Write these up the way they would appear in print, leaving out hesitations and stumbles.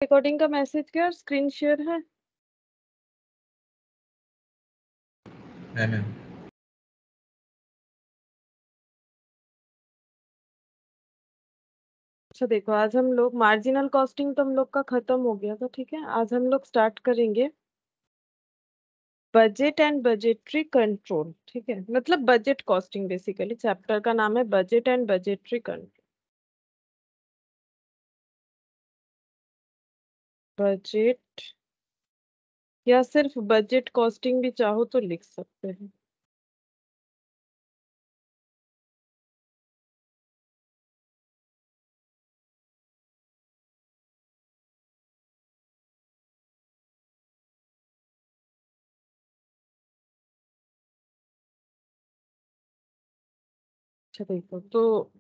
Recording का message क्या screen share है? मैम अच्छा देखो, आज हम लोग मार्जिनल कॉस्टिंग तो हम लोग का खत्म हो गया था, ठीक है। आज हम लोग स्टार्ट करेंगे बजट एंड बजटरी कंट्रोल, ठीक है। मतलब बजट कॉस्टिंग, बेसिकली चैप्टर का नाम है budget and budgetary control. Budget या सिर्फ बजट कॉस्टिंग भी चाहो तो लिख सकते हैं। अच्छा देखो, तो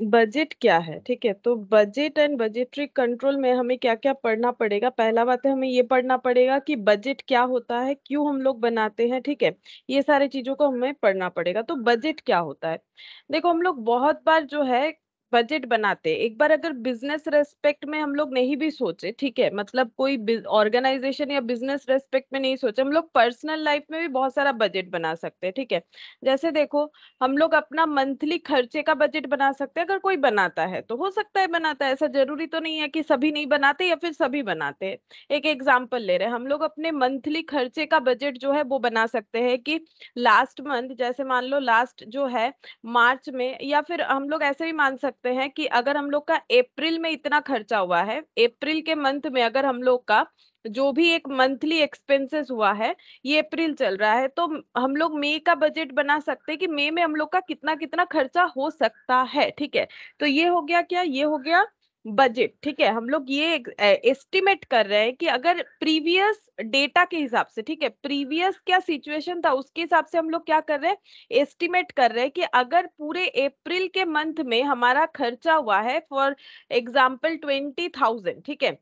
बजट क्या है, ठीक है। तो बजट एंड बजटरी कंट्रोल में हमें क्या क्या पढ़ना पड़ेगा? पहला बात है, हमें ये पढ़ना पड़ेगा कि बजट क्या होता है, क्यों हम लोग बनाते हैं, ठीक है। ये सारी चीजों को हमें पढ़ना पड़ेगा। तो बजट क्या होता है, देखो हम लोग बहुत बार जो है बजट बनाते हैं। एक बार अगर बिजनेस रेस्पेक्ट में हम लोग नहीं भी सोचे, ठीक है, मतलब कोई ऑर्गेनाइजेशन या बिजनेस रेस्पेक्ट में नहीं सोचे, हम लोग पर्सनल लाइफ में भी बहुत सारा बजट बना सकते हैं, ठीक है। जैसे देखो, हम लोग अपना मंथली खर्चे का बजट बना सकते हैं। अगर कोई बनाता है तो हो सकता है बनाता है, ऐसा जरूरी तो नहीं है कि सभी नहीं बनाते या फिर सभी बनाते हैं। एक एग्जांपल ले रहे हैं, हम लोग अपने मंथली खर्चे का बजट जो है वो बना सकते हैं कि लास्ट मंथ, जैसे मान लो लास्ट जो है मार्च में, या फिर हम लोग ऐसे भी मान सकते हैं कि अगर हम लोग का अप्रैल में इतना खर्चा हुआ है, अप्रैल के मंथ में अगर हम लोग का जो भी एक मंथली एक्सपेंसेस हुआ है, ये अप्रैल चल रहा है, तो हम लोग मई का बजट बना सकते हैं कि मई में हम लोग का कितना कितना खर्चा हो सकता है, ठीक है। तो ये हो गया क्या, ये हो गया बजट, ठीक है। हम लोग ये एस्टिमेट कर रहे हैं कि अगर प्रीवियस डेटा के हिसाब से, ठीक है, प्रीवियस क्या सिचुएशन था उसके हिसाब से हम लोग क्या कर रहे हैं, एस्टिमेट कर रहे हैं कि अगर पूरे अप्रैल के मंथ में हमारा खर्चा हुआ है फॉर एग्जाम्पल 20,000, ठीक है,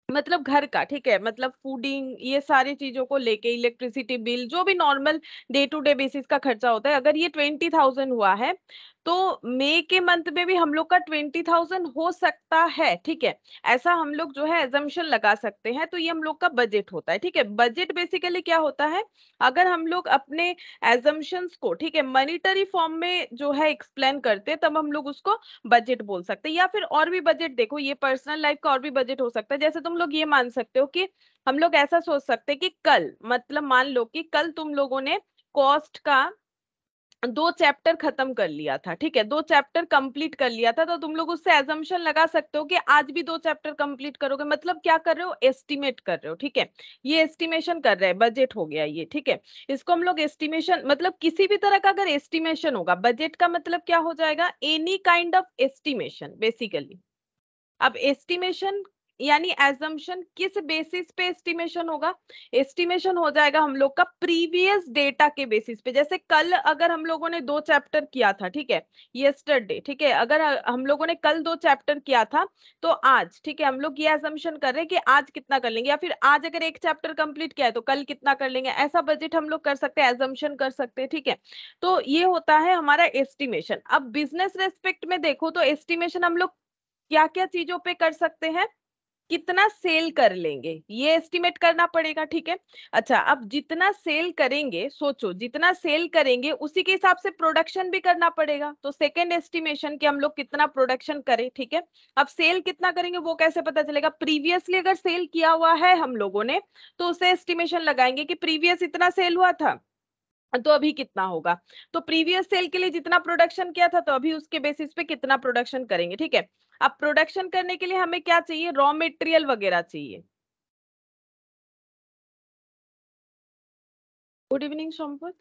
मतलब घर का, ठीक है, मतलब फूडिंग ये सारी चीजों को लेके, इलेक्ट्रिसिटी बिल, जो भी normal day to day basis का खर्चा होता है, अगर ये 20,000 हुआ है, तो मई के मंथ में भी हम लोग का 20,000 हो सकता है, ठीक है। ऐसा हम लोग जो है एजम्पशन लगा सकते हैं। तो ये हम लोग का बजट होता है, ठीक है। बजट बेसिकली क्या होता है, अगर हम लोग अपने एजम्पशंस को, ठीक है, मॉनिटरी फॉर्म में जो है एक्सप्लेन करते हैं, तब हम लोग उसको बजट बोल सकते हैं। या फिर और भी बजट देखो, ये पर्सनल लाइफ का और भी बजट हो सकता है। जैसे तुम लोग ये मान सकते हो कि हम लोग ऐसा सोच सकते हैं कि कल, मतलब मान लो कि कल तुम लोगों ने कॉस्ट का 2 चैप्टर खत्म कर लिया था, ठीक है, 2 चैप्टर कंप्लीट कर लिया था, तो तुम लोग उससे एजम्पशन लगा सकते हो कि आज भी 2 चैप्टर कंप्लीट करोगे। मतलब क्या कर रहे हो, एस्टिमेट कर रहे हो, ठीक है। ये एस्टिमेशन कर रहे हैं, बजट हो गया ये, ठीक है। इसको हम लोग एस्टिमेशन, मतलब किसी भी तरह का अगर एस्टिमेशन होगा, बजट का मतलब क्या हो जाएगा, any kind of estimation basically. अब एस्टिमेशन यानी एजम्पशन, किस बेसिस पे एस्टिमेशन होगा, एस्टिमेशन हो जाएगा हम लोग का प्रीवियस डेटा के बेसिस पे। जैसे कल अगर हम लोगों ने 2 चैप्टर किया था, ठीक है, यस्टरडे, ठीक है, अगर हम लोगों ने कल 2 चैप्टर किया था, तो आज, ठीक है, हम लोग ये एजम्पशन कर रहे हैं कि आज कितना कर लेंगे, या फिर आज अगर 1 चैप्टर कंप्लीट किया है तो कल कितना कर लेंगे। ऐसा बजट हम लोग कर सकते हैं, एजम्पशन कर सकते हैं, ठीक है। तो ये होता है हमारा एस्टिमेशन। अब बिजनेस रेस्पेक्ट में देखो तो एस्टिमेशन हम लोग क्या क्या चीजों पे कर सकते हैं, कितना सेल कर लेंगे ये एस्टिमेट करना पड़ेगा, ठीक है। अच्छा, अब जितना सेल करेंगे, सोचो जितना सेल करेंगे उसी के हिसाब से प्रोडक्शन भी करना पड़ेगा। तो सेकंड एस्टिमेशन कि हम लोग कितना प्रोडक्शन करें, ठीक है। अब सेल कितना करेंगे वो कैसे पता चलेगा, प्रीवियसली अगर सेल किया हुआ है हम लोगों ने, तो उसे एस्टिमेशन लगाएंगे कि प्रीवियस इतना सेल हुआ था, तो अभी कितना होगा। तो प्रीवियस सेल के लिए जितना प्रोडक्शन किया था, तो अभी उसके बेसिस पे कितना प्रोडक्शन करेंगे, ठीक है। अब प्रोडक्शन करने के लिए हमें क्या चाहिए, रॉ मटेरियल वगैरह चाहिए। गुड इवनिंग सोमपत,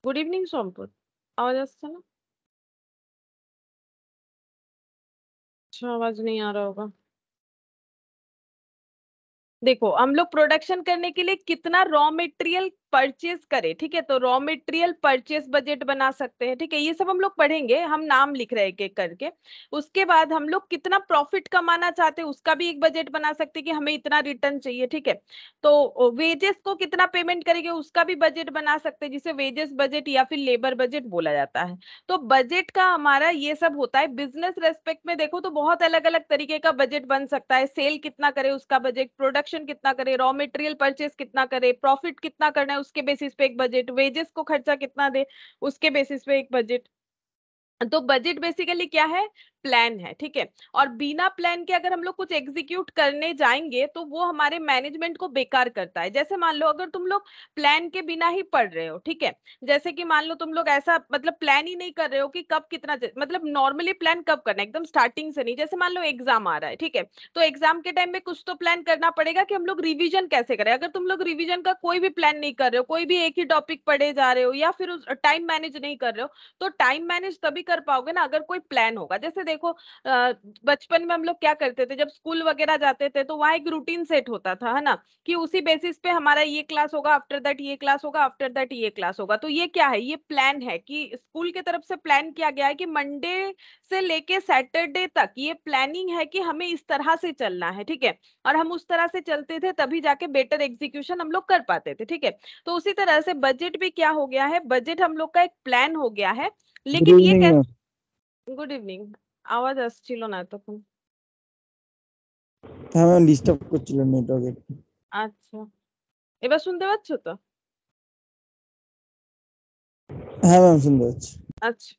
गुड इवनिंग सोमपत, आवाज আসছে না? अच्छा, आवाज नहीं आ रहा होगा। देखो हम लोग प्रोडक्शन करने के लिए कितना रॉ मटेरियल परचेज करे, ठीक है, तो रॉ मटेरियल परचेज बजट बना सकते हैं, ठीक है, ये सब हम लोग पढ़ेंगे, हम नाम लिख रहे हैं एक एक करके। उसके बाद हम लोग कितना प्रॉफिट कमाना चाहते हैं उसका भी एक बजट बना सकते हैं कि हमें इतना रिटर्न चाहिए, ठीक है। तो वेजेस को कितना पेमेंट करेंगे उसका भी बजट बना सकते हैं, जिसे वेजेस बजट या फिर लेबर बजट बोला जाता है। तो बजट का हमारा ये सब होता है। बिजनेस रेस्पेक्ट में देखो तो बहुत अलग अलग तरीके का बजट बन सकता है। सेल कितना करे उसका बजट, प्रोडक्शन कितना करे, रॉ मटेरियल परचेस कितना करे, प्रॉफिट कितना करना है उसके बेसिस पे एक बजट, वेजेस को खर्चा कितना दे उसके बेसिस पे एक बजट। तो बजट बेसिकली क्या है, प्लान है, ठीक है। और बिना प्लान के अगर हम लोग कुछ एग्जीक्यूट करने जाएंगे तो वो हमारे मैनेजमेंट को बेकार करता है। जैसे मान लो अगर तुम लोग प्लान के बिना ही पढ़ रहे हो, ठीक है, जैसे कि मान लो तुम लोग ऐसा मतलब प्लान ही नहीं कर रहे हो कि कब कितना मतलब नॉर्मली प्लान कब करना है, एकदम स्टार्टिंग से नहीं। जैसे मान लो एग्जाम आ रहा है, ठीक है, तो एग्जाम के टाइम में कुछ तो प्लान करना पड़ेगा कि हम लोग रिवीजन कैसे करें। अगर तुम लोग रिवीजन का कोई भी प्लान नहीं कर रहे हो, कोई भी एक ही टॉपिक पढ़े जा रहे हो या फिर उस टाइम मैनेज नहीं कर रहे हो, तो टाइम मैनेज तभी कर पाओगे ना अगर कोई प्लान होगा। जैसे देखो बचपन में हम लोग क्या करते थे, जब स्कूल वगैरह जाते थे तो वहां एक रूटीन सेट होता था, है ना, कि उसी बेसिस पे हमारा ये क्लास होगा, आफ्टर दैट ये क्लास होगा, आफ्टर दैट ये क्लास होगा। तो ये क्या है, ये प्लान है कि स्कूल की तरफ से प्लान किया गया है कि मंडे से लेके सैटरडे तक ये प्लानिंग है कि हमें इस तरह से चलना है, ठीक है। और हम उस तरह से चलते थे तभी जाके बेटर एग्जीक्यूशन हम लोग कर पाते थे, ठीक है। तो उसी तरह से बजट भी क्या हो गया है, बजट हम लोग का एक प्लान हो गया है। गुड लेकिन ये इवनिंग मैम। कैसे, गुड इवनिंग, আওয়াজ আসছিল না তখন। হ্যাঁ ম্যাম, ডিস্টার্ব করছিল নেটওয়ার্কের। আচ্ছা, এবার শুনতে পাচ্ছ তো? হ্যাঁ ম্যাম, শুনতে পাচ্ছি। আচ্ছা,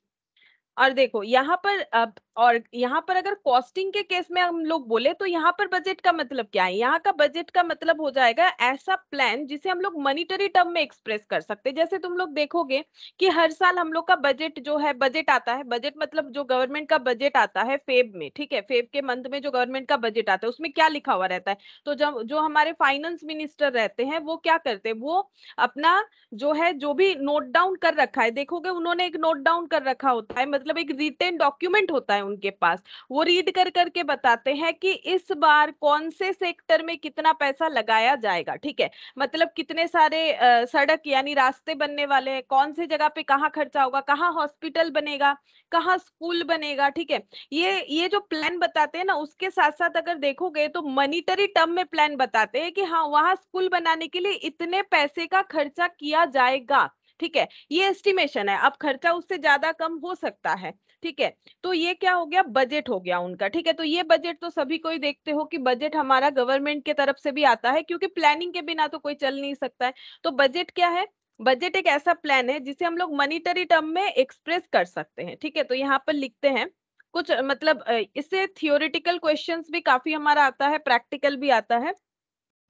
और देखो यहाँ पर अब, और यहाँ पर अगर कॉस्टिंग के केस में हम लोग बोले तो यहाँ पर बजट का मतलब क्या है, यहाँ का बजट का मतलब हो जाएगा ऐसा प्लान जिसे हम लोग मॉनिटरी टर्म में एक्सप्रेस कर सकते हैं। जैसे तुम लोग देखोगे कि हर साल हम लोग का बजट जो है, बजट आता है, बजट मतलब जो गवर्नमेंट का बजट आता है फेब में, ठीक है, फेब के मंथ में जो गवर्नमेंट का बजट आता है उसमें क्या लिखा हुआ रहता है। तो जब जो हमारे फाइनेंस मिनिस्टर रहते हैं वो क्या करते हैं, वो अपना जो है जो भी नोट डाउन कर रखा है, देखोगे उन्होंने एक नोट डाउन कर रखा होता है, मतलब एक रिटेन डॉक्यूमेंट होता है उनके पास। वो रीड कर करके बताते हैं कि इस बार कौन से सेक्टर में कितना पैसा लगाया जाएगा, ठीक है, मतलब कितने सारे सड़क यानी रास्ते बनने वाले हैं, कौन सी जगह पे कहाँ खर्चा होगा, कहाँ हॉस्पिटल बनेगा, कहाँ स्कूल बनेगा, ठीक है। ये जो प्लान बताते हैं ना उसके साथ साथ अगर देखोगे तो मॉनिटरी टर्म में प्लान बताते हैं कि हाँ वहां स्कूल बनाने के लिए इतने पैसे का खर्चा किया जाएगा, ठीक है। ये एस्टिमेशन है, अब खर्चा उससे ज्यादा कम हो सकता है, ठीक है। तो ये क्या हो गया, बजट हो गया उनका, ठीक है। तो ये बजट तो सभी को ही देखते हो कि बजट हमारा गवर्नमेंट के तरफ से भी आता है, क्योंकि प्लानिंग के बिना तो कोई चल नहीं सकता है। तो बजट क्या है, बजट एक ऐसा प्लान है जिसे हम लोग मॉनिटरी टर्म में एक्सप्रेस कर सकते हैं, ठीक है। तो यहाँ पर लिखते हैं कुछ मतलब इससे थियोरिटिकल क्वेश्चंस भी काफी हमारा आता है, प्रैक्टिकल भी आता है।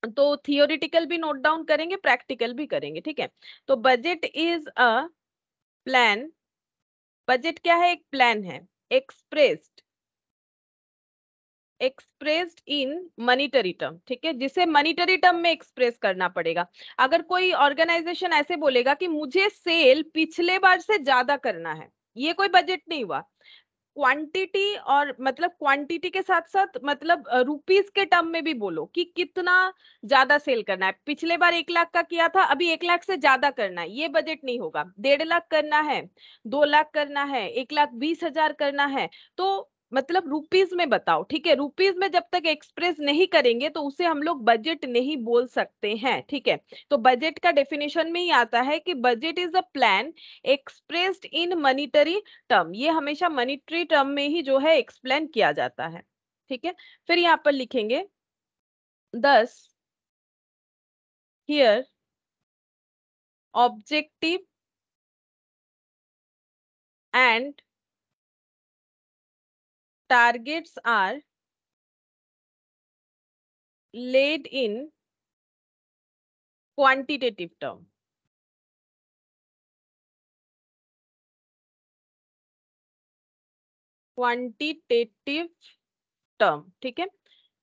तो थियोरिटिकल भी नोट डाउन करेंगे, प्रैक्टिकल भी करेंगे, ठीक है। तो budget is a plan, budget क्या है, एक प्लान है, expressed, expressed in monetary term, ठीक है, जिसे मॉनिटरी टर्म में एक्सप्रेस करना पड़ेगा। अगर कोई ऑर्गेनाइजेशन ऐसे बोलेगा कि मुझे सेल पिछले बार से ज्यादा करना है, ये कोई बजट नहीं हुआ। क्वांटिटी और मतलब क्वांटिटी के साथ साथ मतलब रुपीस के टर्म में भी बोलो कि कितना ज्यादा सेल करना है, पिछले बार 1 लाख का किया था अभी 1 लाख से ज्यादा करना है, ये बजट नहीं होगा। 1.5 लाख करना है, 2 लाख करना है, 1,20,000 करना है, तो मतलब रुपीस में बताओ, ठीक है। रुपीस में जब तक एक्सप्रेस नहीं करेंगे तो उसे हम लोग बजट नहीं बोल सकते हैं, ठीक है। तो बजट का डेफिनेशन में ही आता है कि budget is a plan expressed in monetary term, ये हमेशा मॉनिटरी टर्म में ही जो है एक्सप्लेन किया जाता है, ठीक है। फिर यहाँ पर लिखेंगे 10 here objective and targets are laid in quantitative term, quantitative term, ठीक है।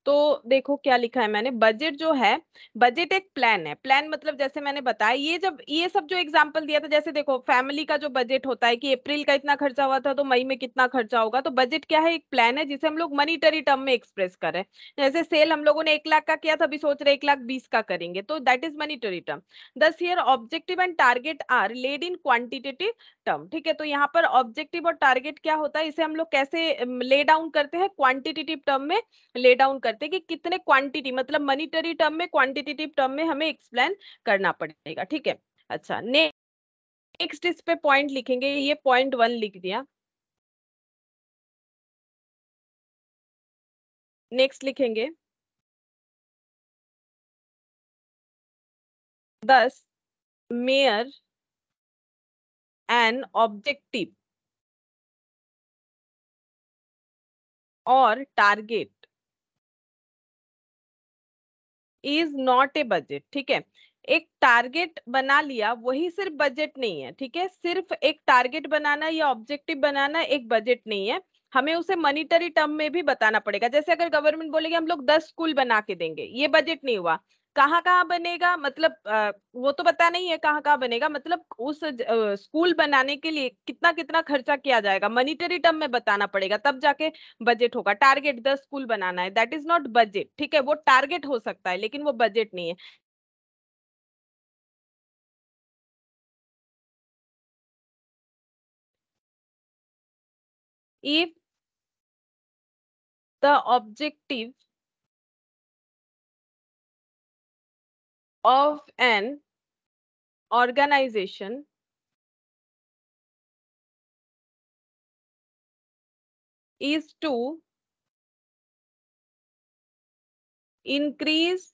तो देखो क्या लिखा है मैंने, बजट जो है, बजट एक प्लान है। प्लान मतलब जैसे मैंने बताया, ये जब ये सब जो एग्जांपल दिया था, जैसे देखो फैमिली का जो बजट होता है कि अप्रैल का इतना खर्चा हुआ था तो मई में कितना खर्चा होगा, तो बजट क्या है, एक प्लान है जिसे हम लोग मनीटरी टर्म में एक्सप्रेस करें। जैसे सेल हम लोगों ने 1 लाख का किया था, अभी सोच रहे 1,20,000 का करेंगे, तो दैट इज मनीटरी टर्म। दस here objective and target are laid in quantitative term. ठीक है, तो यहाँ पर ऑब्जेक्टिव और टारगेट क्या होता है, इसे हम लोग कैसे ले डाउन करते हैं, क्वांटिटेटिव टर्म में ले डाउन करते हैं कि कितने क्वांटिटी, मतलब मनीटरी टर्म में, क्वांटिटेटिव टर्म में हमें एक्सप्लेन करना पड़ेगा। ठीक है, अच्छा नेक्स्ट इस पे पॉइंट लिखेंगे, ये पॉइंट 1 लिख दिया। नेक्स्ट लिखेंगे 10 मेयर एन ऑब्जेक्टिव और target is not a budget. ठीक है, एक टारगेट बना लिया वही सिर्फ बजट नहीं है। ठीक है, सिर्फ एक टारगेट बनाना या ऑब्जेक्टिव बनाना एक बजट नहीं है, हमें उसे मॉनिटरी टर्म में भी बताना पड़ेगा। जैसे अगर गवर्नमेंट बोलेगी हम लोग 10 स्कूल बना के देंगे, ये बजट नहीं हुआ। कहाँ कहाँ बनेगा, मतलब वो तो पता नहीं है कहाँ कहाँ बनेगा, मतलब उस स्कूल बनाने के लिए कितना कितना खर्चा किया जाएगा, मॉनिटरी टर्म में बताना पड़ेगा, तब जाके बजट होगा। टारगेट 10 स्कूल बनाना है, दैट इज नॉट बजट। ठीक है, वो टारगेट हो सकता है लेकिन वो बजट नहीं है। If the objective of an organization is to increase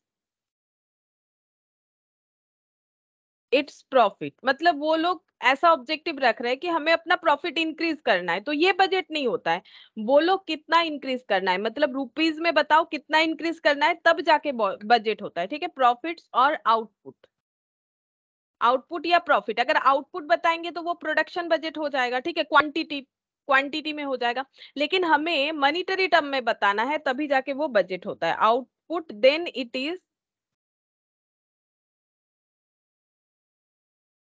its profit, मतलब वो लोग ऐसा ऑब्जेक्टिव रख रहे हैं कि हमें अपना प्रॉफिट इंक्रीज करना है, तो ये बजट नहीं होता है। वो लोग कितना इंक्रीज करना है, मतलब रुपीज में बताओ कितना इंक्रीज करना है, तब जाके बजट होता है। ठीक है, प्रॉफिट्स और आउटपुट, आउटपुट या प्रॉफिट, अगर आउटपुट बताएंगे तो वो प्रोडक्शन बजट हो जाएगा। ठीक है, क्वांटिटी, क्वांटिटी में हो जाएगा, लेकिन हमें मॉनिटरी टर्म में बताना है तभी जाके वो बजट होता है। Output then it is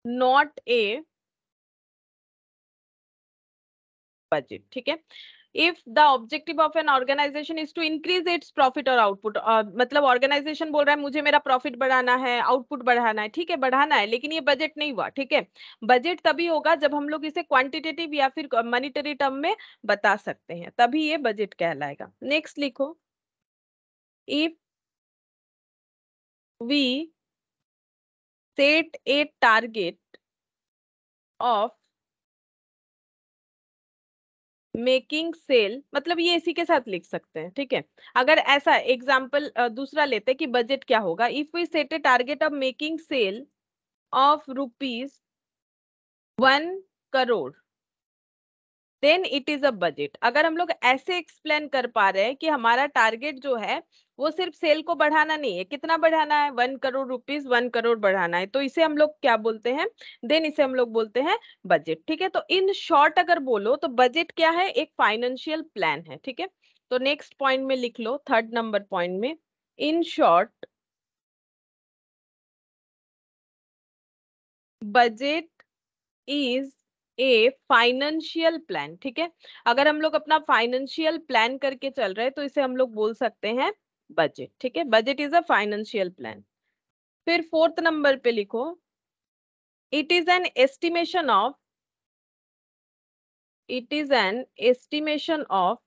not a budget. ठीक है, if the objective of an organisation is to increase its profit और आउटपुट, मतलब ऑर्गेनाइजेशन बोल रहा है मुझे मेरा प्रॉफिट बढ़ाना है, आउटपुट बढ़ाना है। ठीक है, बढ़ाना है, लेकिन ये बजट नहीं हुआ। ठीक है, बजट तभी होगा जब हम लोग इसे क्वांटिटेटिव या फिर मॉनिटरी टर्म में बता सकते हैं, तभी ये बजट कहलाएगा। नेक्स्ट लिखो, if we set a target of making sale, मतलब ये इसी के साथ लिख सकते हैं। ठीक है, अगर ऐसा एग्जाम्पल दूसरा लेते हैं कि बजट क्या होगा, if we set a target of making sale of ₹1 crore then it is a budget. अगर हम लोग ऐसे एक्सप्लेन कर पा रहे हैं कि हमारा टारगेट जो है वो सिर्फ सेल को बढ़ाना नहीं है, कितना बढ़ाना है, ₹1 करोड़, 1 करोड़ बढ़ाना है, तो इसे हम लोग क्या बोलते हैं, देन इसे हम लोग बोलते हैं बजट। ठीक है, तो इन शॉर्ट अगर बोलो तो बजट क्या है, एक फाइनेंशियल प्लान है। ठीक है, तो नेक्स्ट पॉइंट में लिख लो, 3rd नंबर पॉइंट में, in short budget is a financial plan. ठीक है, अगर हम लोग अपना फाइनेंशियल प्लान करके चल रहे हैं तो इसे हम लोग बोल सकते हैं बजट। ठीक है, budget is a financial plan. फिर 4th नंबर पे लिखो, it is an estimation of, it is an estimation of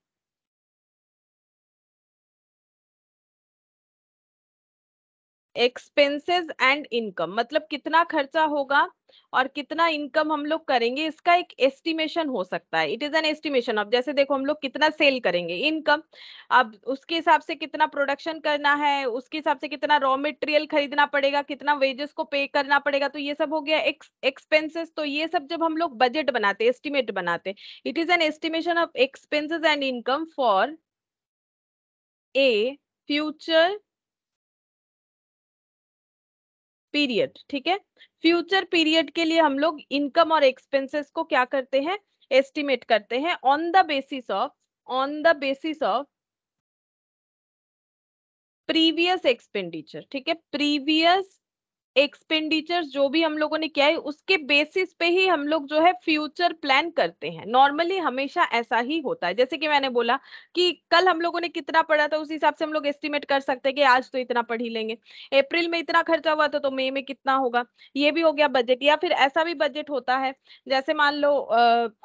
expenses and income, मतलब कितना खर्चा होगा और कितना इनकम हम लोग करेंगे, इसका एक एस्टिमेशन हो सकता है। It is an estimation of, जैसे देखो हम लोग कितना सेल करेंगे, इनकम, अब उसके हिसाब से कितना प्रोडक्शन करना है, उसके हिसाब से कितना रॉ मटेरियल खरीदना पड़ेगा, कितना वेजेस को पे करना पड़ेगा, तो ये सब हो गया एक्सपेंसेस। तो ये सब जब हम लोग बजट बनाते, एस्टिमेट बनाते, it is an estimation of expenses and income for a future period. ठीक है, फ्यूचर पीरियड के लिए हम लोग इनकम और एक्सपेंसेस को क्या करते हैं, एस्टिमेट करते हैं on the basis of, on the basis of previous expenditure, ठीक है, प्रीवियस एक्सपेंडिचर्स जो भी हम लोगों ने किया है उसके बेसिस पे ही हम लोग जो है फ्यूचर प्लान करते हैं। नॉर्मली हमेशा ऐसा ही होता है। जैसे कि मैंने बोला कि कल हम लोगों ने कितना पढ़ा था उस हिसाब से हम लोग एस्टिमेट कर सकते हैं कि आज तो इतना पढ़ ही लेंगे, अप्रैल में इतना खर्चा हुआ था तो मई में कितना होगा। ये भी हो गया बजट। या फिर ऐसा भी बजट होता है, जैसे मान लो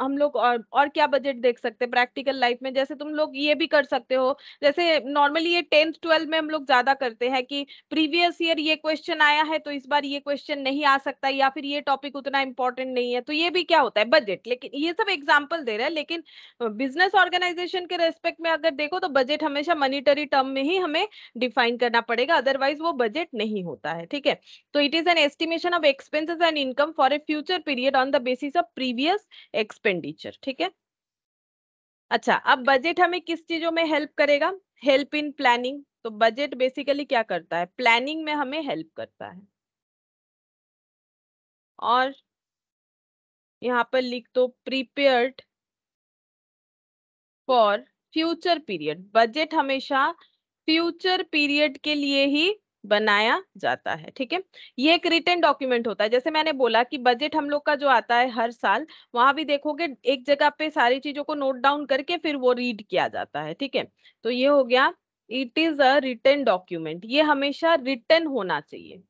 हम लोग और क्या बजट देख सकते हैं प्रैक्टिकल लाइफ में, जैसे तुम लोग ये भी कर सकते हो, जैसे नॉर्मली ये 10th 12th में हम लोग ज्यादा करते हैं कि प्रीवियस ईयर ये क्वेश्चन आया है तो इस बार ये क्वेश्चन नहीं आ सकता, या फिर ये टॉपिक उतना इंपॉर्टेंट नहीं है, तो ये भी क्या होता है बजट। लेकिन ये सब एग्जांपल दे रहे हैं, लेकिन बिजनेस ऑर्गेनाइजेशन के रेस्पेक्ट में अगर देखो तो बजट हमेशा मॉनिटरी टर्म में ही हमें डिफाइन करना पड़ेगा, अदरवाइज वो बजट नहीं होता है, ठीक है। तो it is an estimation of expenses and income for a future period on the basis of previous expenditure, ठीक है। अच्छा, अब बजट हमें किस चीजों में हेल्प करेगा? Help in planning. तो बजट बेसिकली क्या करता है? प्लानिंग में हमें हेल्प करता है। और यहाँ पर लिख दो prepared for future period. Budget हमेशा फ्यूचर पीरियड के लिए ही बनाया जाता है, ठीक है। ये एक रिटन डॉक्यूमेंट होता है। जैसे मैंने बोला कि बजट हम लोग का जो आता है हर साल, वहां भी देखोगे एक जगह पे सारी चीजों को नोट डाउन करके फिर वो रीड किया जाता है, ठीक है। तो ये हो गया, it is a written document. ये हमेशा रिटन होना चाहिए।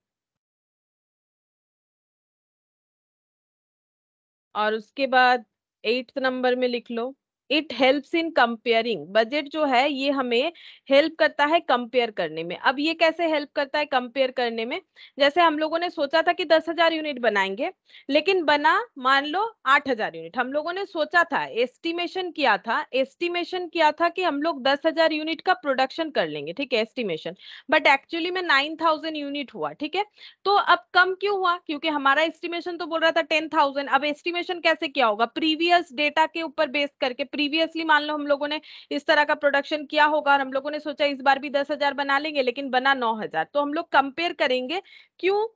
और उसके बाद 8th नंबर में लिख लो, it helps in comparing. Budget जो है ये हमें हेल्प करता है कंपेयर करने में। अब ये कैसे हेल्प करता है कंपेयर करने में? जैसे हम लोगों ने सोचा था कि 10,000 यूनिट बनाएंगे, लेकिन बना मान लो 8,000 यूनिट। हम लोगों ने सोचा था, एस्टिमेशन किया था कि हम लोग 10,000 यूनिट का प्रोडक्शन कर लेंगे, ठीक है, एस्टिमेशन। बट एक्चुअली में 9,000 यूनिट हुआ, ठीक है। तो अब कम क्यों हुआ? क्योंकि हमारा एस्टिमेशन तो बोल रहा था 10,000। अब एस्टिमेशन कैसे किया होगा? प्रीवियस डेटा के ऊपर बेस करके। प्रीवियसली मान लो हम लोगों ने इस तरह का प्रोडक्शन किया होगा और हम लोगों ने सोचा इस बार भी 10,000 बना लेंगे, लेकिन बना 9,000। तो हम लोग कंपेयर करेंगे, क्यों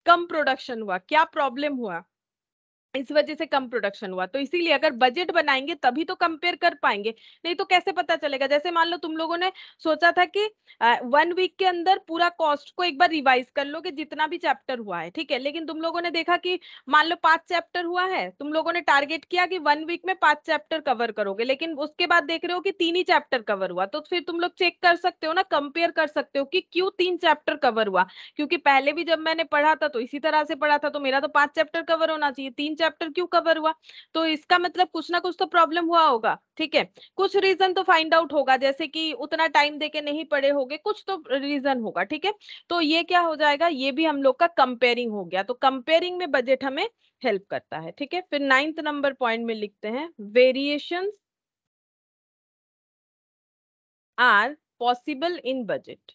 कम प्रोडक्शन हुआ, क्या प्रॉब्लम हुआ, इस वजह से कम प्रोडक्शन हुआ। तो इसीलिए अगर बजट बनाएंगे तभी तो कंपेयर कर पाएंगे, नहीं तो कैसे पता चलेगा? जैसे मान लो तुम लोगों ने सोचा था कि 1 वीक के अंदर पूरा कॉस्ट को एक बार रिवाइज कर लो कि जितना भी चैप्टर हुआ है, ठीक है। लेकिन तुम लोगों ने देखा कि मान लो 5 चैप्टर हुआ है, तुम लोगों ने टारगेट किया कि 1 वीक में 5 चैप्टर कवर करोगे, लेकिन उसके बाद देख रहे हो कि 3 ही चैप्टर कवर हुआ। तो फिर तुम लोग चेक कर सकते हो ना, कंपेयर कर सकते हो कि क्यों 3 चैप्टर कवर हुआ। क्योंकि पहले भी जब मैंने पढ़ा था तो इसी तरह से पढ़ा था, तो मेरा तो 5 चैप्टर कवर होना चाहिए, 3 चैप्टर क्यों कवर हुआ? तो इसका मतलब कुछ ना कुछ तो प्रॉब्लम हुआ होगा, ठीक है। कुछ रीजन तो फाइंड आउट होगा, जैसे कि उतना टाइम देके नहीं पढ़े होगे, कुछ तो रीजन होगा, ठीक है। तो ये क्या हो जाएगा? ये भी हम लोग का कंपेयरिंग हो गया। तो कंपेयरिंग में बजट हमें हेल्प करता है, ठीक है। फिर 9th नंबर पॉइंट में लिखते हैं, variations are possible in budget.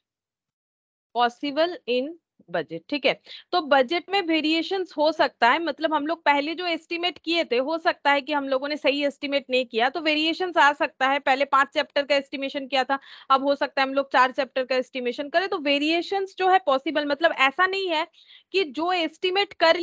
Possible in budget, ठीक है। तो बजट में वेरिएशंस हो सकता है, मतलब हम लोग पहले जो एस्टिमेट किए थे, हो सकता है कि हम लोगों ने सही एस्टिमेट नहीं किया, तो वेरिएशंस आ सकता है। पहले 5 चैप्टर का एस्टिमेशन किया था, अब हो सकता है हम लोग 4 चैप्टर का एस्टिमेशन करें। तो वेरिएशंस जो है पॉसिबल, मतलब ऐसा नहीं है कि जो एस्टिमेट कर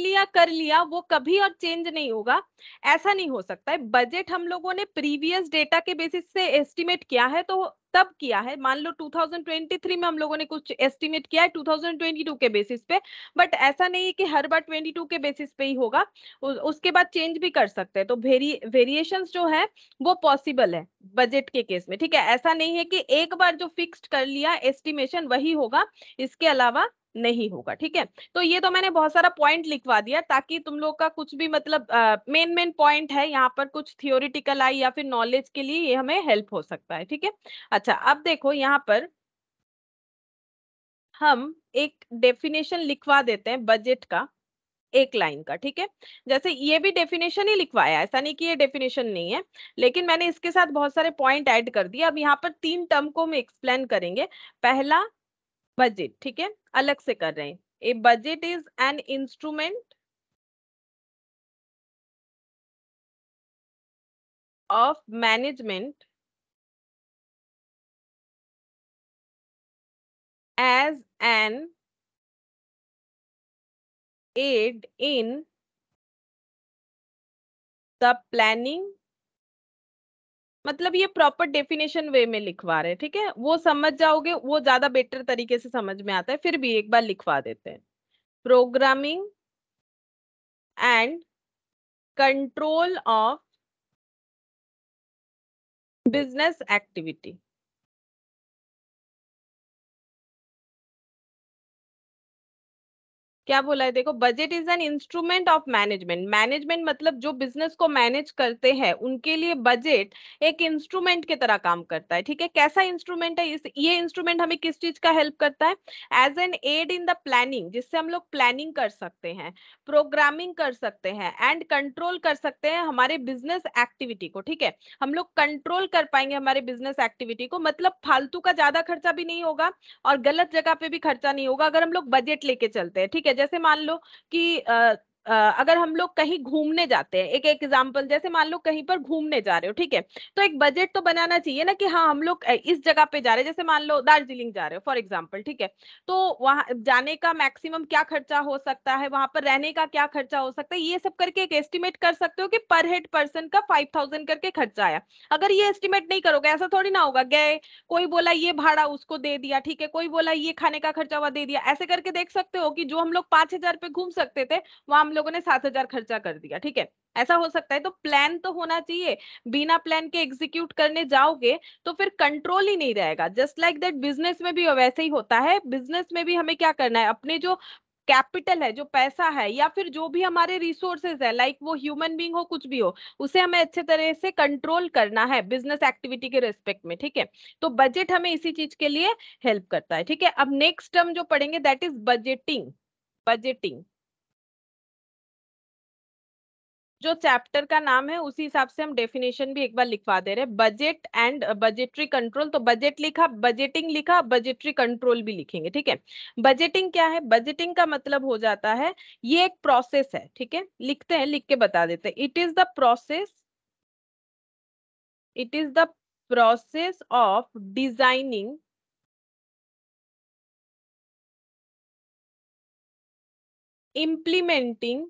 लिया वो कभी और चेंज नहीं होगा, ऐसा नहीं हो सकता है। बजट हम लोगों ने प्रीवियस डेटा के बेसिस से एस्टिमेट किया है, तो तब किया है। मान लो 2023 में हम लोगों ने कुछ एस्टिमेट किया है 2022 के बेसिस पे, बट ऐसा नहीं है कि हर बार 22 के बेसिस पे ही होगा, उसके बाद चेंज भी कर सकते हैं। तो वेरिएशंस जो है वो पॉसिबल है बजट के केस में, ठीक है। ऐसा नहीं है कि एक बार जो फिक्स्ड कर लिया एस्टिमेशन वही होगा, इसके अलावा नहीं होगा, ठीक है। तो ये तो मैंने बहुत सारा पॉइंट लिखवा दिया ताकि तुम लोग का कुछ भी मतलब मेन मेन पॉइंट है यहाँ पर, कुछ थियोरिटिकल आई या फिर नॉलेज के लिए ये हमें हेल्प हो सकता है, ठीक है। अच्छा, अब देखो यहाँ पर हम एक डेफिनेशन लिखवा देते हैं बजट का, एक लाइन का, ठीक है। जैसे ये भी डेफिनेशन ही लिखवाया, ऐसा नहीं कि ये डेफिनेशन नहीं है, लेकिन मैंने इसके साथ बहुत सारे पॉइंट ऐड कर दिए। अब यहाँ पर 3 टर्म को हम एक्सप्लेन करेंगे। पहला, बजट, ठीक है, अलग से कर रहे हैं। A budget is an instrument of management as an aid in the planning मतलब ये प्रॉपर डेफिनेशन वे में लिखवा रहे हैं, ठीक है, वो समझ जाओगे, वो ज्यादा बेटर तरीके से समझ में आता है, फिर भी एक बार लिखवा देते हैं। Programming and control of business activity. क्या बोला है देखो, budget is an instrument of management. Management मतलब जो बिजनेस को मैनेज करते हैं उनके लिए बजट एक इंस्ट्रूमेंट की तरह काम करता है, ठीक है। कैसा इंस्ट्रूमेंट है, ये इंस्ट्रूमेंट हमें किस चीज का हेल्प करता है? As an aid in the planning, जिससे हम लोग प्लानिंग कर सकते हैं, प्रोग्रामिंग कर सकते हैं एंड कंट्रोल कर सकते हैं हमारे बिजनेस एक्टिविटी को, ठीक है। हम लोग कंट्रोल कर पाएंगे हमारे बिजनेस एक्टिविटी को, मतलब फालतू का ज्यादा खर्चा भी नहीं होगा और गलत जगह पे भी खर्चा नहीं होगा अगर हम लोग बजट लेके चलते हैं, ठीक है। जैसे मान लो कि अगर हम लोग कहीं घूमने जाते हैं, एक एग्जांपल, जैसे मान लो कहीं पर घूमने जा रहे हो, ठीक है, तो एक बजट तो बनाना चाहिए ना कि हाँ हम लोग इस जगह पे जा रहे हैं, जैसे मान लो दार्जिलिंग जा रहे हो फॉर एग्जांपल, ठीक है। तो वहां जाने का मैक्सिमम क्या खर्चा हो सकता है, वहां पर रहने का क्या खर्चा हो सकता है, ये सब करके एक एस्टिमेट कर सकते हो कि पर हेड पर्सन का 5,000 करके खर्चा आया। अगर ये एस्टिमेट नहीं करोगे, ऐसा थोड़ी ना होगा, गए, कोई बोला ये भाड़ा उसको दे दिया, ठीक है, कोई बोला ये खाने का खर्चा हुआ दे दिया, ऐसे करके देख सकते हो कि जो हम लोग 5,000 पे घूम सकते थे वहां हम लोगों ने 7,000 खर्चा कर दिया, ठीक है। ऐसा हो सकता है, तो प्लान तो होना चाहिए। बिना प्लान के एग्जीक्यूट करने जाओगे तो फिर कंट्रोल ही नहीं रहेगा। जस्ट लाइक दैट बिजनेस में भी वैसे ही होता है। बिजनेस में भी हमें क्या करना है, अपने जो कैपिटल है, जो पैसा है, या फिर जो भी हमारे रिसोर्सेज है, लाइक वो ह्यूमन बीइंग हो कुछ भी हो, उसे हमें अच्छे तरह से कंट्रोल करना है बिजनेस एक्टिविटी के रेस्पेक्ट में, ठीक है। तो बजट हमें इसी चीज के लिए हेल्प करता है, ठीक है। अब नेक्स्ट टर्म जो पढ़ेंगे दैट इज बजटिंग। बजटिंग जो चैप्टर का नाम है उसी हिसाब से हम डेफिनेशन भी एक बार लिखवा दे रहे हैं। बजट एंड बजटरी कंट्रोल, तो बजट लिखा, बजटिंग लिखा, बजटरी कंट्रोल भी लिखेंगे, ठीक है। बजटिंग क्या है? बजटिंग का मतलब हो जाता है, ये एक प्रोसेस है, ठीक है, लिखते हैं, लिख के बता देते हैं। It is the process, it is the process of designing, implementing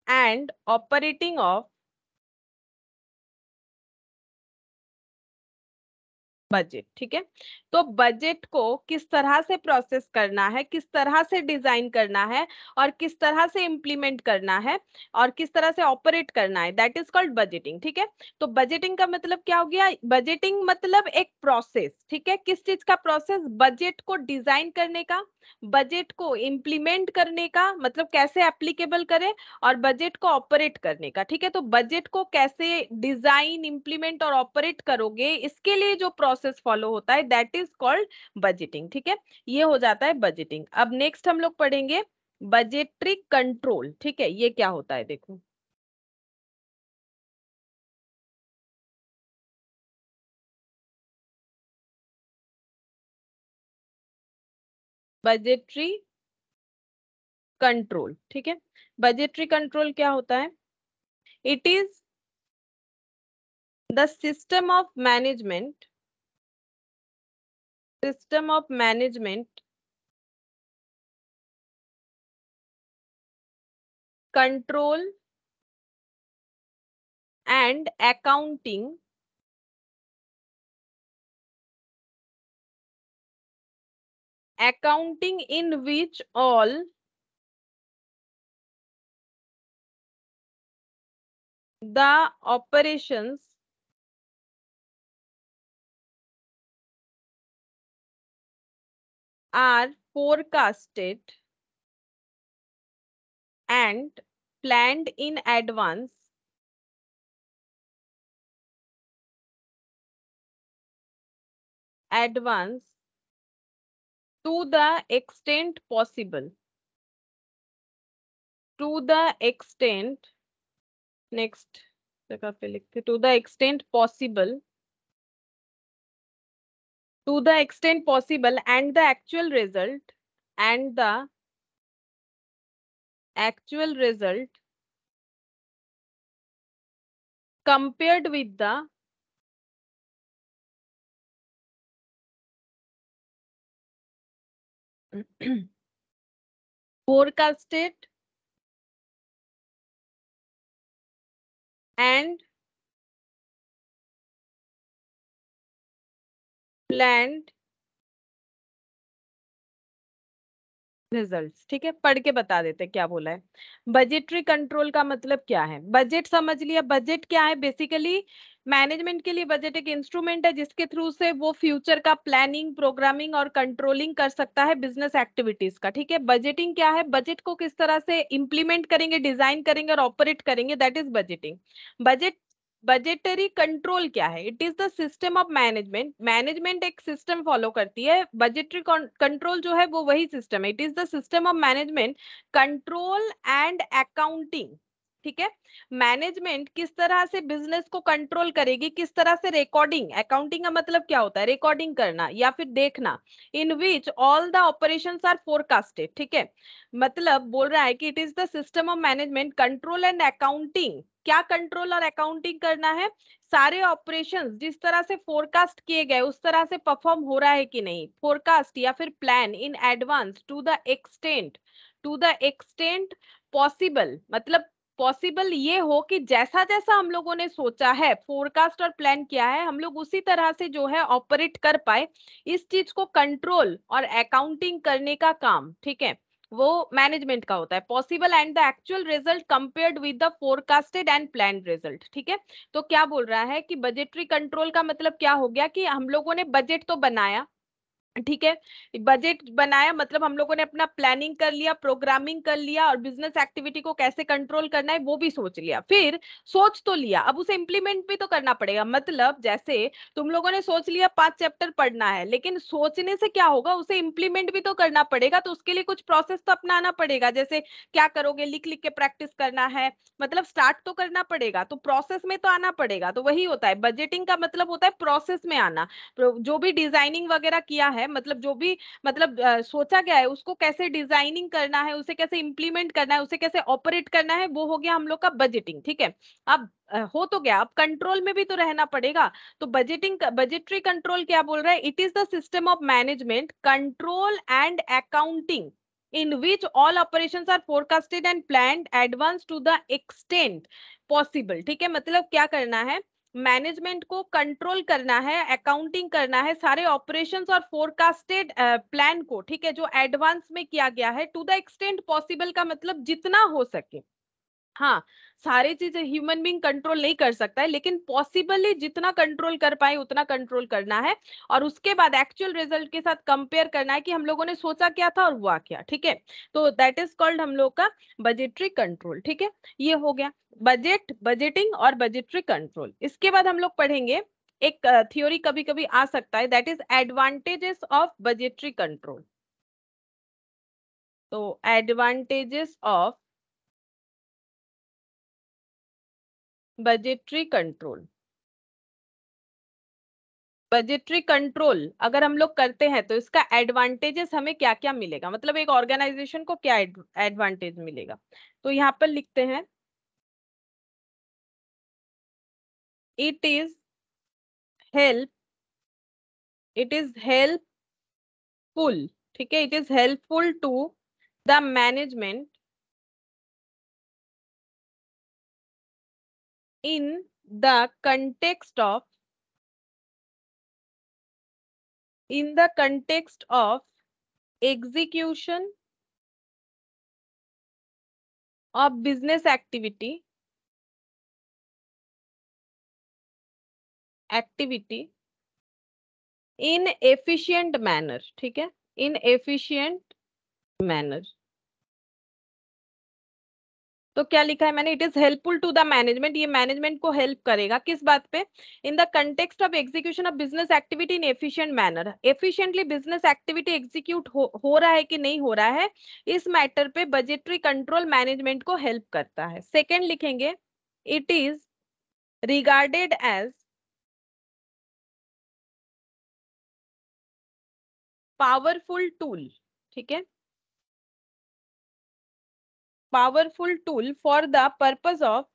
and operating of budget, ठीक है। तो बजट को किस तरह से प्रोसेस करना है, किस तरह से डिजाइन करना है और किस तरह से इंप्लीमेंट करना है और किस तरह से ऑपरेट करना है, दैट इज कॉल्ड बजटिंग, ठीक है। तो बजटिंग का मतलब क्या हो गया? बजटिंग मतलब एक प्रोसेस, ठीक है। किस चीज का प्रोसेस? बजट को डिजाइन करने का, बजट को इंप्लीमेंट करने का, मतलब कैसे एप्लीकेबल करें, और बजट को ऑपरेट करने का, ठीक है। तो बजट को कैसे डिजाइन, इंप्लीमेंट और ऑपरेट करोगे, इसके लिए जो प्रोसेस फॉलो होता है दैट इज कॉल्ड बजटिंग, ठीक है। ये हो जाता है बजटिंग। अब नेक्स्ट हम लोग पढ़ेंगे बजटरी कंट्रोल, ठीक है। ये क्या होता है देखो, बजटरी कंट्रोल, ठीक है। बजटरी कंट्रोल क्या होता है? It is the system of management, system of management, control and accounting in which all the operations are forecasted and planned in advance to the extent possible, to the extent, next जगह पे लिखते, to the extent possible, to the extent possible, and the actual result compared with the forecasted and planned results. ठीक है, पढ़ के बता देते क्या बोला है। बजटरी कंट्रोल का मतलब क्या है? बजट समझ लिया। बजट क्या है? बेसिकली मैनेजमेंट के लिए बजट एक इंस्ट्रूमेंट है जिसके थ्रू से वो फ्यूचर का प्लानिंग, प्रोग्रामिंग और कंट्रोलिंग कर सकता है बिजनेस एक्टिविटीज का। ठीक है, बजटिंग क्या है? बजट को किस तरह से इंप्लीमेंट करेंगे, डिजाइन करेंगे और ऑपरेट करेंगे, that is budgeting. Budget budgetary control क्या है? It is the system of management. Management एक सिस्टम फॉलो करती है, बजटरी कंट्रोल जो है वो वही सिस्टम है। It is the system of management, control and accounting. ठीक है, मैनेजमेंट किस तरह से बिजनेस को कंट्रोल करेगी, किस तरह से रिकॉर्डिंग, अकाउंटिंग का मतलब क्या होता है? रिकॉर्डिंग करना या फिर देखना, in which all the operations are forecasted. ठीक है, मतलब बोल रहा है कि it is the system of management, control and accounting. क्या कंट्रोल और अकाउंटिंग करना है? सारे ऑपरेशंस जिस तरह से फोरकास्ट किए गए उस तरह से परफॉर्म हो रहा है कि नहीं, फोरकास्ट या फिर plan in advance to the extent possible. मतलब पॉसिबल ये हो कि जैसा जैसा हम लोगों ने सोचा है, फोरकास्ट और प्लान किया है, हम लोग उसी तरह से जो है ऑपरेट कर पाए। इस चीज को कंट्रोल और अकाउंटिंग करने का काम, ठीक है, वो मैनेजमेंट का होता है। Possible and the actual result compared with the forecasted and planned result. ठीक है, तो क्या बोल रहा है कि बजटरी कंट्रोल का मतलब क्या हो गया कि हम लोगों ने बजट तो बनाया, ठीक है, बजट बनाया मतलब हम लोगों ने अपना प्लानिंग कर लिया, प्रोग्रामिंग कर लिया और बिजनेस एक्टिविटी को कैसे कंट्रोल करना है वो भी सोच लिया। फिर सोच तो लिया, अब उसे इंप्लीमेंट भी तो करना पड़ेगा। मतलब जैसे तुम लोगों ने सोच लिया 5 चैप्टर पढ़ना है, लेकिन सोचने से क्या होगा, उसे इंप्लीमेंट भी तो करना पड़ेगा। तो उसके लिए कुछ प्रोसेस तो अपनाना पड़ेगा। जैसे क्या करोगे, लिख लिख के प्रैक्टिस करना है, मतलब स्टार्ट तो करना पड़ेगा, तो प्रोसेस में तो आना पड़ेगा। तो वही होता है बजटिंग का मतलब, होता है प्रोसेस में आना। जो भी डिजाइनिंग वगैरह किया है, मतलब जो भी मतलब सोचा गया है, उसको कैसे डिजाइनिंग करना है, उसे कैसे इंप्लीमेंट करना है, उसे कैसे ऑपरेट करना है, वो हो गया हम लोग का बजटिंग। ठीक है, अब हो तो गया, अब कंट्रोल में भी तो रहना पड़ेगा। तो बजटरी कंट्रोल क्या बोल रहा है? It is the system of management, control and accounting in which all operations are forecasted and planned advance to the extent possible। ठीक है, मतलब क्या करना है, मैनेजमेंट को कंट्रोल करना है, अकाउंटिंग करना है, सारे ऑपरेशंस और फोरकास्टेड प्लान को, ठीक है, जो एडवांस में किया गया है, टू द एक्सटेंट पॉसिबल का मतलब जितना हो सके। हाँ, सारी चीजें ह्यूमन बीइंग कंट्रोल नहीं कर सकता है, लेकिन पॉसिबली जितना कंट्रोल कर पाए उतना कंट्रोल करना है। और उसके बाद एक्चुअल रिजल्ट के साथ कंपेयर करना है कि हम लोगों ने सोचा क्या था और हुआ क्या। ठीक है, तो दैट इज कॉल्ड हम लोग का बजटरी कंट्रोल। ठीक है, ये हो गया बजटिंग और बजटरी कंट्रोल। इसके बाद हम लोग पढ़ेंगे एक थ्योरी कभी कभी आ सकता है, that is advantages of budgetary control. तो advantages of budgetary control. Budgetary control अगर हम लोग करते हैं तो इसका एडवांटेजेस हमें क्या क्या मिलेगा, मतलब एक ऑर्गेनाइजेशन को क्या एडवांटेज मिलेगा। तो यहाँ पर लिखते हैं, it is help it is helpful. ठीक है, it is helpful to the management in the context of execution of business activity in efficient manner. ठीक है, इन एफिशिएंट मैनर। तो क्या लिखा है मैंने, it is helpful to the management, ये मैनेजमेंट को हेल्प करेगा किस बात पे, in the context of execution of business activity in efficient manner. Efficiently business activity execute हो रहा है कि नहीं हो रहा है, इस मैटर पे बजटरी कंट्रोल मैनेजमेंट को हेल्प करता है। सेकेंड लिखेंगे, it is regarded as powerful tool. ठीक है, powerful tool for the purpose of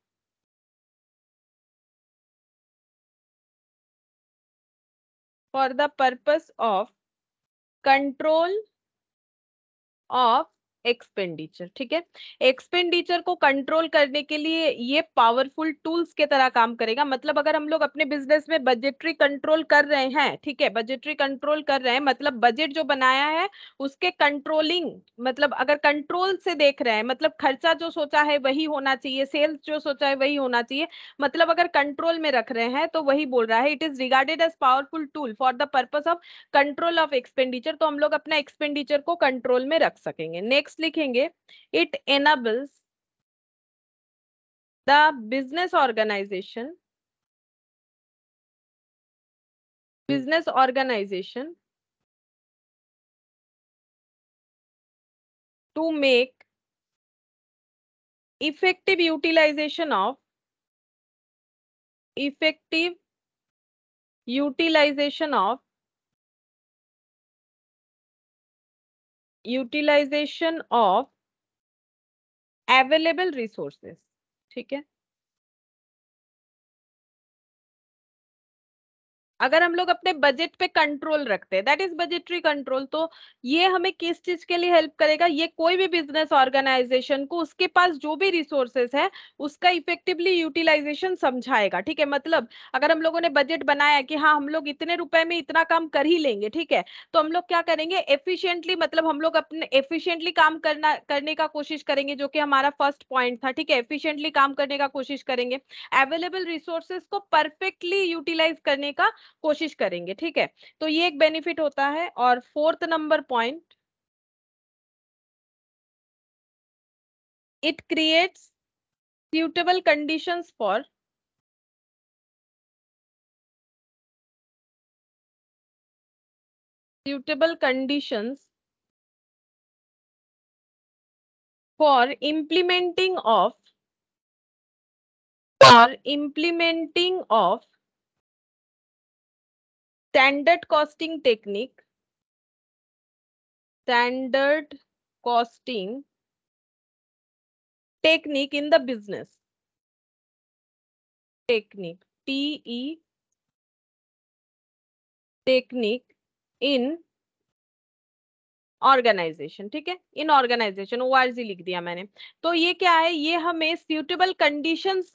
control of expenditure, ठीक है। एक्सपेंडिचर को कंट्रोल करने के लिए ये पावरफुल टूल्स के तरह काम करेगा। मतलब अगर हम लोग अपने बिजनेस में बजटरी कंट्रोल कर रहे हैं, ठीक है, बजटरी कंट्रोल कर रहे हैं, मतलब बजट जो बनाया है उसके कंट्रोलिंग, मतलब अगर कंट्रोल से देख रहे हैं, मतलब खर्चा जो सोचा है वही होना चाहिए, सेल्स जो सोचा है वही होना चाहिए, मतलब अगर कंट्रोल में रख रहे हैं तो वही बोल रहा है, it is regarded as powerful tool for the purpose of control of expenditure. तो हम लोग अपना एक्सपेंडिचर को कंट्रोल में रख सकेंगे। नेक्स्ट लिखेंगे, it enables the business organisation to make effective utilization of effective utilization of utilization of available resources, ठीक है। अगर हम लोग अपने बजट पे कंट्रोल रखते हैं, दैट इज बजटरी कंट्रोल, तो ये हमें किस चीज के लिए हेल्प करेगा, ये कोई भी बिजनेस ऑर्गेनाइजेशन को उसके पास जो भी रिसोर्सेस है उसका इफेक्टिवली यूटिलाइजेशन समझाएगा, ठीक है। मतलब अगर हम लोगों ने बजट बनाया कि हाँ हम लोग इतने रुपए में इतना काम कर ही लेंगे, ठीक है, तो हम लोग क्या करेंगे एफिशिएंटली, मतलब हम लोग अपने एफिशिएंटली काम करने का कोशिश करेंगे, जो कि हमारा फर्स्ट पॉइंट था, ठीक है, एफिशिएंटली काम करने का कोशिश करेंगे, अवेलेबल रिसोर्सेस को परफेक्टली यूटिलाइज करने का कोशिश करेंगे, ठीक है। तो ये एक बेनिफिट होता है। और fourth number point, it creates suitable conditions for suitable conditions for implementing of standard costing technique in the business technique TE technique in organisation, ठीक है, इन ऑर्गेनाइजेशन ORG लिख दिया मैंने। तो ये क्या है, ये हमें सूटेबल कंडीशंस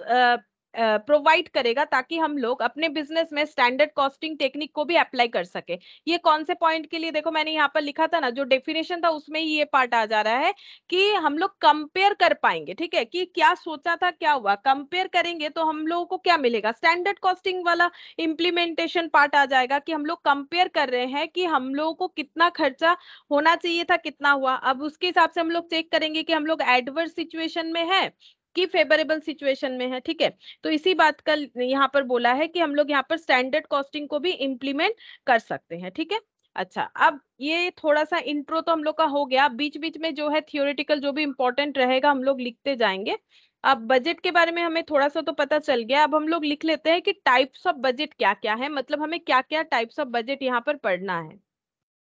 प्रोवाइड करेगा ताकि हम लोग अपने बिजनेस में स्टैंडर्ड कॉस्टिंग टेक्निक को भी अप्लाई कर सके। ये कौन से पॉइंट के लिए, देखो मैंने यहाँ पर लिखा था ना, जो डेफिनेशन था उसमें ही ये पार्ट आ जा रहा है कि हम लोग कंपेयर कर पाएंगे, ठीक है, कि क्या सोचा था क्या हुआ, कंपेयर करेंगे तो हम लोगों को क्या मिलेगा, स्टैंडर्ड कॉस्टिंग वाला इम्प्लीमेंटेशन पार्ट आ जाएगा कि हम लोग कंपेयर कर रहे हैं कि हम लोगों को कितना खर्चा होना चाहिए था, कितना हुआ। अब उसके हिसाब से हम लोग चेक करेंगे कि हम लोग एडवर्स सिचुएशन में है कि फेवरेबल सिचुएशन में है, ठीक है। तो इसी बात का यहाँ पर बोला है कि हम लोग यहाँ पर स्टैंडर्ड कॉस्टिंग को भी इम्प्लीमेंट कर सकते हैं, ठीक है। अच्छा, अब ये थोड़ा सा इंट्रो तो हम लोग का हो गया, बीच बीच में जो है थियोरेटिकल जो भी इंपॉर्टेंट रहेगा हम लोग लिखते जाएंगे। अब बजट के बारे में हमें थोड़ा सा तो पता चल गया, अब हम लोग लिख लेते हैं कि टाइप्स ऑफ बजट क्या क्या है, मतलब हमें क्या क्या टाइप्स ऑफ बजट यहाँ पर पढ़ना है।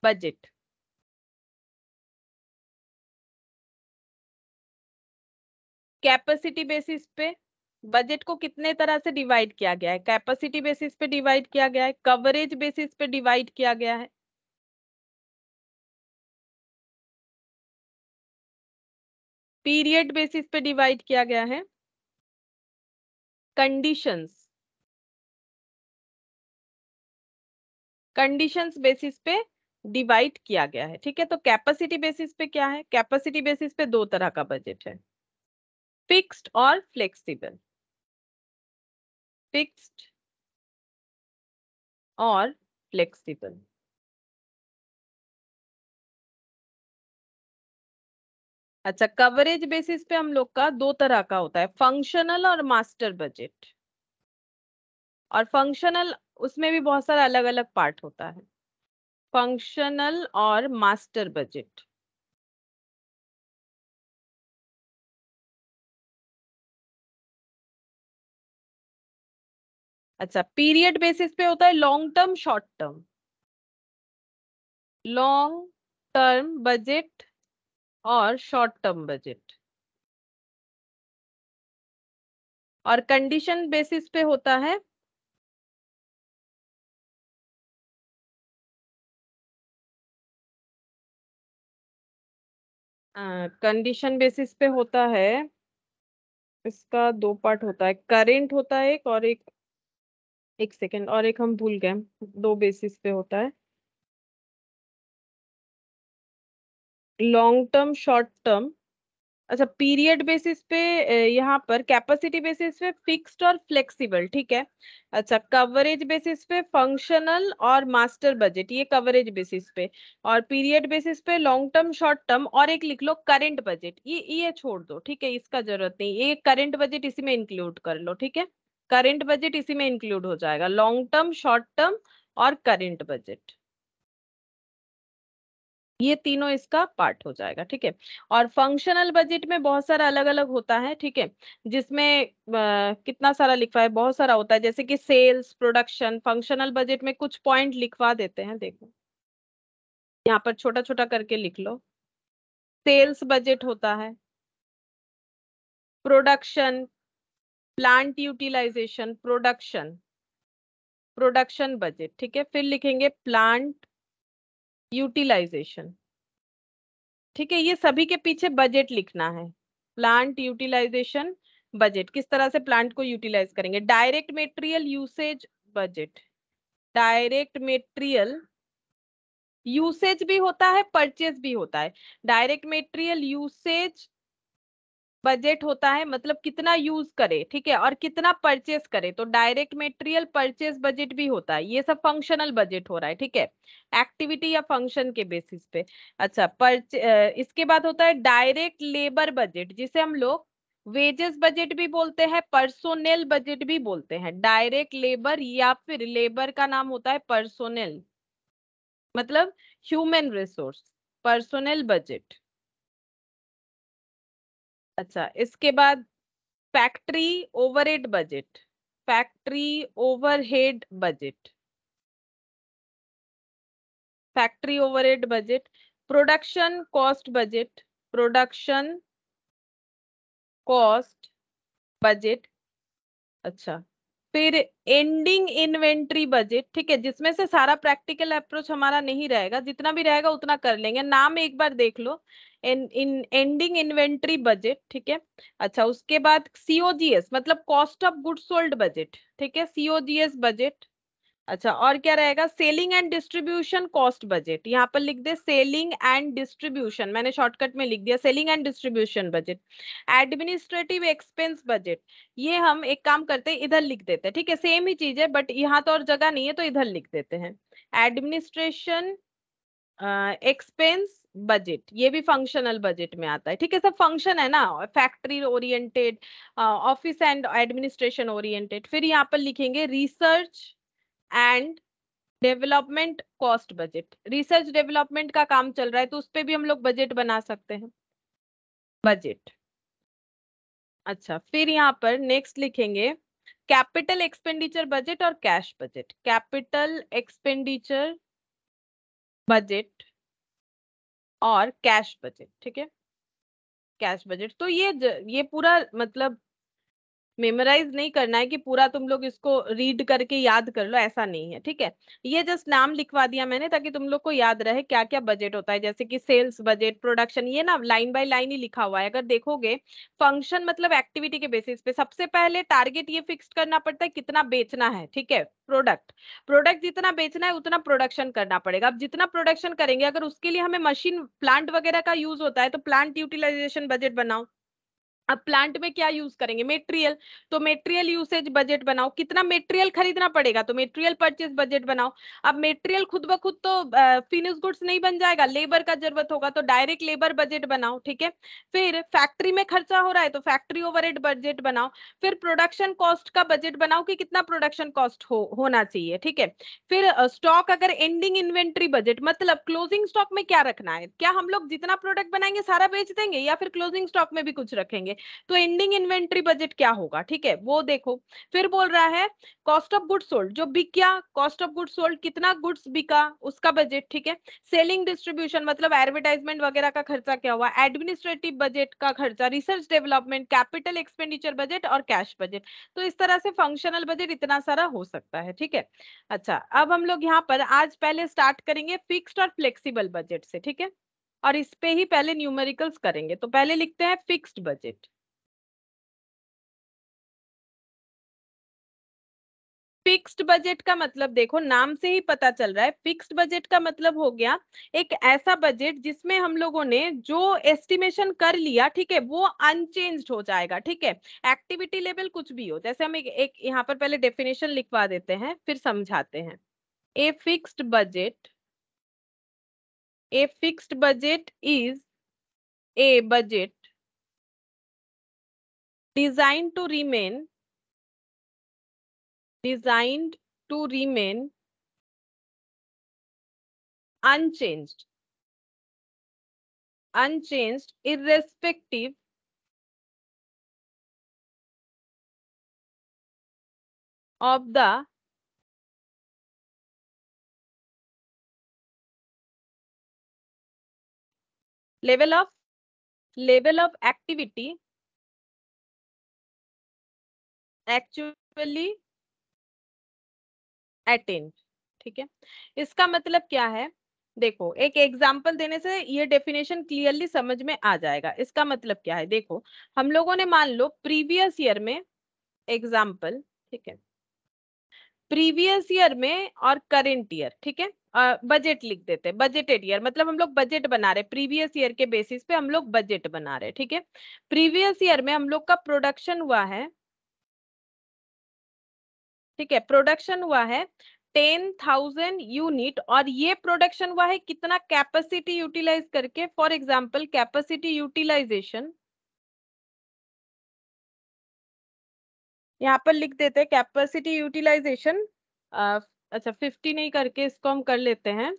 बजट, कैपेसिटी बेसिस पे बजट को कितने तरह से डिवाइड किया गया है, कैपेसिटी बेसिस पे डिवाइड किया गया है, कवरेज बेसिस पे डिवाइड किया गया है, पीरियड बेसिस पे डिवाइड किया गया है, कंडीशंस कंडीशंस बेसिस पे डिवाइड किया गया है, ठीक है। तो कैपेसिटी बेसिस पे क्या है, कैपेसिटी बेसिस पे दो तरह का बजट है, फिक्स्ड और फ्लेक्सिबल, फिक्स्ड और फ्लेक्सिबल। अच्छा, कवरेज बेसिस पे हम लोग का दो तरह का होता है, फंक्शनल और मास्टर बजट। और फंक्शनल, उसमें भी बहुत सारा अलग अलग पार्ट होता है, फंक्शनल और मास्टर बजट। अच्छा, पीरियड बेसिस पे होता है long term, short term, long term budget और शॉर्ट टर्म बजट। और कंडीशन बेसिस पे होता है कंडीशन बेसिस पे होता है, इसका दो पार्ट होता है, करेंट होता है एक, और एक सेकेंड, और एक हम भूल गए, दो बेसिस पे होता है, लॉन्ग टर्म शॉर्ट टर्म। अच्छा, पीरियड बेसिस पे यहाँ पर, कैपेसिटी बेसिस पे फिक्स्ड और फ्लेक्सिबल, ठीक है। अच्छा, कवरेज बेसिस पे फंक्शनल और मास्टर बजट, ये कवरेज बेसिस पे, और पीरियड बेसिस पे लॉन्ग टर्म शॉर्ट टर्म, और एक लिख लो करंट बजट, ये छोड़ दो, ठीक है, इसका जरूरत नहीं, ये करंट बजट इसी में इंक्लूड कर लो, ठीक है। करंट बजट इसी में इंक्लूड हो जाएगा, लॉन्ग टर्म शॉर्ट टर्म और करंट बजट, ये तीनों इसका पार्ट हो जाएगा, ठीक है। और फंक्शनल बजट में बहुत सारा अलग अलग होता है, ठीक है, जिसमें कितना सारा लिखवा है, बहुत सारा होता है, जैसे कि सेल्स, प्रोडक्शन। फंक्शनल बजट में कुछ पॉइंट लिखवा देते हैं, देखो यहाँ पर छोटा छोटा करके लिख लो। सेल्स बजट होता है, production, plant utilisation, production budget, ठीक है। फिर लिखेंगे प्लांट यूटिलाइजेशन, ठीक है, ये सभी के पीछे बजट लिखना है। प्लांट यूटिलाइजेशन बजट, किस तरह से प्लांट को यूटिलाइज करेंगे। Direct material usage budget, direct material usage भी होता है, परचेज भी होता है। डायरेक्ट मटेरियल यूसेज बजट होता है, मतलब कितना यूज करे, ठीक है, और कितना परचेस करे, तो डायरेक्ट मटेरियल परचेस बजट भी होता है। ये सब फंक्शनल बजट हो रहा है, ठीक है, एक्टिविटी या फंक्शन के बेसिस पे। अच्छा, इसके बाद होता है डायरेक्ट लेबर बजट, जिसे हम लोग वेजेस बजट भी बोलते हैं, पर्सोनेल बजट भी बोलते हैं। डायरेक्ट लेबर या फिर लेबर का नाम होता है पर्सोनेल, मतलब ह्यूमन रिसोर्स, पर्सोनेल बजट। अच्छा, इसके बाद factory overhead budget, factory overhead budget, factory overhead budget, production cost budget, production cost budget. अच्छा, फिर एंडिंग इन्वेंट्री बजट, ठीक है, जिसमें से सारा प्रैक्टिकल अप्रोच हमारा नहीं रहेगा, जितना भी रहेगा उतना कर लेंगे, नाम एक बार देख लो, एंडिंग इन्वेंट्री बजट, ठीक है। अच्छा, उसके बाद सीओजीएस मतलब cost of goods sold budget, ठीक है, सीओजीएस बजट। अच्छा, और क्या रहेगा, selling and distribution cost budget, यहाँ पर लिख दे सेलिंग एंड डिस्ट्रीब्यूशन, मैंने शॉर्टकट में लिख दिया selling and distribution budget. Administrative expense budget, ये हम एक काम करते हैं, इधर लिख देते हैं, ठीक है, सेम ही चीज है, बट यहाँ तो और जगह नहीं है, तो इधर लिख देते हैं एडमिनिस्ट्रेशन एक्सपेंस बजट, ये भी फंक्शनल बजट में आता है, ठीक है, सब फंक्शन है ना, factory oriented, office and administration oriented. फिर यहाँ पर लिखेंगे research and development cost budget, research development का काम चल रहा है, तो उस पे भी हम लोग बजट बना सकते हैं, बजट। अच्छा, फिर यहाँ पर नेक्स्ट लिखेंगे कैपिटल एक्सपेंडिचर बजट और cash budget, capital expenditure budget और कैश बजट, ठीक है, कैश बजट। तो ये पूरा मतलब मेमोराइज नहीं करना है कि पूरा तुम लोग इसको रीड करके याद कर लो, ऐसा नहीं है, ठीक है। ये जस्ट नाम लिखवा दिया मैंने ताकि तुम लोग को याद रहे क्या क्या बजट होता है, जैसे कि सेल्स बजट, प्रोडक्शन, ये ना लाइन बाय लाइन ही लिखा हुआ है। अगर देखोगे फंक्शन मतलब एक्टिविटी के बेसिस पे सबसे पहले टारगेट ये फिक्स करना पड़ता है कितना बेचना है, ठीक है, प्रोडक्ट, प्रोडक्ट जितना बेचना है उतना प्रोडक्शन करना पड़ेगा। अब जितना प्रोडक्शन करेंगे, अगर उसके लिए हमें मशीन प्लांट वगैरह का यूज होता है, तो प्लांट यूटिलाइजेशन बजट बनाओ। अब प्लांट में क्या यूज करेंगे, मेटेरियल, तो मेटेरियल यूसेज बजट बनाओ, कितना मेटेरियल खरीदना पड़ेगा, तो मेटेरियल परचेज बजट बनाओ। अब मेटेरियल खुद ब खुद तो फिनिश गुड्स नहीं बन जाएगा, लेबर का जरूरत होगा, तो डायरेक्ट लेबर बजट बनाओ, ठीक है। फिर फैक्ट्री में खर्चा हो रहा है, तो फैक्ट्री ओवरहेड बजट बनाओ। फिर प्रोडक्शन कॉस्ट का बजट बनाओ कि कितना प्रोडक्शन कॉस्ट होना चाहिए, ठीक है। फिर स्टॉक, अगर एंडिंग इन्वेंट्री बजट मतलब क्लोजिंग स्टॉक में क्या रखना है, क्या हम लोग जितना प्रोडक्ट बनाएंगे सारा बेच देंगे, या फिर क्लोजिंग स्टॉक में भी कुछ रखेंगे, तो एंडिंग इन्वेंट्री बजट क्या होगा, ठीक है, वो देखो। फिर बोल रहा है कॉस्ट ऑफ गुड्स सोल्ड, जो बिक गया, कॉस्ट ऑफ गुड्स सोल्ड कितना गुड्स बिका उसका बजट, ठीक है। सेलिंग डिस्ट्रीब्यूशन मतलब एडवर्टाइजमेंट वगैरह का खर्चा क्या हुआ, एडमिनिस्ट्रेटिव बजट का खर्चा, research development, capital expenditure budget और कैश बजट। तो इस तरह से फंक्शनल बजट इतना सारा हो सकता है, ठीक है। अच्छा, अब हम लोग यहाँ पर आज पहले स्टार्ट करेंगे फिक्स्ड और फ्लेक्सिबल बजट से, ठीक है। और इस पे ही पहले न्यूमेरिकल्स करेंगे। तो पहले लिखते हैं फिक्स्ड बजट। फिक्स्ड बजट का मतलब देखो नाम से ही पता चल रहा है, फिक्स्ड बजट का मतलब हो गया एक ऐसा बजट जिसमें हम लोगों ने जो एस्टिमेशन कर लिया, ठीक है, वो अनचेंज्ड हो जाएगा। ठीक है, एक्टिविटी लेवल कुछ भी हो, जैसे हम एक यहाँ पर पहले डेफिनेशन लिखवा देते हैं फिर समझाते हैं। A fixed budget, a fixed budget is a budget design to remain, designed to remain unchanged, irrespective of the level of activity actually attained। ठीक है, इसका मतलब क्या है, देखो एक एग्जाम्पल देने से ये डेफिनेशन क्लियरली समझ में आ जाएगा। इसका मतलब क्या है, देखो हम लोगों ने मान लो प्रीवियस ईयर में एग्जाम्पल, ठीक है, प्रीवियस ईयर में और करंट ईयर, ठीक है, बजट लिख देते हैं, बजटेड ईयर मतलब हम लोग बजट बना रहे, प्रीवियस ईयर के बेसिस पे हम लोग बजट बना रहे। ठीक है, प्रीवियस ईयर में हम लोग का प्रोडक्शन हुआ है, ठीक है, प्रोडक्शन हुआ है 10,000 यूनिट, और ये प्रोडक्शन हुआ है कितना, कैपेसिटी यूटिलाइज करके। फॉर एग्जांपल कैपेसिटी यूटिलाइजेशन यहाँ पर लिख देते हैं, कैपेसिटी यूटिलाइजेशन अच्छा 50 नहीं करके इसको हम कर लेते हैं,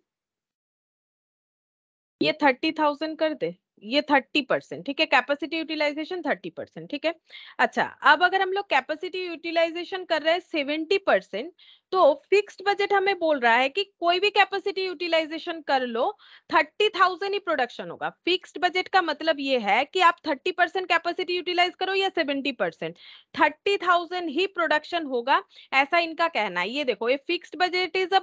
ये 30,000 कर दे, ये 30%, ठीक है, कैपेसिटी यूटिलाइजेशन 30%। ठीक है, अच्छा अब अगर हम लोग कैपेसिटी यूटिलाइजेशन कर रहे हैं 70%, तो फिक्स्ड बजट हमें बोल रहा है कि कोई भी कैपेसिटी यूटिलाइजेशन कर लो 30,000 ही प्रोडक्शन होगा। फिक्स्ड बजट का मतलब ये है कि आप 30% कैपेसिटी यूटिलाइज करो या 70%, 30,000 ही प्रोडक्शन होगा, ऐसा इनका कहना है। ये देखो, ये fixed budget is a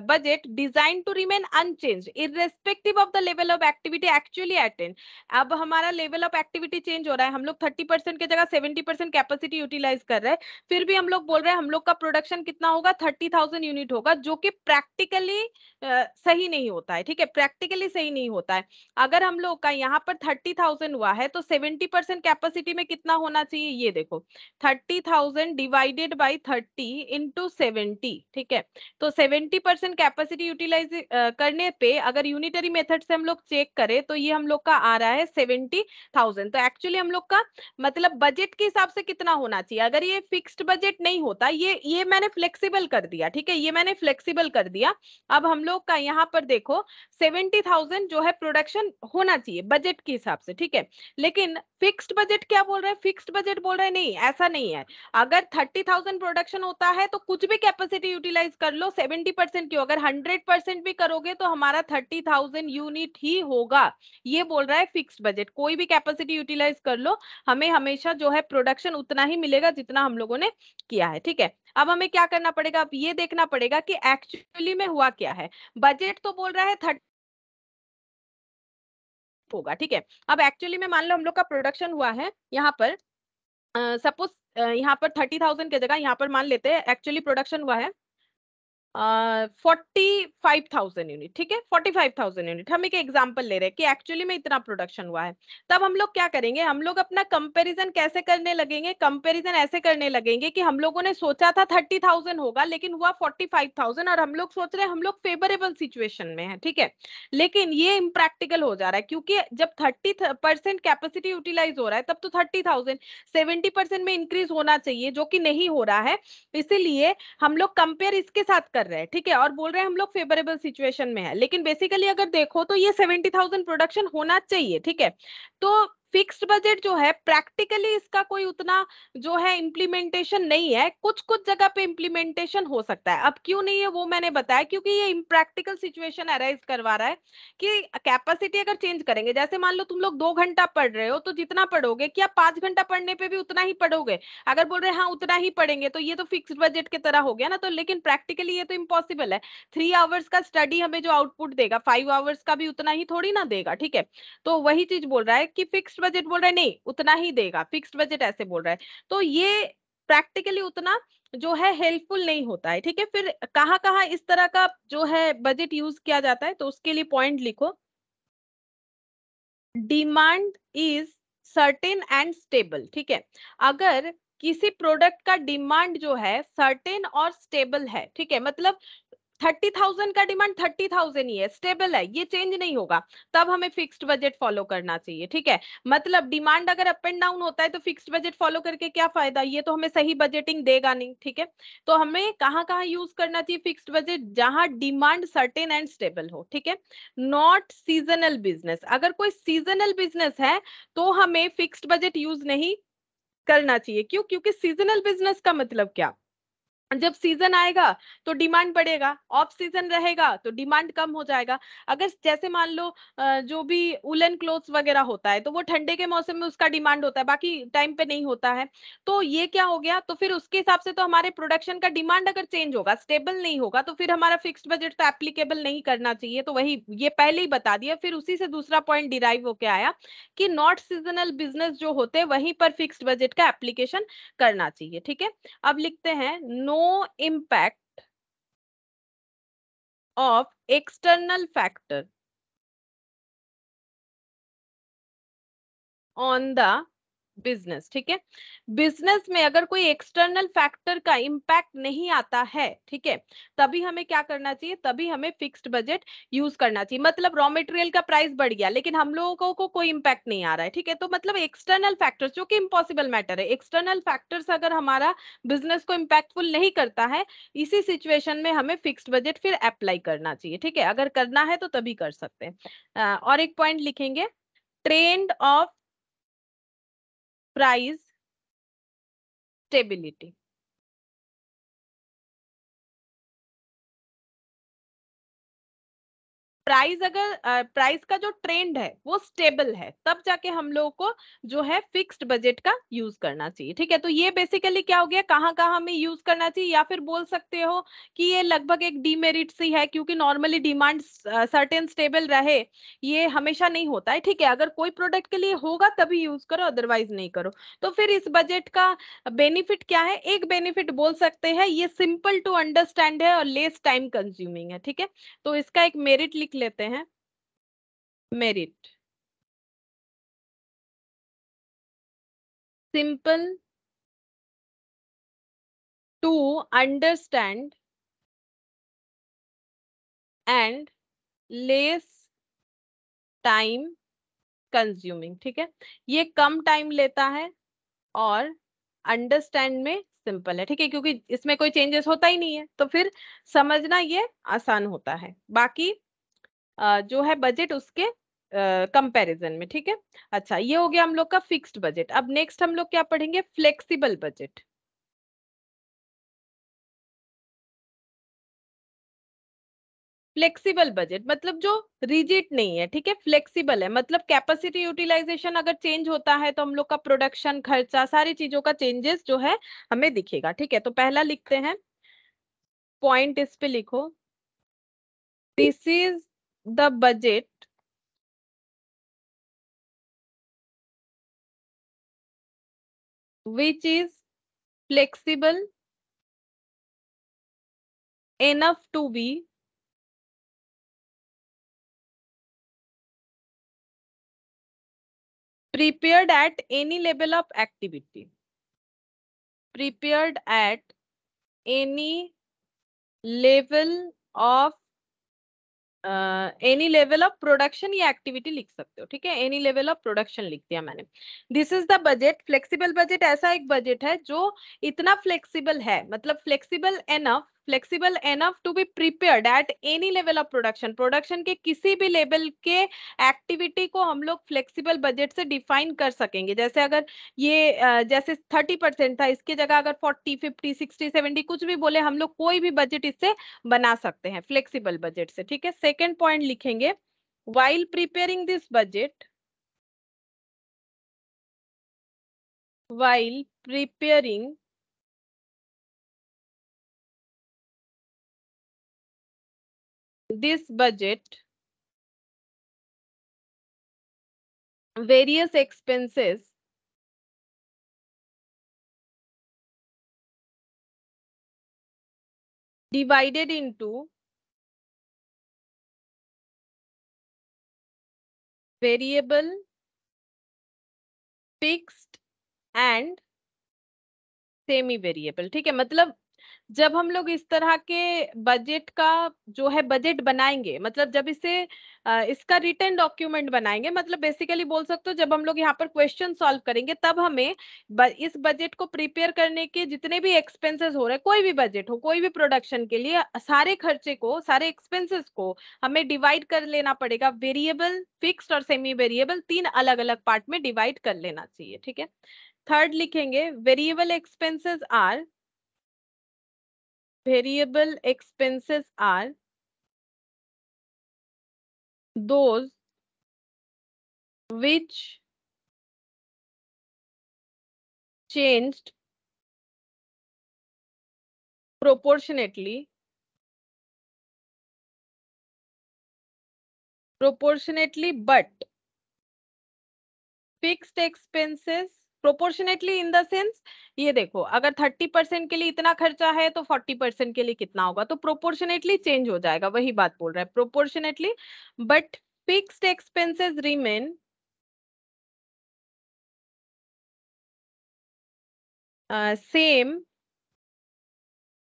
budget design to remain unchanged irrespective of the level of activity actually attend. अब हमारा लेवल ऑफ एक्टिविटी चेंज हो रहा है, हम लोग 30% की जगह 70% कैपेसिटी यूटिलाइज कर रहे हैं, फिर भी हम लोग बोल रहे हैं हम लोग का प्रोडक्शन कितना होगा, 30,000 यूनिट होगा, जो कि प्रैक्टिकली सही नहीं होता है। ठीक है, प्रैक्टिकली सही नहीं होता है। अगर हम लोग का यहाँ पर 30,000 हुआ है तो 70% कैपेसिटी में कितना होना चाहिए, ये देखो 30,000 डिवाइडेड बाई 30 इंटू 70। ठीक है, तो 70% कैपेसिटी यूटिलाइज करने पे अगर यूनिटरी मेथड से हम लोग चेक करें तो ये हम लोग का आ रहा है 70,000। तो एक्चुअली हम लोग का मतलब बजट के हिसाब से कितना होना चाहिए, अगर ये फिक्स्ड बजट नहीं होता, ये मैंने फ्लेक्सिबल कर दिया। ठीक है, ये मैंने फ्लेक्सिबल कर दिया। अब हम लोग का यहाँ पर देखो 70,000 जो है प्रोडक्शन होना चाहिए बजट के हिसाब से। ठीक है, लेकिन फिक्स्ड बजट क्या बोल रहे हैं, फिक्स्ड बजट बोल रहे हैं नहीं ऐसा नहीं है, अगर 30,000 प्रोडक्शन होता है तो कुछ भी कैपेसिटी यूटिलाइज कर लो, 70% क्यों, अगर 100% भी करोगे तो हमारा 30,000 यूनिट ही होगा। ये बोल रहा है फिक्स्ड बजट, कोई भी कैपेसिटी यूटिलाइज कर लो, हमें हमेशा जो है प्रोडक्शन उतना ही मिलेगा जितना हम लोगों ने किया है। ठीक है, अब हमें क्या करना पड़ेगा, अब ये देखना पड़ेगा कि एक्चुअली में हुआ क्या है। बजट तो बोल रहा है 30 होगा। ठीक है, अब एक्चुअली में मान लो हम लोग का प्रोडक्शन हुआ है यहाँ पर सपोज यहाँ पर 30,000 की जगह यहाँ पर मान लेते हैं एक्चुअली प्रोडक्शन हुआ है 45,000 यूनिट। ठीक है, 45,000 यूनिट, हम एक एग्जांपल ले रहे हैं कि एक्चुअली में इतना प्रोडक्शन हुआ है। तब हम लोग क्या करेंगे, हम लोग अपना कंपैरिजन कैसे करने लगेंगे, कंपैरिजन ऐसे करने लगेंगे कि हम लोगों ने सोचा था 30,000 होगा लेकिन हुआ 45,000, और हम लोग सोच रहे हैं हम लोग फेवरेबल सिचुएशन में है। ठीक है, लेकिन ये इम्प्रैक्टिकल हो जा रहा है क्योंकि जब 30% कैपेसिटी यूटिलाइज हो रहा है तब तो 30,000 70% में इंक्रीज होना चाहिए, जो कि नहीं हो रहा है, इसीलिए हम लोग कंपेयर इसके साथ कर रहे हैं। ठीक है, और बोल रहे हैं हम लोग फेवरेबल सिचुएशन में है, लेकिन बेसिकली अगर देखो तो ये 70,000 प्रोडक्शन होना चाहिए। ठीक है, तो फिक्स्ड बजट जो है प्रैक्टिकली इसका कोई उतना जो है इम्प्लीमेंटेशन नहीं है, कुछ कुछ जगह पे इम्प्लीमेंटेशन हो सकता है। अब क्यों नहीं है वो मैंने बताया, क्योंकि ये इम्प्रैक्टिकल सिचुएशन अराइज करवा रहा है कि कैपेसिटी अगर चेंज करेंगे, जैसे मान लो तुम लोग 2 घंटा पढ़ रहे हो तो जितना पढ़ोगे क्या 5 घंटा पढ़ने पे भी उतना ही पढ़ोगे? अगर बोल रहे हैं हाँ उतना ही पढ़ेंगे तो ये तो फिक्स्ड बजट की तरह हो गया ना। तो लेकिन प्रैक्टिकली ये तो इम्पॉसिबल है। 3 आवर्स का स्टडी हमें जो आउटपुट देगा 5 आवर्स का भी उतना ही थोड़ी ना देगा, ठीक है। तो वही चीज बोल रहा है कि फिक्स्ड बजट बोल रहा है नहीं उतना ही देगा, फिक्स्ड बजट ऐसे बोल रहा है। तो ये प्रैक्टिकली उतना जो है हेल्पफुल नहीं होता है, ठीक है। फिर कहाँ कहाँ इस तरह का जो है बजट यूज किया जाता है, तो उसके लिए पॉइंट लिखो। Demand is certain and stable, ठीक है। अगर किसी प्रोडक्ट का डिमांड जो है सर्टेन और स्टेबल है, ठीक है, मतलब 30,000 का डिमांड 30,000 ही है, स्टेबल है, ये चेंज नहीं होगा, तब हमें फिक्स्ड बजट फॉलो करना चाहिए, ठीक है। मतलब डिमांड अगर अप एंड डाउन होता है तो फिक्स्ड बजट फॉलो करके क्या फायदा, ये तो हमें सही बजटिंग देगा नहीं, ठीक है। तो हमें कहाँ कहाँ यूज करना चाहिए फिक्स्ड बजट, जहां डिमांड सर्टेन एंड स्टेबल हो, ठीक है। नॉट सीजनल बिजनेस, अगर कोई सीजनल बिजनेस है तो हमें फिक्स्ड बजट यूज नहीं करना चाहिए। क्यों? क्योंकि सीजनल बिजनेस का मतलब क्या, जब सीजन आएगा तो डिमांड बढ़ेगा, ऑफ सीजन रहेगा तो डिमांड कम हो जाएगा। अगर जैसे मान लो जो भी उलन क्लोथ्स वगैरह होता है तो वो ठंडे के मौसम में उसका डिमांड होता है, बाकी टाइम पे नहीं होता है। तो ये क्या हो गया, तो फिर उसके हिसाब से तो हमारे प्रोडक्शन का डिमांड अगर चेंज होगा, स्टेबल नहीं होगा, तो फिर हमारा फिक्स्ड बजट तो एप्लीकेबल नहीं करना चाहिए। तो वही ये पहले ही बता दिया। फिर उसी से दूसरा पॉइंट डिराइव होके आया कि नॉट सीजनल बिजनेस जो होते हैं वहीं पर फिक्स्ड बजट का एप्लीकेशन करना चाहिए, ठीक है। अब लिखते हैं no impact of external factor on the business, ठीक है। बिजनेस में अगर कोई एक्सटर्नल फैक्टर का इंपैक्ट नहीं आता है, ठीक है, तभी हमें क्या करना चाहिए, तभी हमें फिक्स्ड बजट यूज करना चाहिए। मतलब रॉ मटेरियल का प्राइस बढ़ गया लेकिन हम लोगों को कोई इंपैक्ट नहीं आ रहा है, ठीक है, तो मतलब एक्सटर्नल फैक्टर्स जो कि इम्पॉसिबल मैटर है, एक्सटर्नल फैक्टर्स अगर हमारा बिजनेस को इम्पैक्टफुल नहीं करता है, इसी सिचुएशन में हमें फिक्स्ड बजट फिर अप्लाई करना चाहिए, ठीक है। अगर करना है तो तभी कर सकते हैं। और एक पॉइंट लिखेंगे, trend of price stability. Price अगर प्राइस का जो ट्रेंड है वो स्टेबल है, तब जाके हम लोगों को जो है फिक्स्ड बजट का यूज करना चाहिए, ठीक है। तो ये बेसिकली क्या हो गया, कहाँ कहाँ हमें यूज करना चाहिए, या फिर बोल सकते हो कि ये लगभग एक डीमेरिट सी है, क्योंकि नॉर्मली डिमांड सर्टेन स्टेबल रहे ये हमेशा नहीं होता है, ठीक है। अगर कोई प्रोडक्ट के लिए होगा तभी यूज करो, अदरवाइज नहीं करो। तो फिर इस बजट का बेनिफिट क्या है, एक बेनिफिट बोल सकते हैं ये सिंपल टू अंडरस्टैंड है और लेस टाइम कंज्यूमिंग है, ठीक है। तो इसका एक मेरिट लिख लेते हैं, merit simple to understand and less time consuming, ठीक है। ये कम टाइम लेता है और अंडरस्टैंड में सिंपल है, ठीक है, क्योंकि इसमें कोई चेंजेस होता ही नहीं है तो फिर समझना ये आसान होता है। बाकी जो है बजट उसके कंपैरिजन में, ठीक है। अच्छा, ये हो गया हम लोग का फिक्स्ड बजट। अब नेक्स्ट हम लोग क्या पढ़ेंगे, फ्लेक्सिबल बजट। फ्लेक्सिबल बजट मतलब जो रिजिड नहीं है, ठीक है, फ्लेक्सिबल है, मतलब कैपेसिटी यूटिलाइजेशन अगर चेंज होता है तो हम लोग का प्रोडक्शन खर्चा सारी चीजों का चेंजेस जो है हमें दिखेगा, ठीक है। तो पहला लिखते हैं पॉइंट, इस पे लिखो, this is the budget which is flexible enough to be prepared at any level of activity, prepared at any level of any level of production या एक्टिविटी लिख सकते हो, ठीक है, एनी लेवल ऑफ प्रोडक्शन लिख दिया मैंने। This is the budget, flexible budget ऐसा एक बजट है जो इतना फ्लेक्सिबल है, मतलब flexible enough flexible enough to be prepared at any level of production. Production के किसी भी लेवल के एक्टिविटी को हम लोग फ्लेक्सिबल बजट से डिफाइन कर सकेंगे। जैसे अगर ये जैसे 30% था, इसकी जगह अगर 40, 50, 60, 70 कुछ भी बोले, हम लोग कोई भी बजट इससे बना सकते हैं फ्लेक्सिबल बजट से। ठीक है, सेकेंड पॉइंट लिखेंगे, while preparing this budget, while preparing this budget, various expenses divided into variable, fixed and semi variable. ठीक है, मतलब जब हम लोग इस तरह के बजट का जो है बजट बनाएंगे, मतलब जब इसका रिटन डॉक्यूमेंट बनाएंगे, मतलब बेसिकली बोल सकते हो जब हम लोग यहाँ पर क्वेश्चन सॉल्व करेंगे, तब हमें इस बजट को प्रिपेयर करने के जितने भी एक्सपेंसेस हो रहे हैं, कोई भी बजट हो, कोई भी प्रोडक्शन के लिए, सारे खर्चे को, सारे एक्सपेंसेस को हमें डिवाइड कर लेना पड़ेगा। वेरिएबल, फिक्स्ड और सेमी वेरिएबल, तीन अलग अलग पार्ट में डिवाइड कर लेना चाहिए। ठीक है, थर्ड लिखेंगे, variable expenses are, variable expenses are those which changed proportionately but fixed expenses proportionately in the sense, ये देखो अगर 30% के लिए इतना खर्चा है तो 40% के लिए कितना होगा, तो प्रोपोर्शनेटली चेंज हो जाएगा, वही बात बोल रहा है, proportionately but fixed expenses remain same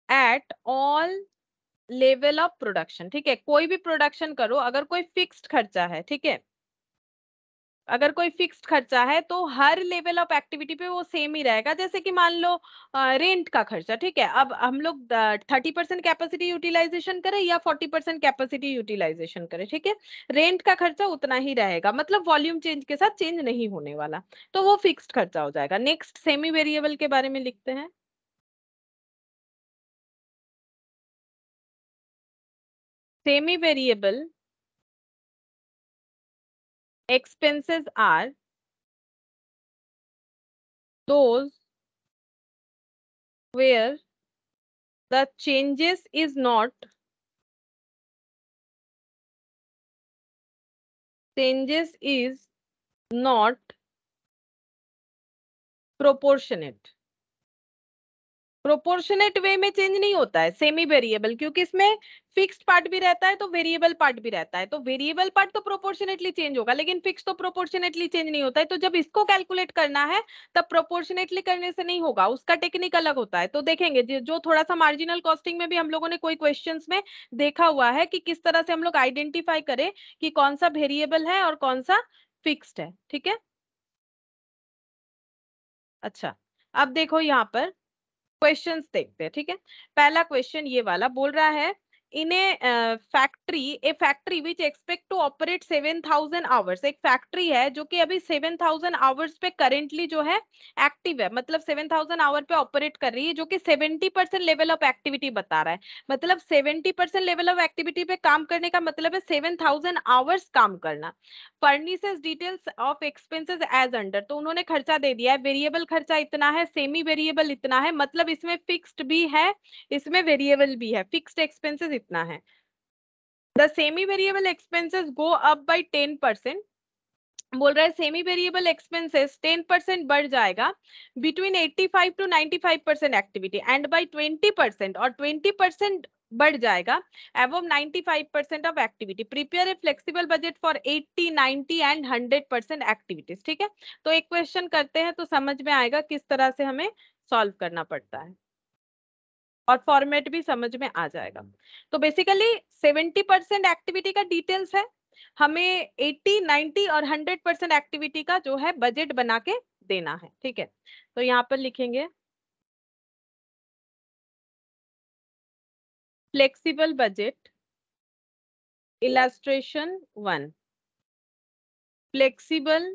at all level of production. ठीक है, कोई भी प्रोडक्शन करो, अगर कोई फिक्स्ड खर्चा है, ठीक है, अगर कोई फिक्स्ड खर्चा है तो हर लेवल ऑफ एक्टिविटी पे वो सेम ही रहेगा। जैसे कि मान लो रेंट का खर्चा, ठीक है, अब हम लोग 30% कैपेसिटी यूटिलाइजेशन करें या 40% कैपेसिटी यूटिलाइजेशन करें, ठीक है, रेंट का खर्चा उतना ही रहेगा, मतलब वॉल्यूम चेंज के साथ चेंज नहीं होने वाला, तो वो फिक्स्ड खर्चा हो जाएगा। नेक्स्ट सेमी वेरिएबल के बारे में लिखते हैं। Semi variable expenses are those where the changes is not proportionate। Proportionate way में चेंज नहीं होता है सेमी वेरिएबल, क्योंकि इसमें फिक्स्ड पार्ट भी रहता है तो वेरिएबल पार्ट भी रहता है, तो वेरिएबल पार्ट तो प्रोपोर्शनेटली चेंज होगा, लेकिन फिक्स तो प्रोपोर्शनेटली चेंज नहीं होता है। तो जब इसको कैलकुलेट करना है तब प्रोपोर्शनेटली करने से नहीं होगा, उसका टेक्निक अलग होता है। तो देखेंगे जो थोड़ा सा मार्जिनल कॉस्टिंग में भी हम लोगों ने कोई क्वेश्चंस में देखा हुआ है कि किस तरह से हम लोग आइडेंटिफाई करें कि कौन सा वेरिएबल है और कौन सा फिक्स्ड है। ठीक है, अच्छा, अब देखो यहाँ पर क्वेश्चंस देखते हैं। ठीक है, पहला क्वेश्चन ये वाला बोल रहा है, in a factory which expect to operate 7000 hours, एक फैक्ट्री है जो कि अभी 7000 आवर्स पे करेंटली जो है एक्टिव है, मतलब 7000 आवर पे ऑपरेट कर रही है, जो कि 70% लेवल ऑफ एक्टिविटी बता रहा है। मतलब 70% लेवल ऑफ एक्टिविटी पे काम करने का मतलब है 7000 आवर्स काम करना। Furnishes details of expenses as under, तो उन्होंने खर्चा दे दिया है, वेरिएबल खर्चा इतना है, सेमी वेरिएबल इतना है, मतलब इसमें फिक्स्ड भी है, इसमें वेरिएबल भी है, फिक्स्ड एक्सपेंसेस इतना है। The semi variable expenses go up by 10%, बोल रहा है सेमी वेरिएबल एक्सपेंसेस 10% बढ़ जाएगा बिटवीन 85 टू 95% एक्टिविटी, एंड बाय 20%, और 20% बढ़ जाएगा above 95% of activity. Prepare a flexible budget for 80, 90 and 100% activities. ठीक है, तो एक क्वेश्चन करते हैं तो समझ में आएगा किस तरह से हमें सॉल्व करना पड़ता है, और फॉर्मेट भी समझ में आ जाएगा। तो बेसिकली 70% एक्टिविटी का डिटेल्स है, हमें 80, 90 और 100% एक्टिविटी का जो है बजट बना के देना है। ठीक है, तो यहाँ पर लिखेंगे Flexible budget, illustration 1. Flexible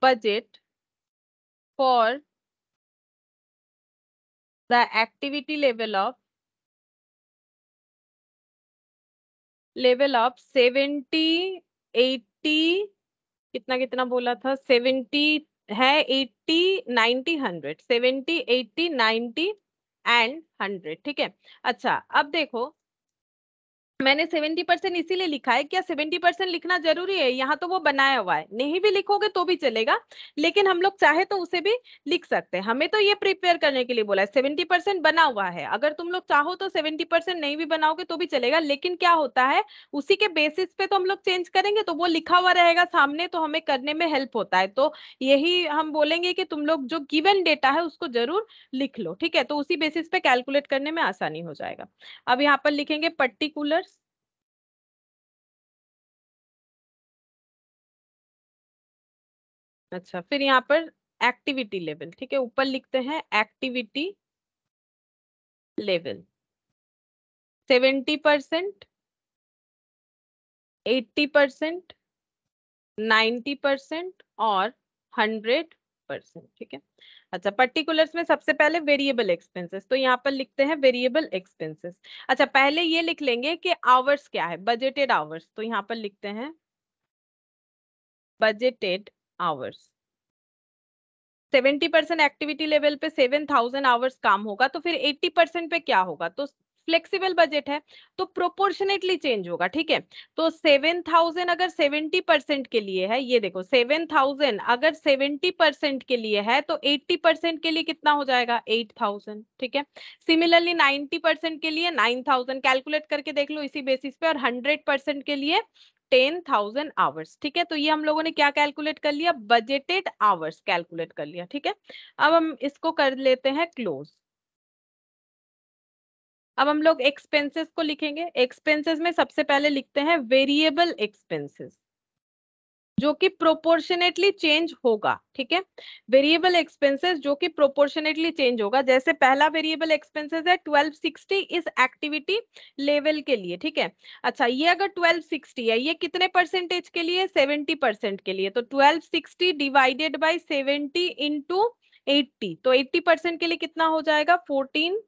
budget for the activity level of 70, 80, कितना कितना बोला था, 70 है, 80, 90, 100, 70, 80, 90 एंड 100, ठीक है। अच्छा अब देखो, मैंने 70% इसीलिए लिखा है, क्या 70% लिखना जरूरी है? यहाँ तो वो बनाया हुआ है, नहीं भी लिखोगे तो भी चलेगा, लेकिन हम लोग चाहे तो उसे भी लिख सकते हैं। हमें तो ये प्रिपेयर करने के लिए बोला है, 70% बना हुआ है, अगर तुम लोग चाहो तो 70% नहीं भी बनाओगे तो भी चलेगा, लेकिन क्या होता है उसी के बेसिस पे तो हम लोग चेंज करेंगे, तो वो लिखा हुआ रहेगा सामने, तो हमें करने में हेल्प होता है। तो यही हम बोलेंगे कि तुम लोग जो गिवन डेटा है उसको जरूर लिख लो, ठीक है, तो उसी बेसिस पे कैलकुलेट करने में आसानी हो जाएगा। अब यहाँ पर लिखेंगे पर्टिकुलर्स, अच्छा फिर यहाँ पर एक्टिविटी लेवल, ठीक है, ऊपर लिखते हैं एक्टिविटी लेवल, 70%, 80%, 90% और 100%, ठीक है। अच्छा पर्टिकुलर्स में सबसे पहले वेरिएबल एक्सपेंसेस, तो यहाँ पर लिखते हैं वेरिएबल एक्सपेंसेस। अच्छा पहले ये लिख लेंगे कि आवर्स क्या है, बजटेड आवर्स, तो यहाँ पर लिखते हैं बजटेड आवर्स। 70% एक्टिविटी लेवल पे 7000 आवर्स काम होगा, तो फिर 80% पे क्या होगा, तो फ्लेक्सिबल बजट है तो प्रोपोर्शनेटली चेंज होगा, ठीक है। तो 7000 अगर 70% के लिए है, ये देखो 7000 अगर 70% के लिए है तो 80% के लिए कितना हो जाएगा, 8000, ठीक है। सिमिलरली 90% के लिए 9000, कैलकुलेट करके देख लो इसी बेसिस पे, और 100% के लिए 10,000 आवर्स, ठीक है। तो ये हम लोगों ने क्या कैलकुलेट कर लिया, बजटेड आवर्स कैलकुलेट कर लिया, ठीक है। अब हम इसको कर लेते हैं क्लोज। अब हम लोग एक्सपेंसेस को लिखेंगे, एक्सपेंसेस में सबसे पहले लिखते हैं वेरिएबल एक्सपेंसेस, जो कि प्रोपोर्शनेटली चेंज होगा, ठीक है। वेरिएबल एक्सपेंसेस जो कि प्रोपोर्शनेटली चेंज होगा, जैसे पहला वेरिएबल एक्सपेंसेस है 1260 इस एक्टिविटी लेवल के लिए, ठीक है। अच्छा ये अगर 1260 है, ये कितने परसेंटेज के लिए, 70% के लिए, तो 1260 डिवाइडेड बाई 70 इंटू 80, तो 80% के लिए कितना हो जाएगा, 1440,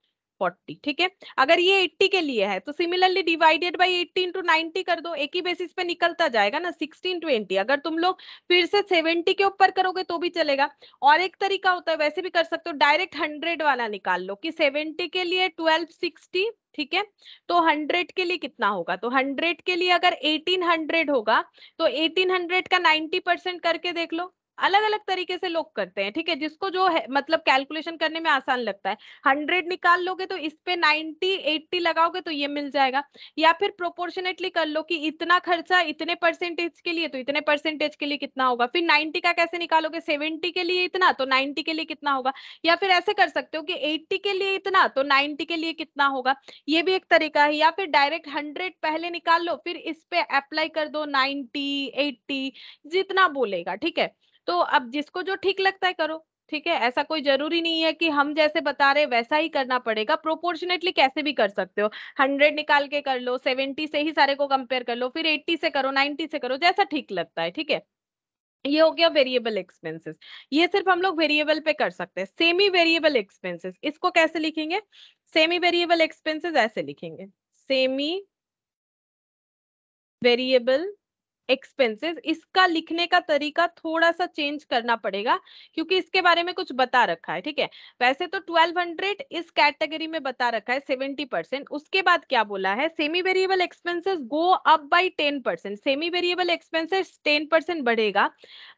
ठीक है। अगर ये 80 के लिए है तो सिमिलरली डिवाइडेड बाई 80 इंटू 90 कर दो, एक ही बेसिस पे निकलता जाएगा ना, 1620। अगर तुम लोग फिर से 70 के ऊपर करोगे तो भी चलेगा, और एक तरीका होता है वैसे भी कर सकते हो, डायरेक्ट 100 वाला निकाल लो कि 70 के लिए 1260, ठीक है, तो 100 के लिए कितना होगा, तो 100 के लिए अगर 1800 होगा तो 1800 का 90% करके देख लो। अलग अलग तरीके से लोग करते हैं, ठीक है, जिसको जो है मतलब कैलकुलेशन करने में आसान लगता है। 100 निकाल लोगे तो इस पे 90 80 लगाओगे तो ये मिल जाएगा, या फिर प्रोपोर्शनेटली कर लो कि इतना खर्चा इतने परसेंटेज के लिए तो इतने परसेंटेज के लिए कितना होगा, फिर 90 का कैसे निकालोगे, 70 के लिए इतना तो 90 के लिए कितना होगा, या फिर ऐसे कर सकते हो कि 80 के लिए इतना तो 90 के लिए कितना होगा, ये भी एक तरीका है। या फिर डायरेक्ट 100 पहले निकाल लो, फिर इस पे अप्लाई कर दो 90 80 जितना बोलेगा, ठीक है। तो अब जिसको जो ठीक लगता है करो, ठीक है, ऐसा कोई जरूरी नहीं है कि हम जैसे बता रहे वैसा ही करना पड़ेगा, प्रोपोर्शनेटली कैसे भी कर सकते हो, 100 निकाल के कर लो, 70 से ही सारे को कंपेयर कर लो, फिर 80 से करो, 90 से करो, जैसा ठीक लगता है, ठीक है। ये हो गया वेरिएबल एक्सपेंसेस, ये सिर्फ हम लोग वेरिएबल पे कर सकते हैं। सेमी वेरिएबल एक्सपेंसेस, इसको कैसे लिखेंगे, सेमी वेरिएबल एक्सपेंसेस ऐसे लिखेंगे, सेमी वेरिएबल एक्सपेंसेस, इसका लिखने का तरीका थोड़ा सा चेंज करना पड़ेगा क्योंकि इसके बारे में कुछ बता रखा है, ठीक है। वैसे तो 1200 इस कैटेगरी में बता रखा है 70%, उसके बाद क्या बोला है, semi variable expenses go up by 10%, semi variable expenses 10% बढ़ेगा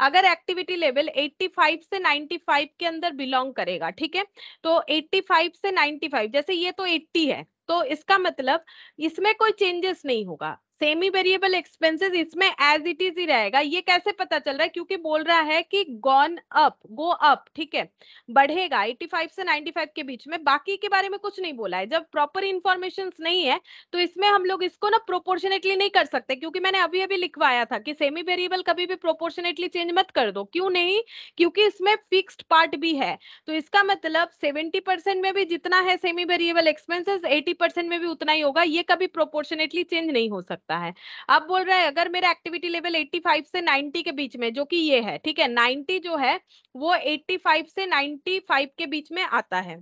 अगर एक्टिविटी लेवल 85 से 95 के अंदर बिलोंग करेगा, ठीक है। तो 85 से 95, जैसे ये तो 80 है तो इसका मतलब इसमें कोई चेंजेस नहीं होगा, सेमी वेरिएबल एक्सपेंसेस इसमें एज इट इज ही रहेगा। ये कैसे पता चल रहा है? क्योंकि बोल रहा है कि गॉन अप, गो अप, ठीक है, बढ़ेगा 85 से 95 के बीच में। बाकी के बारे में कुछ नहीं बोला है। जब प्रॉपर इंफॉर्मेशन नहीं है तो इसमें हम लोग इसको ना प्रोपोर्शनेटली नहीं कर सकते, क्योंकि मैंने अभी अभी लिखवाया था कि सेमी वेरिएबल कभी भी प्रोपोर्शनेटली चेंज मत कर दो। क्यों नहीं? क्योंकि इसमें फिक्स्ड पार्ट भी है। तो इसका मतलब 70% में भी जितना है सेमी वेरिएबल एक्सपेंसेस, 80% में भी उतना ही होगा। ये कभी प्रोपोर्शनेटली चेंज नहीं हो सकता है। अब बोल रहा है अगर मेरा एक्टिविटी लेवल 85 से 90 के बीच में, जो कि ये है, ठीक है, 90 जो है वो 85 से 95 के बीच में आता है,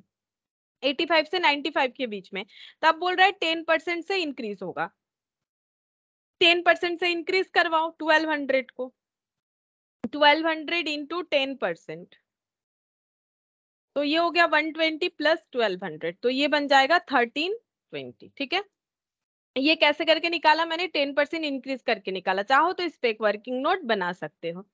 85 से 95 के बीच में, तब बोल रहा है 10% से इंक्रीज होगा। 10% से इंक्रीज करवाओ 1200 को, 1200 इंटू 10%, तो ये हो गया 120 प्लस 1200, तो ये बन जाएगा 1320। ठीक है, ये कैसे करके निकाला मैंने? 10% इंक्रीज करके निकाला। चाहो तो इस पे एक वर्किंग नोट बना सकते हो।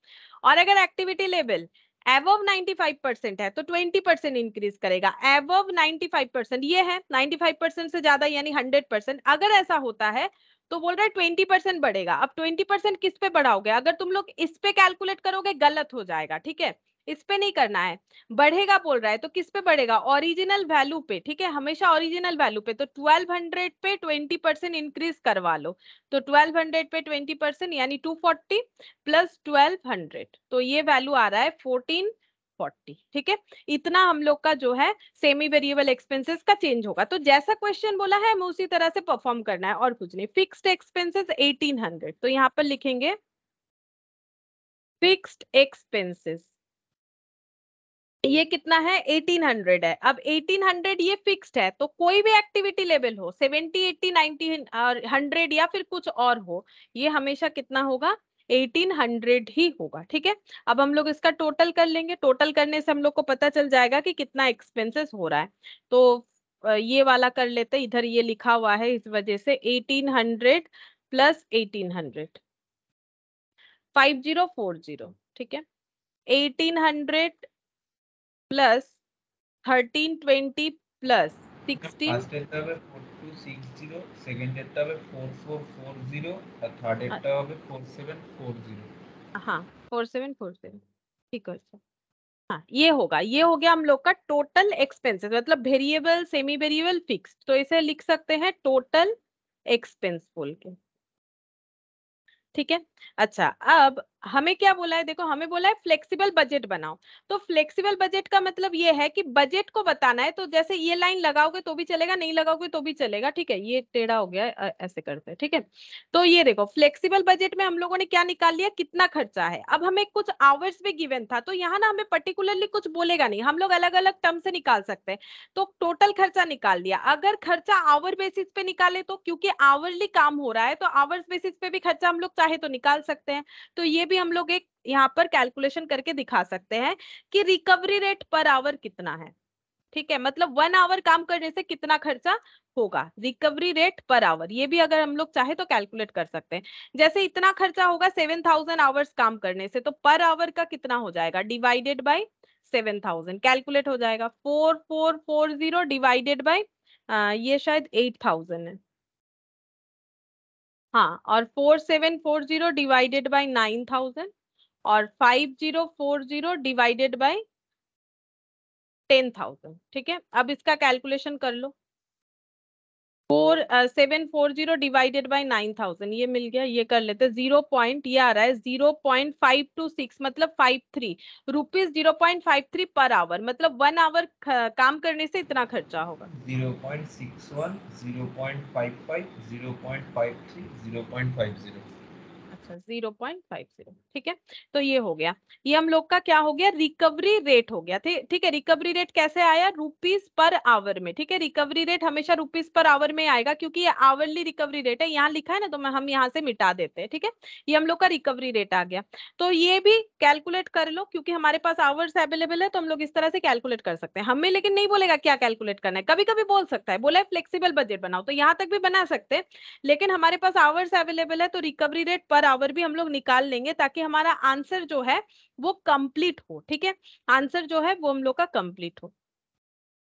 और अगर एक्टिविटी लेवल एबव 95% है तो 20% इंक्रीज करेगा। एबव 95% ये है, 95% से ज्यादा यानी 100%। अगर ऐसा होता है तो बोल रहा है 20% बढ़ेगा। अब 20% किस पे बढ़ाओगे? अगर तुम लोग इस पे कैलकुलेट करोगे गलत हो जाएगा, ठीक है, इस पे नहीं करना है। बढ़ेगा बोल रहा है तो किस पे बढ़ेगा? ओरिजिनल वैल्यू पे, ठीक है, हमेशा ओरिजिनल वैल्यू पे। तो 1200 पे 20% इंक्रीज करवा लो, तो 1200 पे 20% यानी 240 प्लस 1200, तो ये वैल्यू आ रहा है 1440। ठीक है, इतना हम लोग का जो है सेमी वेरिएबल एक्सपेंसेस का चेंज होगा। तो जैसा क्वेश्चन बोला है हमें उसी तरह से परफॉर्म करना है और कुछ नहीं। फिक्स्ड एक्सपेंसेस 1800, तो यहाँ पर लिखेंगे फिक्स्ड एक्सपेंसेस, ये कितना है? 1800 है। अब 1800 ये फिक्स्ड है, तो कोई भी एक्टिविटी लेवल हो, 70, 80, 90 और 100 या फिर कुछ और हो, ये हमेशा कितना होगा? 1800 ही होगा। ठीक है, अब हम लोग इसका टोटल कर लेंगे। टोटल करने से हम लोग को पता चल जाएगा कि कितना एक्सपेंसेस हो रहा है। तो ये वाला कर लेते, इधर ये लिखा हुआ है इस वजह से 1800 प्लस 1800, 5040। ठीक है, 1800 प्लस 1320 प्लस 16, ফার্স্ট এরটা হবে 4260, সেকেন্ড এরটা হবে 4440 আর থার্ড এরটা হবে 4740। हाँ 4747, ठीक है। हाँ ये होगा, ये हो गया हम लोग का टोटल एक्सपेंसेस, मतलब वेरिएबल, सेमी वेरिएबल, फिक्स्ड। तो इसे लिख सकते हैं टोटल एक्सपेंस बोल के। ठीक है, अच्छा अब हमें क्या बोला है? देखो हमें बोला है फ्लेक्सिबल बजट बनाओ। तो फ्लेक्सिबल बजट का मतलब ये है कि बजट को बताना है। तो जैसे ये लाइन लगाओगे तो भी चलेगा, नहीं लगाओगे तो भी चलेगा। ठीक है, ये टेढ़ा हो गया है, ऐसे करते हैं। ठीक है, तो ये देखो फ्लेक्सिबल बजट में हम लोगों ने क्या निकाल लिया? कितना खर्चा है। अब हमें कुछ आवर्स भी गिवन था, तो यहाँ ना हमें पर्टिकुलरली कुछ बोलेगा नहीं, हम लोग अलग अलग टर्म से निकाल सकते हैं। तो टोटल खर्चा निकाल दिया। अगर खर्चा आवर बेसिस पे निकाले तो, क्योंकि आवरली काम हो रहा है तो आवर्स बेसिस पे भी खर्चा हम लोग चाहे तो निकाल सकते हैं। तो ये भी हम लोग एक यहाँ पर कैलकुलेशन करके दिखा सकते हैं कि रिकवरी रेट पर आवर कितना है। ठीक है, मतलब 1 आवर काम करने से कितना खर्चा होगा, रिकवरी रेट पर आवर, ये भी अगर हम लोग चाहे तो कैलकुलेट कर सकते हैं। जैसे इतना खर्चा होगा 7000 आवर्स काम करने से, तो पर आवर का कितना हो जाएगा? डिवाइडेड बाय 7000 कैलकुलेट हो जाएगा। 4440 डिवाइडेड बाय ये शायद 8000 है, हाँ, और 4740 डिवाइडेड बाय 9000 और 5040 डिवाइडेड बाय 10,000। ठीक है, अब इसका कैलकुलेशन कर लो। 740 डिवाइडेड बाय 9000 ये मिल गया। ये कर लेते, 0 पॉइंट, ये आ रहा है 0.526, मतलब 53 रुपीज, 0.53 पर आवर, मतलब 1 आवर काम करने से इतना खर्चा होगा। 0.61, 0.55, 0.53, 0.50। अच्छा 0.50, ठीक है, तो ये हो गया। ये हम लोग का क्या हो गया? रिकवरी रेट हो गया। ठीक है, रिकवरी रेट कैसे आया? रुपीस पर आवर में। ठीक है, रिकवरी रेट हमेशा रुपीस पर आवर में आएगा, क्योंकि ये आवरली रिकवरी रेट है। यहाँ लिखा है ना, तो हम यहाँ से मिटा देते हैं। ठीक है, ये हम लोग का रिकवरी रेट आ गया। तो ये भी कैलकुलेट कर लो, क्योंकि हमारे पास आवर्स अवेलेबल है, तो हम लोग इस तरह से कैलकुलेट कर सकते हैं। हमें लेकिन नहीं बोलेगा क्या कैलकुलेट करना है, कभी कभी बोल सकता है, बोला है फ्लेक्सिबल बजट बनाओ, तो यहाँ तक भी बना सकते हैं। लेकिन हमारे पास आवर्स अवेलेबल है, तो रिकवरी रेट पर आवर भी हम लोग निकाल लेंगे, ताकि हमारा आंसर जो है वो कंप्लीट हो। ठीक है, आंसर जो है वो हम लोग का कंप्लीट हो।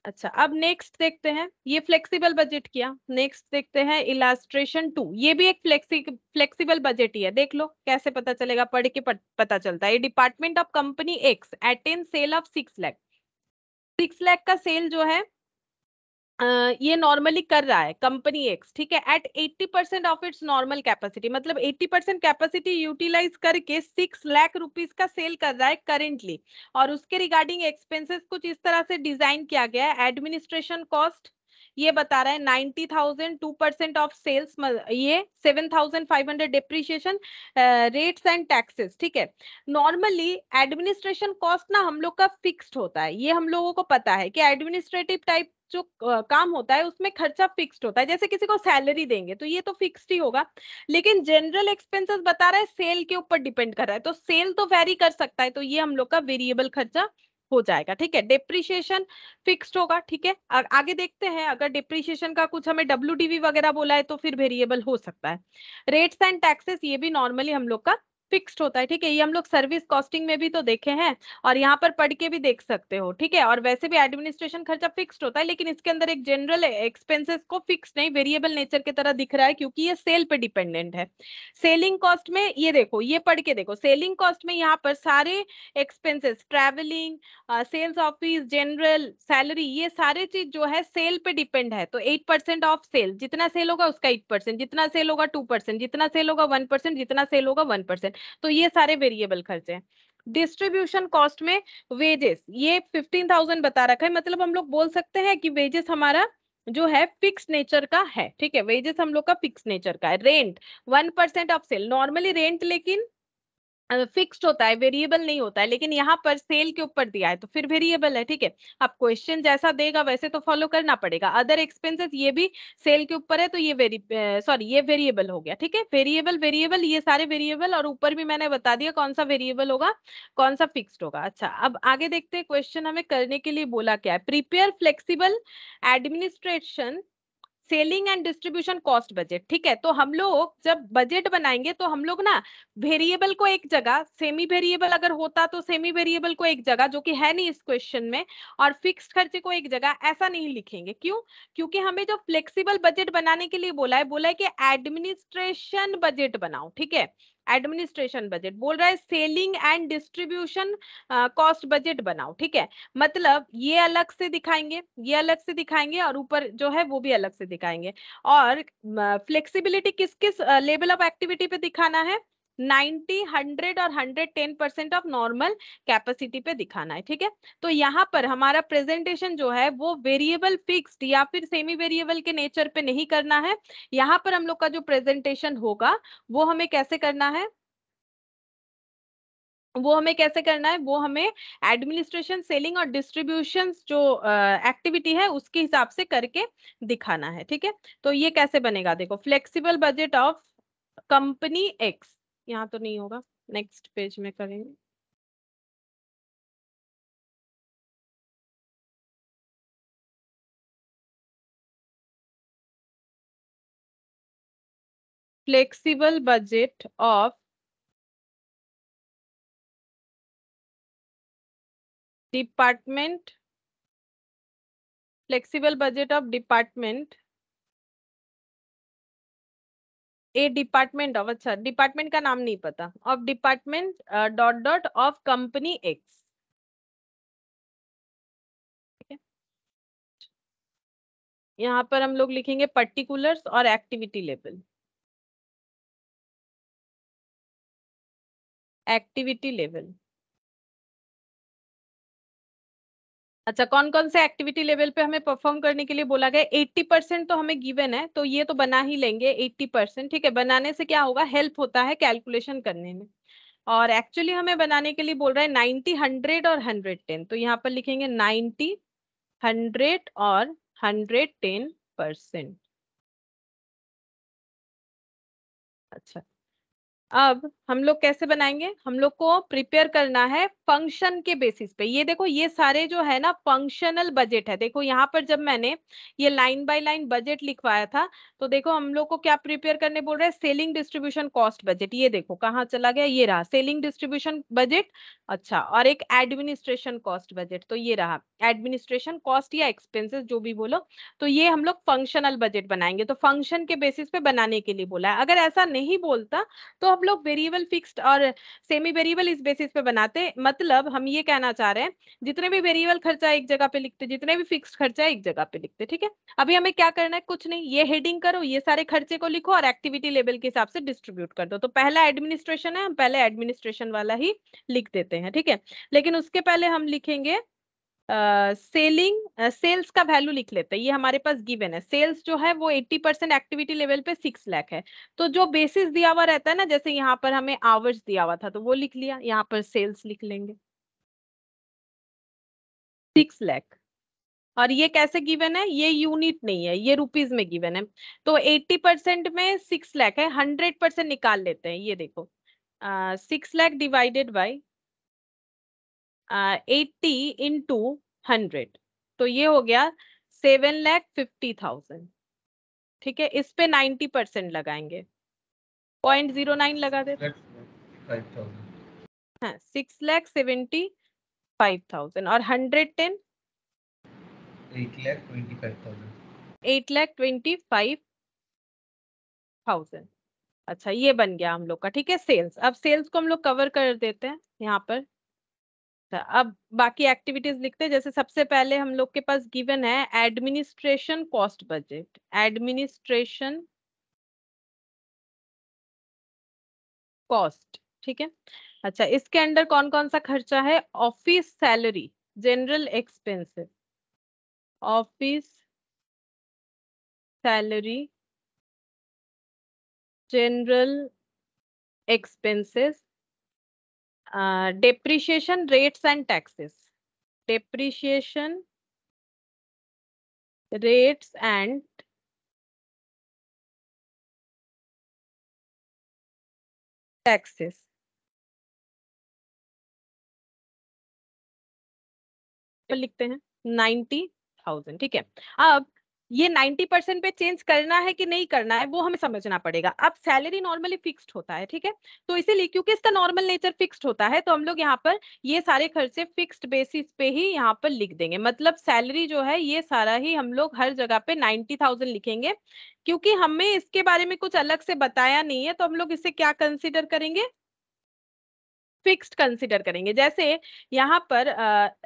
अच्छा, अब नेक्स्ट देखते हैं, ये फ्लेक्सिबल बजट किया। नेक्स्ट देखते हैं इलास्ट्रेशन 2, ये भी एक फ्लेक्सिबल बजट ही है। देख लो कैसे पता चलेगा, पढ़ के पता चलता है। Department of company X attain sale of 6 lakh, 6 lakh का सेल जो है ये नॉर्मली कर रहा है कंपनी एक्स, ठीक है, at 80% of its normal capacity, मतलब 80% कैपेसिटी यूटिलाइज करके 6 लाख रुपीस का सेल कर रहा है करेंटली। और उसके रिगार्डिंग एक्सपेंसेस कुछ इस तरह से डिजाइन किया गया है। एडमिनिस्ट्रेशन कॉस्ट ये बता रहा है 90,000, 2% ऑफ सेल्स, ये 7,500 डिप्रिशिएशन, रेट्स एंड टैक्सेस, ठीक है। नॉर्मली एडमिनिस्ट्रेशन कॉस्ट ना हम लोग का फिक्स्ड होता है, ये हम लोगों को पता है कि एडमिनिस्ट्रेटिव टाइप जो काम होता है उसमें खर्चा फिक्स्ड होता है। जैसे किसी को सैलरी देंगे तो ये तो फिक्स्ड ही होगा। लेकिन जनरल एक्सपेंसेस बता रहा है सेल के ऊपर डिपेंड कर रहा है, तो सेल तो वेरी कर सकता है, तो ये हम लोग का वेरिएबल खर्चा हो जाएगा, ठीक है। डिप्रिशिएशन फिक्स्ड होगा, ठीक है। आगे देखते हैं, अगर डिप्रिशिएशन का कुछ हमें डब्ल्यूडीवी वगैरह बोला है तो फिर वेरिएबल हो सकता है। रेट्स एंड टैक्सेस ये भी नॉर्मली हम लोग का फिक्स्ड होता है, ठीक है। ये हम लोग सर्विस कॉस्टिंग में भी तो देखे हैं और यहाँ पर पढ़ के भी देख सकते हो, ठीक है। और वैसे भी एडमिनिस्ट्रेशन खर्चा फिक्स्ड होता है, लेकिन इसके अंदर एक जनरल एक्सपेंसेस को फिक्स नहीं, वेरिएबल नेचर की तरह दिख रहा है क्योंकि ये सेल पे डिपेंडेंट है। सेलिंग कॉस्ट में ये देखो, ये पढ़ के देखो, सेलिंग कॉस्ट में यहाँ पर सारे expenses, travelling, sales office, general, salary, ये सारे चीज जो है सेल पे डिपेंड है। तो 8% ऑफ सेल, जितना सेल होगा उसका 8%, जितना सेल होगा 2%, जितना सेल होगा 1%, जितना सेल होगा 1%। तो ये सारे वेरिएबल खर्चे हैं। डिस्ट्रीब्यूशन कॉस्ट में वेजेस ये 15,000 बता रखा है, मतलब हम लोग बोल सकते हैं कि वेजेस हमारा जो है फिक्स नेचर का है, ठीक है। वेजेस हम लोग का फिक्स नेचर का है। Rent 1% of sale, normally rent लेकिन फिक्स्ड होता है, वेरिएबल नहीं होता है, लेकिन यहाँ पर सेल के ऊपर दिया है तो फिर वेरिएबल है, ठीक है। अब क्वेश्चन जैसा देगा वैसे तो फॉलो करना पड़ेगा। अदर एक्सपेंसेस ये भी सेल के ऊपर है तो ये ये वेरिएबल हो गया, ठीक है। वेरिएबल वेरिएबल ये सारे वेरिएबल, और ऊपर भी मैंने बता दिया कौन सा वेरिएबल होगा कौन सा फिक्स्ड होगा। अच्छा, अब आगे देखते हैं क्वेश्चन हमें करने के लिए बोला क्या है। Prepare flexible administration selling and distribution cost budget, ठीक है। तो हम लोग जब बजट बनाएंगे तो हम लोग ना वेरिएबल को एक जगह, सेमी वेरिएबल अगर होता तो सेमी वेरिएबल को एक जगह, जो कि है नहीं इस क्वेश्चन में, और फिक्स्ड खर्चे को एक जगह, ऐसा नहीं लिखेंगे। क्यों? क्योंकि हमें जो फ्लेक्सिबल बजट बनाने के लिए बोला है कि एडमिनिस्ट्रेशन बजट बनाओ, ठीक है। एडमिनिस्ट्रेशन बजट बोल रहा है selling and distribution cost budget बनाओ, ठीक है। मतलब ये अलग से दिखाएंगे, ये अलग से दिखाएंगे, और ऊपर जो है वो भी अलग से दिखाएंगे। और फ्लेक्सिबिलिटी किस किस लेवल ऑफ एक्टिविटी पे दिखाना है? 90, 100 और 110% ऑफ नॉर्मल कैपेसिटी पे दिखाना है, ठीक है। तो यहाँ पर हमारा प्रेजेंटेशन जो है वो वेरिएबल फिक्स्ड या फिर सेमी वेरिएबल के नेचर पे नहीं करना है। यहाँ पर हम लोग का जो प्रेजेंटेशन होगा वो हमें कैसे करना है, वो हमें एडमिनिस्ट्रेशन, सेलिंग और डिस्ट्रीब्यूशन जो एक्टिविटी है उसके हिसाब से करके दिखाना है, ठीक है। तो ये कैसे बनेगा, देखो, flexible budget of company x, यहाँ तो नहीं होगा, नेक्स्ट पेज में करेंगे। Flexible budget of department, flexible budget of department, A department of, अच्छा डिपार्टमेंट का नाम नहीं पता, of department dot dot of company X, ठीक है। यहाँ पर हम लोग लिखेंगे पर्टिकुलर्स और एक्टिविटी लेवल, एक्टिविटी लेवल। अच्छा, कौन कौन से एक्टिविटी लेवल पे हमें परफॉर्म करने के लिए बोला गया? 80% तो हमें गिवन है, तो ये तो बना ही लेंगे 80%, ठीक है। बनाने से क्या होगा, हेल्प होता है कैलकुलेशन करने में। और एक्चुअली हमें बनाने के लिए बोल रहा है 90, 100 और 110, तो यहाँ पर लिखेंगे 90, 100 और 110%। अच्छा, अब हम लोग कैसे बनाएंगे, हम लोग को प्रिपेयर करना है फंक्शन के बेसिस पे। ये देखो ये सारे जो है ना फंक्शनल बजट है। देखो यहाँ पर जब मैंने ये लाइन बाय लाइन बजट लिखवाया था तो देखो हम लोग को क्या प्रिपेयर करने बोल रहे हैं, सेलिंग डिस्ट्रीब्यूशन कॉस्ट बजट। ये देखो कहाँ चला गया, ये रहा सेलिंग डिस्ट्रीब्यूशन बजट। अच्छा, और एक एडमिनिस्ट्रेशन कॉस्ट बजट, तो ये रहा एडमिनिस्ट्रेशन कॉस्ट या एक्सपेंसेस जो भी बोलो। तो ये हम लोग फंक्शनल बजट बनाएंगे, तो फंक्शन के बेसिस पे बनाने के लिए बोला है। अगर ऐसा नहीं बोलता तो हम लोग वेरिएबल, फिक्स्ड और सेमी वेरिएबल इस बेसिस पे बनाते। मतलब हम ये कहना चाह रहे हैं जितने भी वेरिएबल खर्चा एक जगह पे लिखते, जितने भी फिक्स्ड खर्चा एक जगह पे लिखते। ठीक है, अभी हमें क्या करना है, कुछ नहीं, ये हेडिंग करो, ये सारे खर्चे को लिखो और एक्टिविटी लेवल के हिसाब से डिस्ट्रीब्यूट कर दो। तो पहला एडमिनिस्ट्रेशन है, हम पहले एडमिनिस्ट्रेशन वाला ही लिख देते हैं। ठीक है, लेकिन उसके पहले हम लिखेंगे सेल्स का वैल्यू लिख लेते हैं। ये हमारे पास गिवन है, सेल्स जो है वो 80% एक्टिविटी लेवल पे 6 लाख है। तो जो बेसिस दिया हुआ रहता है ना, जैसे यहाँ पर हमें आवर्स दिया हुआ था तो वो लिख लिया, यहाँ पर सेल्स लिख लेंगे 6 लाख। और ये कैसे गिवन है, ये यूनिट नहीं है, ये रुपीज में गिवन है। तो 80% में 6 लाख है, 100% निकाल लेते हैं। ये देखो 6 लाख डिवाइडेड बाई 80 इंटू 100, तो ये हो गया 7,50,000। ठीक है, इस पे 90% लगाएंगे, 0.09 लगा देते हैं। 5,000 हाँ, 6,75,000 और 110 8,25,000 8,25,000। अच्छा, ये बन गया हम लोग का। ठीक है, सेल्स। अब सेल्स को हम लोग कवर कर देते हैं यहाँ पर। अब बाकी एक्टिविटीज लिखते हैं। जैसे सबसे पहले हम लोग के पास गिवन है administration cost budget, administration cost. ठीक है, अच्छा इसके अंडर कौन कौन सा खर्चा है, office salary, general expenses, office salary, general expenses, depreciation rates and taxes, depreciation rates and taxes. लिखते हैं 90,000। ठीक है, अब ये 90% पे चेंज करना है कि नहीं करना है वो हमें समझना पड़ेगा। अब सैलरी नॉर्मली फिक्स्ड होता है, ठीक है, तो इसीलिए क्योंकि इसका नॉर्मल नेचर फिक्स्ड होता है तो हम लोग यहाँ पर ये सारे खर्चे फिक्स्ड बेसिस पे ही यहाँ पर लिख देंगे। मतलब सैलरी जो है ये सारा ही हम लोग हर जगह पे 90,000 लिखेंगे, क्योंकि हमें इसके बारे में कुछ अलग से बताया नहीं है तो हम लोग इसे क्या कंसिडर करेंगे, फिक्स्ड कंसिडर करेंगे। जैसे यहाँ पर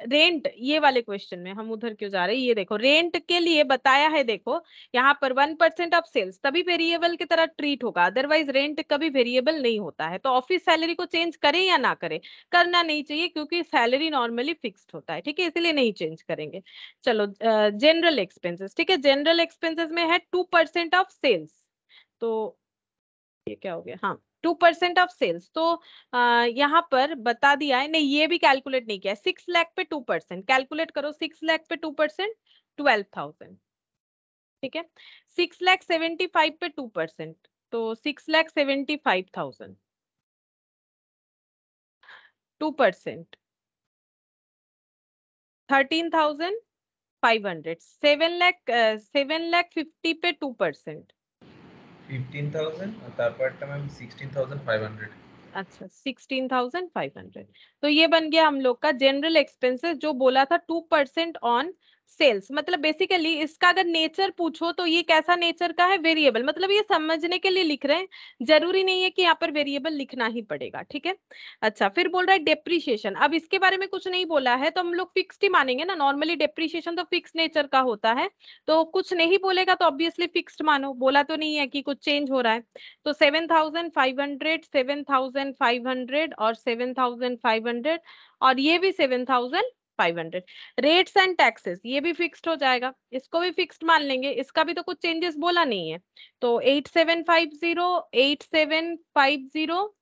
रेंट, ये वाले क्वेश्चन में हम उधर क्यों जा रहे हैं, ये देखो रेंट के लिए बताया है। देखो यहाँ पर 1% ऑफ सेल्स तभी वेरिएबल की तरह ट्रीट होगा, अदरवाइज रेंट कभी वेरिएबल नहीं होता है। तो ऑफिस सैलरी को चेंज करें या ना करें, करना नहीं चाहिए क्योंकि सैलरी नॉर्मली फिक्स्ड होता है। ठीक है, इसलिए नहीं चेंज करेंगे। चलो जनरल एक्सपेंसेस। ठीक है, जनरल एक्सपेंसेस में है 2% ऑफ सेल्स। तो ये क्या हो गया, हाँ 2% ऑफ सेल्स। तो यहाँ पर बता दिया है, नहीं ये भी कैलकुलेट नहीं किया, 6 लाख पे 2%, कैलकुलेट करो 6 लाख पे 2%, 12,000। ठीक है, 6,75,000 पे 2%, तो 6,75,000, 2% 13,500, 7,50,000 पे 2%। 15,000 और তারপরটা ম্যাম 16,500। अच्छा 16,500, तो ये बन गया हम लोग का जनरल एक्सपेंसेस जो बोला था 2% ऑन सेल्स। मतलब बेसिकली इसका अगर नेचर पूछो तो ये कैसा नेचर का है, वेरिएबल। मतलब ये समझने के लिए लिख रहे हैं, जरूरी नहीं है कि यहाँ पर वेरिएबल लिखना ही पड़ेगा। ठीक है, अच्छा फिर बोल रहा है डेप्रीशिएशन। अब इसके बारे में कुछ नहीं बोला है तो हम लोग फिक्स्ड ही मानेंगे ना, नॉर्मली डेप्रीशिएशन तो फिक्स नेचर का होता है। तो कुछ नहीं बोलेगा तो ऑब्वियसली फिक्स्ड मानो, बोला तो नहीं है कि कुछ चेंज हो रहा है। तो 7,500, 7,500 और 7,500 और ये भी 7,500। रेट्स एंड टैक्सेस ये भी फिक्स्ड हो जाएगा, इसको भी फिक्स्ड मान लेंगे, इसका भी तो कुछ चेंजेस बोला नहीं है। तो 8,750, 8,750,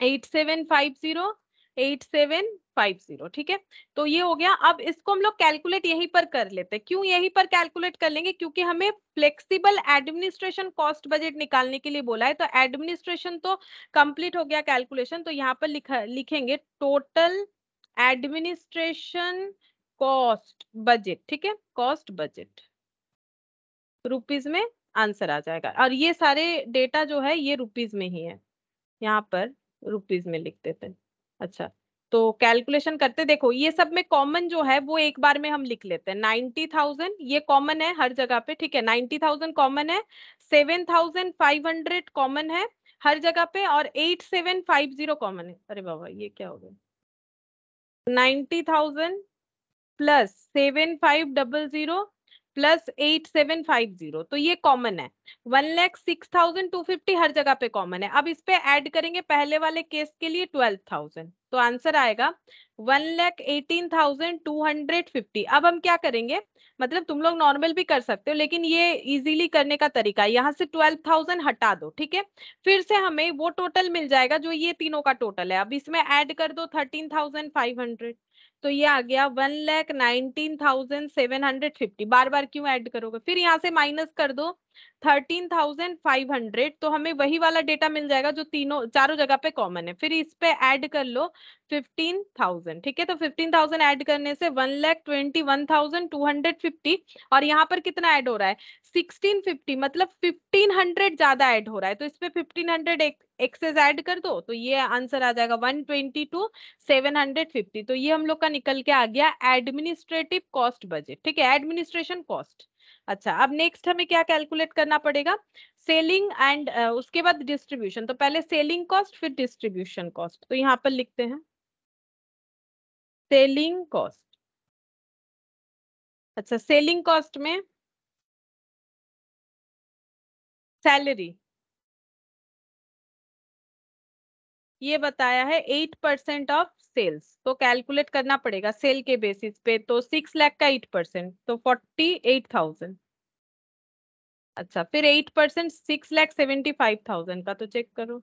8,750, 50। ठीक है, तो ये हो गया। अब इसको हम लोग कैलकुलेट यहीं पर कर लेते हैं। क्यों यहीं पर कैलकुलेट कर लेंगे? क्योंकि हमें फ्लेक्सिबल एडमिनिस्ट्रेशन कॉस्ट बजट निकालने के लिए बोला है। तो एडमिनिस्ट्रेशन तो कंप्लीट हो गया कैलकुलेशन, तो यहाँ पर लिखेंगे टोटल एडमिनिस्ट्रेशन कॉस्ट बजट। ठीक है, कॉस्ट बजट रुपीज में आंसर आ जाएगा। और ये सारे डेटा जो है ये रुपीज में ही है, यहाँ पर रुपीज में लिख देते हैं। अच्छा, तो कैलकुलेशन करते, देखो ये सब में कॉमन जो है वो एक बार में हम लिख लेते हैं। 90,000 ये कॉमन है हर जगह पे। ठीक है, 90,000 कॉमन है, 7,500 कॉमन है हर जगह पे, और 8750 कॉमन है। अरे बाबा ये क्या हो गया, 90,000 प्लस 7,500 प्लस 8,750, तो ये कॉमन है। 1,06,250 हर जगह पे कॉमन है। अब इस पे ऐड करेंगे पहले वाले केस के लिए 12,000, तो आंसर आएगा 1,18,250। अब हम क्या करेंगे, मतलब तुम लोग नॉर्मल भी कर सकते हो, लेकिन ये इजीली करने का तरीका है। यहाँ से 12,000 हटा दो। ठीक है, फिर से हमें वो टोटल मिल जाएगा जो ये तीनों का टोटल है। अब इसमें ऐड कर दो 13,500, तो ये आ गया 1,19,750। बार बार क्यों ऐड करोगे? फिर यहाँ से माइनस कर दो 13,500, तो हमें वही वाला डेटा मिल जाएगा जो तीनों चारों जगह पे कॉमन है। फिर इस पे ऐड कर लो 15,000। ठीक है, तो 15,000 ऐड करने से 1,21,250, और यहाँ पर कितना ऐड हो रहा है 1650, मतलब 1,500 ज्यादा ऐड हो रहा है। तो इस पे 1,500 एक्सेस ऐड कर दो, तो ये आंसर आ जाएगा 122,750। तो ये हम लोग का निकल के आ गया एडमिनिस्ट्रेटिव कॉस्ट बजट। ठीक है, एडमिनिस्ट्रेशन कॉस्ट। अच्छा, अब नेक्स्ट हमें क्या कैलकुलेट करना पड़ेगा, सेलिंग एंड उसके बाद डिस्ट्रीब्यूशन। तो पहले सेलिंग कॉस्ट फिर डिस्ट्रीब्यूशन कॉस्ट, तो यहाँ पर लिखते हैं सेलिंग कॉस्ट। अच्छा, सेलिंग कॉस्ट में सैलरी ये बताया है 8% ऑफ सेल्स, तो कैलकुलेट करना पड़ेगा सेल के बेसिस पे। तो 6 लाख का 8%, तो 48,000। अच्छा, फिर 8% 6,75,000 का, तो चेक करो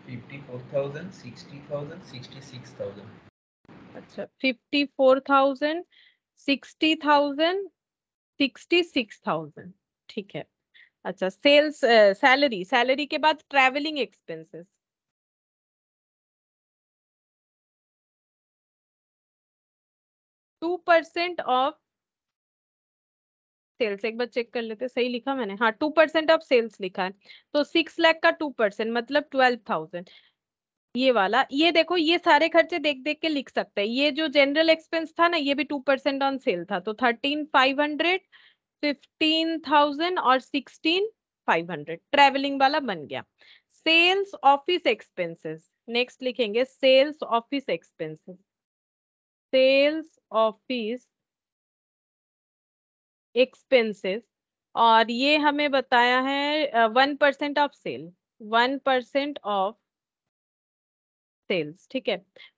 54,000, 60,000, 66,000। अच्छा, 54,000, 60,000, 66,000। ठीक है। अच्छा, सेल्स सैलरी, सैलरी के बाद ट्रैवलिंग एक्सपेंसेस 2% ऑफ सेल्स। एक बार चेक कर लेते, सही लिखा मैंने? हाँ, 2% ऑफ सेल्स लिखा है। तो 6 लाख का 2% मतलब 12,000। ये वाला, ये देखो ये सारे खर्चे देख देख के लिख सकते हैं। ये जो जनरल एक्सपेंस था ना, ये भी 2% ऑन सेल था। तो 13,500, 15,000 और 16,500 ट्रेवलिंग वाला बन गया। सेल्स ऑफिस एक्सपेंसेस, नेक्स्ट लिखेंगे sales office expenses. Sales office expenses, और ये हमें बताया है 1% ऑफ सेल, 1% ऑफ सेल्स। ठीक है,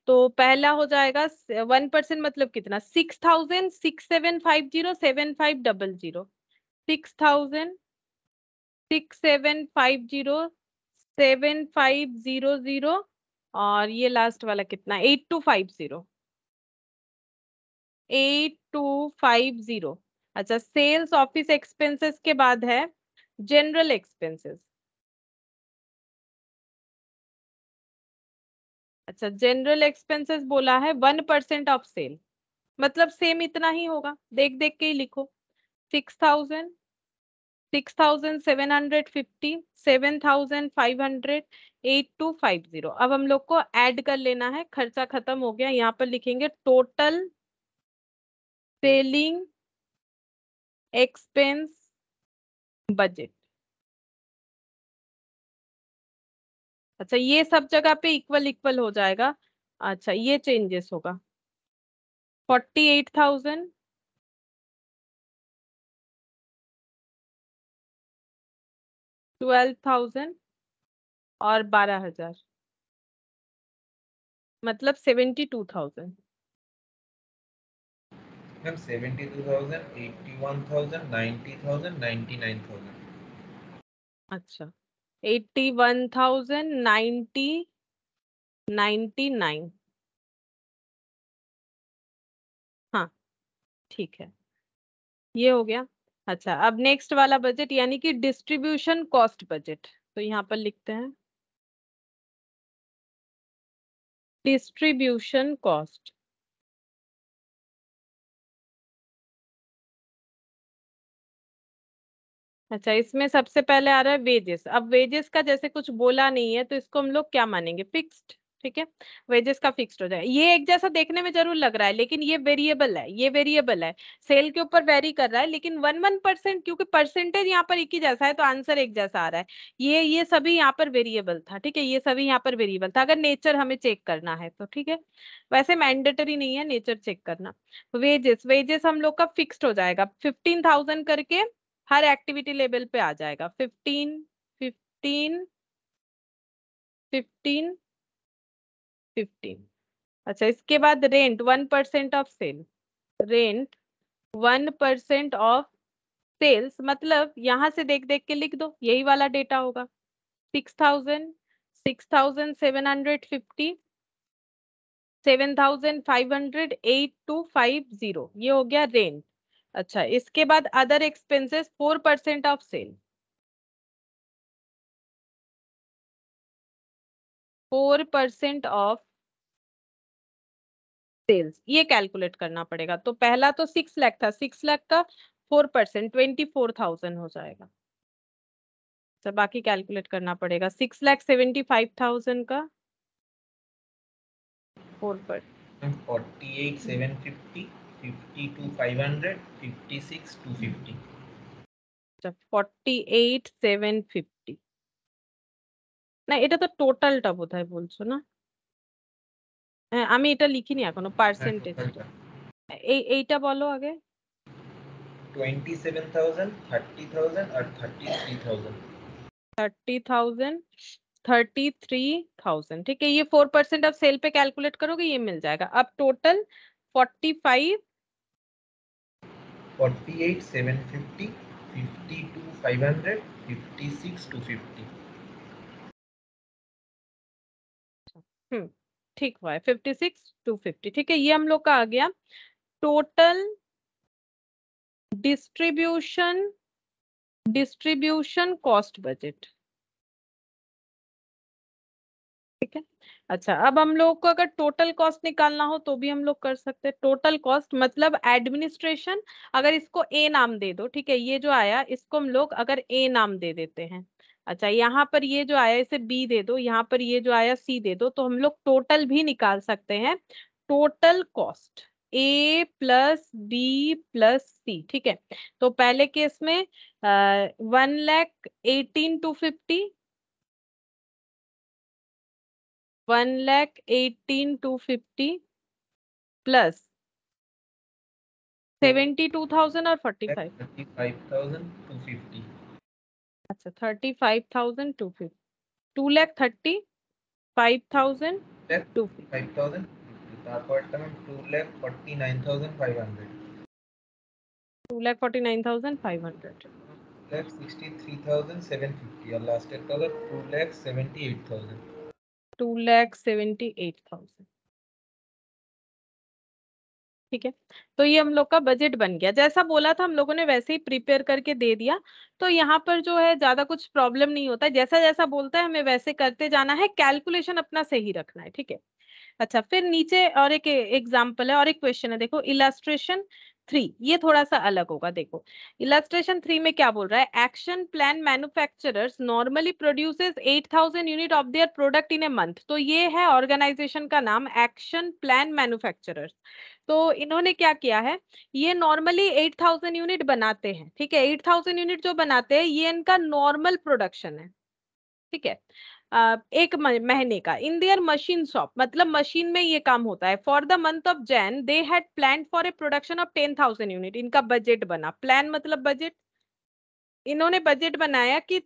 तो पहला हो जाएगा 1% मतलब कितना, 6,000, 6,750, 7,500, 6,000, 6,750, 7,500, और ये लास्ट वाला कितना 8,250, 8,250। अच्छा, सेल्स ऑफिस एक्सपेंसेस के बाद है जनरल एक्सपेंसेस। अच्छा, जनरल एक्सपेंसेस बोला है 1% ऑफ सेल, मतलब सेम इतना ही होगा, देख देख के ही लिखो। 6,000, 6,750, 7,500, 8,250। अब हम लोग को ऐड कर लेना है, खर्चा खत्म हो गया। यहाँ पर लिखेंगे टोटल सेलिंग एक्सपेंस बजट। अच्छा, ये सब जगह पे इक्वल इक्वल हो जाएगा। अच्छा, ये चेंजेस होगा 48,000, 12,000 और 12,000, मतलब 72,000। मैम 72,000, 81,000, 90,000, 99,000। अच्छा, 81,000, 90, 99। हाँ ठीक है, ये हो गया। अच्छा, अब नेक्स्ट वाला बजट यानी कि डिस्ट्रीब्यूशन कॉस्ट बजट, तो यहाँ पर लिखते हैं डिस्ट्रीब्यूशन कॉस्ट। अच्छा, इसमें सबसे पहले आ रहा है वेजेस। अब वेजेस का जैसे कुछ बोला नहीं है तो इसको हम लोग क्या मानेंगे, फिक्स्ड। ठीक है, वेजेस का फिक्स्ड हो जाए। ये एक जैसा देखने में जरूर लग रहा है लेकिन ये वेरिएबल है, ये वेरिएबल है, सेल के ऊपर वेरी कर रहा है, लेकिन 1% क्योंकि परसेंटेज यहाँ पर एक ही जैसा है तो आंसर एक जैसा आ रहा है। ये सभी यहाँ पर वेरिएबल था। ठीक है, ये सभी यहाँ पर वेरिएबल था, अगर नेचर हमें चेक करना है तो। ठीक है, वैसे मैंडेटरी नहीं है नेचर चेक करना। वेजेस, वेजेस हम लोग का फिक्स्ड हो जाएगा 15,000 करके, हर एक्टिविटी लेवल पे आ जाएगा। 15 15 15 15। अच्छा, इसके बाद rent 1% of sale, rent 1% of sales, मतलब यहां से देख देख के लिख दो, यही वाला डेटा होगा। 6,000, 6,750, 7,500, 8,250, ये हो गया रेंट। अच्छा, इसके बाद other expenses 4% of sale, 4% of sales, ये कैलकुलेट करना पड़ेगा। तो पहला तो 6 लाख था, 6 लाख का 4% 24,000 हो जाएगा। तो बाकी कैलकुलेट करना पड़ेगा। 6,75,000 का 4%, 48,750, 52,500, 56,250। 48,750 না, এটা তো টোটালটা বোধহয় বলছো না? আমি এটা লিখিনি এখনো হ্যাঁ, পার্সেন্টেজটা। টোটালটা এইটা বলো আগে। 27,000, 30,000 और 33,000। 30,000, 33,000, ठीक है, ये 4% ऑफ सेल पे कैलकुलेट करोगे ये मिल जाएगा। अब टोटल 45, 48,750, 52,500, 56,250। ठीक हुआ है 56,250। ठीक है, ये हम लोग का आ गया टोटल डिस्ट्रीब्यूशन कॉस्ट बजट। ठीक है, अच्छा, अब हम लोग को अगर टोटल कॉस्ट निकालना हो तो भी हम लोग कर सकते हैं। टोटल कॉस्ट मतलब एडमिनिस्ट्रेशन, अगर इसको ए नाम दे दो, ठीक है, ये जो आया इसको हम लोग अगर ए नाम दे देते हैं। अच्छा, यहाँ पर ये जो आया इसे बी दे दो, यहाँ पर ये जो आया सी दे दो, तो हम लोग टोटल भी निकाल सकते हैं। टोटल कॉस्ट ए प्लस बी प्लस सी। ठीक है, तो पहले केस में 1,18,250, 1,18,250 प्लस 72,000 और 45। 35,250। अच्छा, 35,250, 2,35,250, 5,000। তারপরটা ম্যাম 2,49,500। 2,49,500, 2,63,750 और लास्टेরটা হলো 2,78,000। 2,78,000। ठीक है, तो ये हम लोग का बजट बन गया, जैसा बोला था हम लोगों ने वैसे ही प्रिपेयर करके दे दिया। तो यहाँ पर जो है ज्यादा कुछ प्रॉब्लम नहीं होता, जैसा जैसा बोलता है हमें वैसे करते जाना है, कैलकुलेशन अपना सही रखना है। ठीक है, अच्छा, फिर नीचे और एक एग्जाम्पल है और एक क्वेश्चन है, देखो इलस्ट्रेशन 3, ये थोड़ा सा अलग होगा। देखो इलस्ट्रेशन 3 में क्या बोल रहा है, action plan manufacturers normally produces 8,000 unit of their product in a month. तो ये है ऑर्गेनाइजेशन का नाम, एक्शन प्लान मैन्युफैक्चरर्स। तो इन्होंने क्या किया है, ये नॉर्मली 8,000 यूनिट बनाते हैं। ठीक है, 8,000 यूनिट जो बनाते हैं ये इनका नॉर्मल प्रोडक्शन है। ठीक है, एक महीने का इन देयर मशीन शॉप, मतलब मशीन में ये काम होता है। For the month of Jan they had plan for a production of 10,000 unit, इनका बजट बना, प्लान मतलब बजट, इन्होंने बजट बनाया कि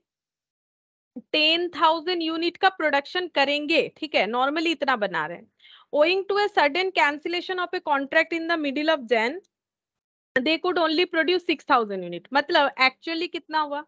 10,000 यूनिट का प्रोडक्शन करेंगे। ठीक है, नॉर्मली इतना बना रहे हैं। Owing to a sudden cancellation of a contract in the middle of Jan they could only produce 6,000 unit, मतलब एक्चुअली कितना हुआ,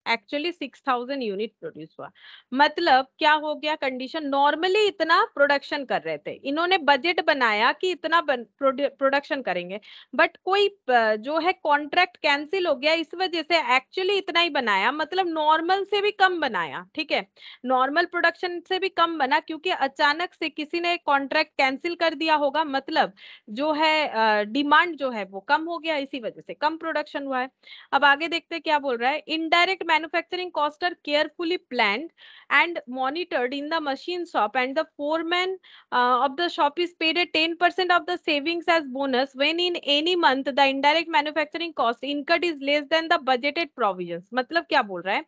एक्चुअली 6000 यूनिट प्रोड्यूस हुआ। मतलब क्या हो गया कंडीशन, नॉर्मली इतना प्रोडक्शन कर रहे थे, इन्होंने बजट बनाया कि इतना प्रोडक्शन करेंगे, बट कोई जो है कॉन्ट्रैक्ट कैंसिल हो गया, इस वजह से एक्चुअली इतना ही बनाया, मतलब नॉर्मल से भी कम बनाया। ठीक है, नॉर्मल प्रोडक्शन से भी कम बना, क्योंकि अचानक से किसी ने कॉन्ट्रैक्ट कैंसिल कर दिया होगा, मतलब जो है डिमांड जो है वो कम हो गया, इसी वजह से कम प्रोडक्शन हुआ है। अब आगे देखते हैं क्या बोल रहा है। Indirect manufacturing cost are carefully planned and monitored in the machine shop, and the foreman of the shop is paid a 10% of the savings as bonus when in any month the indirect manufacturing cost incurred is less than the budgeted provisions। मतलब क्या बोल रहा है,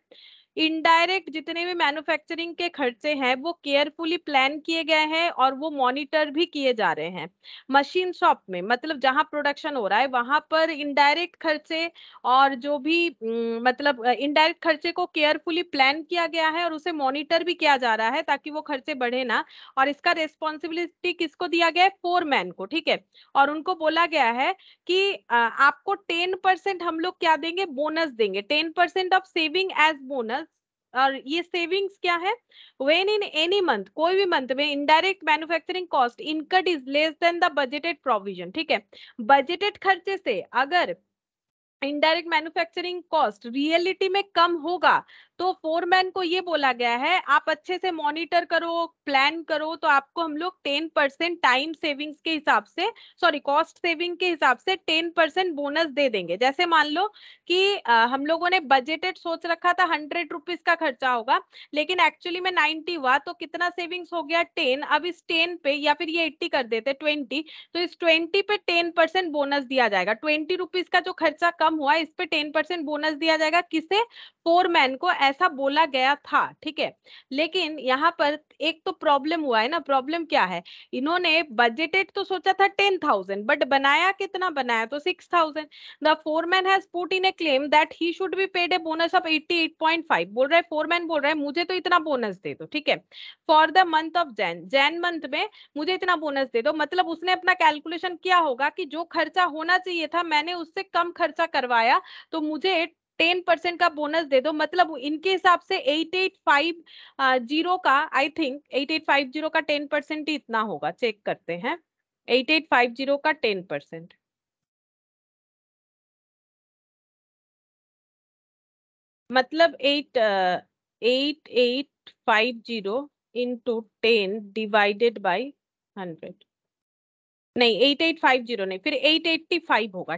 indirect जितने भी manufacturing के खर्चे हैं वो केयरफुली प्लान किए गए हैं और वो मॉनिटर भी किए जा रहे हैं। मशीन शॉप में मतलब जहां प्रोडक्शन हो रहा है वहां पर इनडायरेक्ट खर्चे और जो भी मतलब इनडायरेक्ट खर्चे को केयरफुली प्लान किया गया है और उसे मॉनिटर भी किया जा रहा है ताकि वो खर्चे बढ़े ना। और इसका रेस्पॉन्सिबिलिटी किसको दिया गया है, फोरमैन को। ठीक है, और उनको बोला गया है कि आपको 10% हम लोग क्या देंगे, बोनस देंगे, 10% ऑफ सेविंग एज बोनस। और ये सेविंग्स क्या है, व्हेन इन एनी मंथ, कोई भी मंथ में indirect manufacturing cost इनकट is less than the budgeted provision. ठीक है, बजटेड खर्चे से अगर इनडायरेक्ट मैन्युफैक्चरिंग कॉस्ट रियलिटी में कम होगा तो फोरमैन को ये बोला गया है आप अच्छे से मॉनिटर करो, प्लान करो, तो आपको हम लोग 10% टाइम सेविंग्स के हिसाब से, सॉरी कॉस्ट सेविंग के हिसाब से 10% बोनस दे देंगे। जैसे मान लो कि हम लोगों ने बजटेड सोच रखा था 100 रुपीज का खर्चा होगा, लेकिन एक्चुअली में 90 हुआ, तो कितना सेविंग्स हो गया, 10। अब इस 10 पे, या फिर ये 80 कर देते 20, तो इस 20 पे 10% बोनस दिया जाएगा। 20 रुपीज का जो खर्चा कम हुआ इस पे 10% बोनस दिया जाएगा, किसे, फोरमैन को, ऐसा बोला गया था। ठीक है, लेकिन यहाँ पर एक तो प्रॉब्लम हुआ है ना। प्रॉब्लम क्या है, इन्होंने बजटेड तो सोचा था 10,000 बट बनाया कितना, बनाया तो 6,000। The foreman has put in A claim that he should be paid a bonus of 88.5। बोल रहा है फोरमैन, बोल रहा है मुझे तो इतना बोनस दे दो। ठीक है, for the month of Jain, Jain month में मुझे इतना बोनस दे दो। मतलब उसने अपना कैलकुलेशन किया होगा कि जो खर्चा होना चाहिए था मैंने उससे कम खर्चा करवाया, तो मुझे 10% का बोनस दे दो। मतलब इनके हिसाब से 8850 का, आई थिंक 8850 का 10% ही इतना होगा, चेक करते हैं। 8850 का 10%, मतलब 8850 इंटू 10 डिवाइडेड बाई 100। नहीं 8850 नहीं, फिर 885 होगा।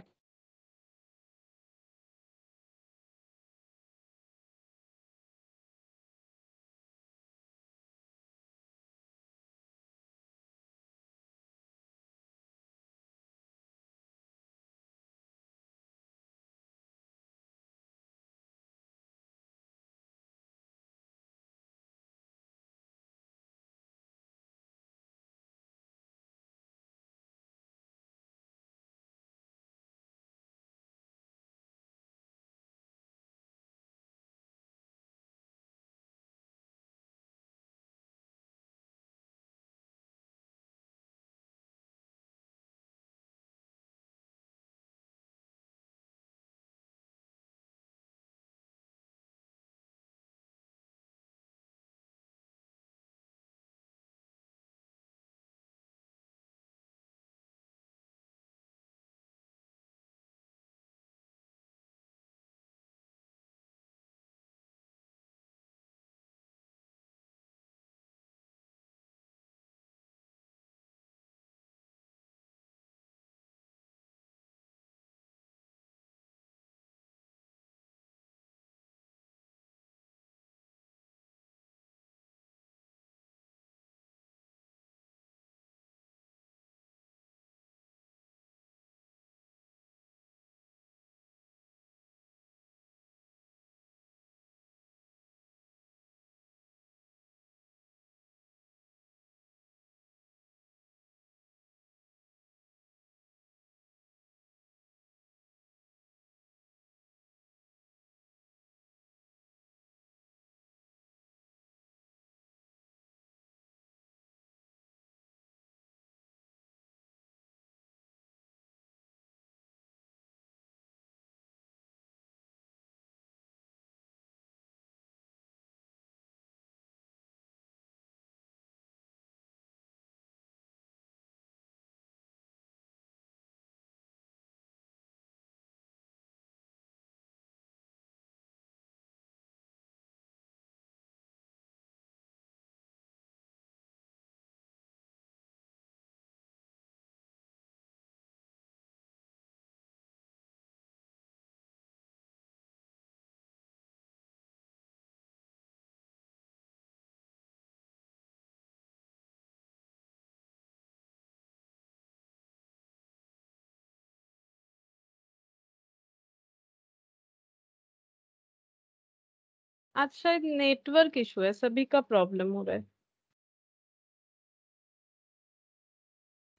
आज शायद नेटवर्क इशू है, सभी का प्रॉब्लम हो रहा है।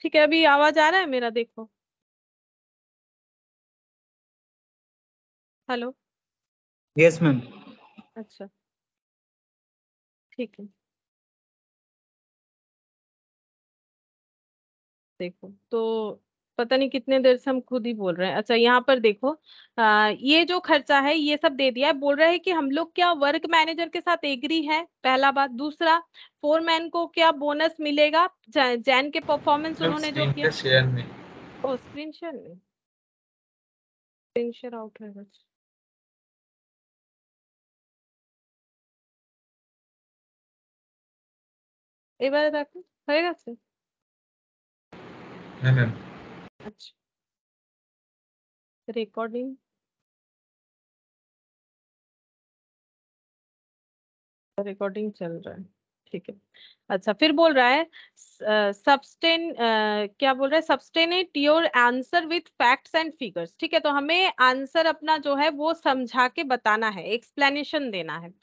ठीक है, अभी आवाज आ रहा है मेरा? देखो, हेलो। Yes ma'am. अच्छा, ठीक है। देखो तो पता नहीं कितने देर से हम खुद ही बोल रहे हैं। अच्छा, यहाँ पर देखो, ये जो खर्चा है ये सब दे दिया है। बोल रहे हैं कि हम लोग क्या वर्क मैनेजर के साथ एग्री है, पहला बात। दूसरा, फोरमैन को क्या बोनस मिलेगा जैन के परफॉर्मेंस मैम उन्होंने जो स्क्रीन किया। का शेयर नहीं। ओ, स्क्रीन शेयर नहीं, स्क्रीन शेयर आउट है बस। एक बार देखो, होएगा से? है मैम। अच्छा, रिकॉर्डिंग रिकॉर्डिंग चल रहा है, ठीक है। अच्छा, फिर बोल रहा है सब्सटेन क्या बोल रहा है, substantiate your answer with facts and figures. ठीक है, तो हमें आंसर अपना जो है वो समझा के बताना है, एक्सप्लेनेशन देना है।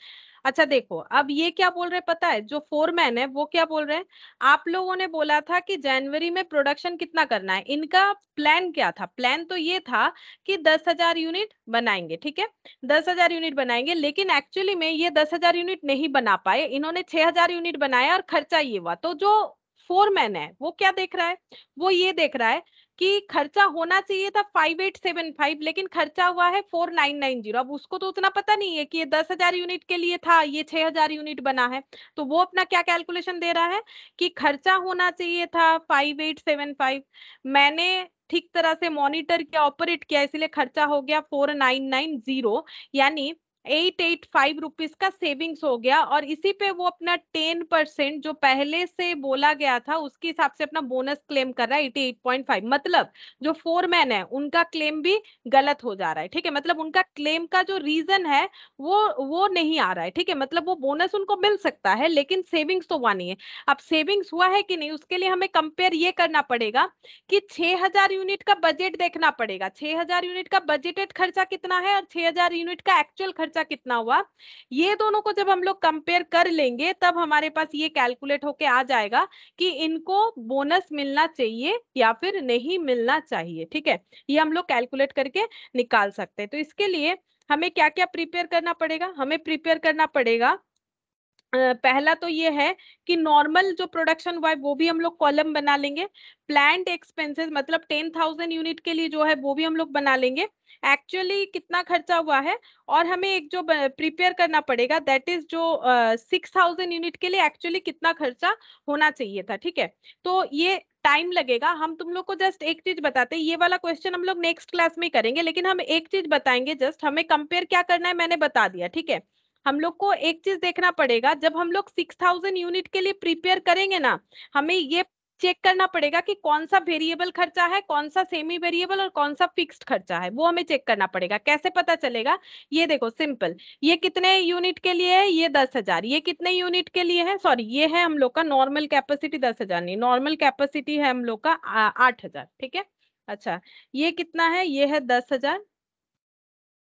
अच्छा देखो, अब ये क्या बोल रहे हैं पता है, जो फोरमैन है वो क्या बोल रहे हैं, आप लोगों ने बोला था कि जनवरी में प्रोडक्शन कितना करना है। इनका प्लान क्या था? प्लान तो ये था कि 10,000 यूनिट बनाएंगे, ठीक है, 10,000 यूनिट बनाएंगे। लेकिन एक्चुअली में ये 10,000 यूनिट नहीं बना पाए, इन्होंने 6,000 यूनिट बनाया और खर्चा ये हुआ। तो जो फोरमैन है वो क्या देख रहा है, वो ये देख रहा है कि खर्चा होना चाहिए था 5875, लेकिन खर्चा हुआ है 4990। अब उसको तो उतना पता नहीं है कि ये 10,000 यूनिट के लिए था, ये 6,000 यूनिट बना है। तो वो अपना क्या कैलकुलेशन दे रहा है कि खर्चा होना चाहिए था 5875, मैंने ठीक तरह से मॉनिटर किया, ऑपरेट किया, इसलिए खर्चा हो गया 4990, यानी 885 रुपीज का सेविंग्स हो गया। और इसी पे वो अपना 10% जो पहले से बोला गया था उसके हिसाब से अपना बोनस क्लेम कर रहा है 88.5। मतलब जो फोरमैन है उनका क्लेम भी गलत हो जा रहा है, ठीक है। मतलब उनका क्लेम का जो रीजन है वो नहीं आ रहा है, ठीक है। मतलब वो बोनस उनको मिल सकता है लेकिन सेविंग्स तो हुआ नहीं है। अब सेविंग्स हुआ है कि नहीं, उसके लिए हमें कंपेयर ये करना पड़ेगा कि 6,000 यूनिट का बजट देखना पड़ेगा। 6,000 यूनिट का बजटेड खर्चा कितना है और 6,000 यूनिट का एक्चुअल खर्चा कितना हुआ, ये दोनों को जब हम लोग कंपेयर कर लेंगे तब हमारे पास ये कैलकुलेट होके आ जाएगा कि इनको बोनस मिलना चाहिए या फिर नहीं मिलना चाहिए, ठीक है। ये हम लोग कैलकुलेट करके निकाल सकते हैं। तो इसके लिए हमें क्या क्या प्रिपेयर करना पड़ेगा? हमें प्रिपेयर करना पड़ेगा, पहला तो ये है कि नॉर्मल जो प्रोडक्शन हुआ है वो भी हम लोग कॉलम बना लेंगे। प्लांट एक्सपेंसेस मतलब 10,000 यूनिट के लिए जो है वो भी हम लोग बना लेंगे, एक्चुअली कितना खर्चा हुआ है। और हमें एक जो प्रिपेयर करना पड़ेगा दैट इज जो 6,000 यूनिट के लिए एक्चुअली कितना खर्चा होना चाहिए था, ठीक है। तो ये टाइम लगेगा। हम तुम लोग को जस्ट एक चीज बताते हैं, ये वाला क्वेश्चन हम लोग नेक्स्ट क्लास में करेंगे, लेकिन हम एक चीज बताएंगे, जस्ट हमें कंपेयर क्या करना है मैंने बता दिया, ठीक है। हम लोग को एक चीज देखना पड़ेगा, जब हम लोग 6,000 यूनिट के लिए प्रिपेयर करेंगे ना, हमें ये चेक करना पड़ेगा कि कौन सा वेरिएबल खर्चा है, कौन सा सेमी वेरिएबल और कौन सा फिक्स्ड खर्चा है, वो हमें चेक करना पड़ेगा। कैसे पता चलेगा? ये देखो सिंपल, ये कितने यूनिट के लिए है? ये 10,000। ये कितने यूनिट के लिए है? सॉरी, ये है हम लोग का नॉर्मल कैपेसिटी 10,000 नहीं, नॉर्मल कैपेसिटी है हम लोग का 8,000, ठीक है। अच्छा, ये कितना है? ये है 10,000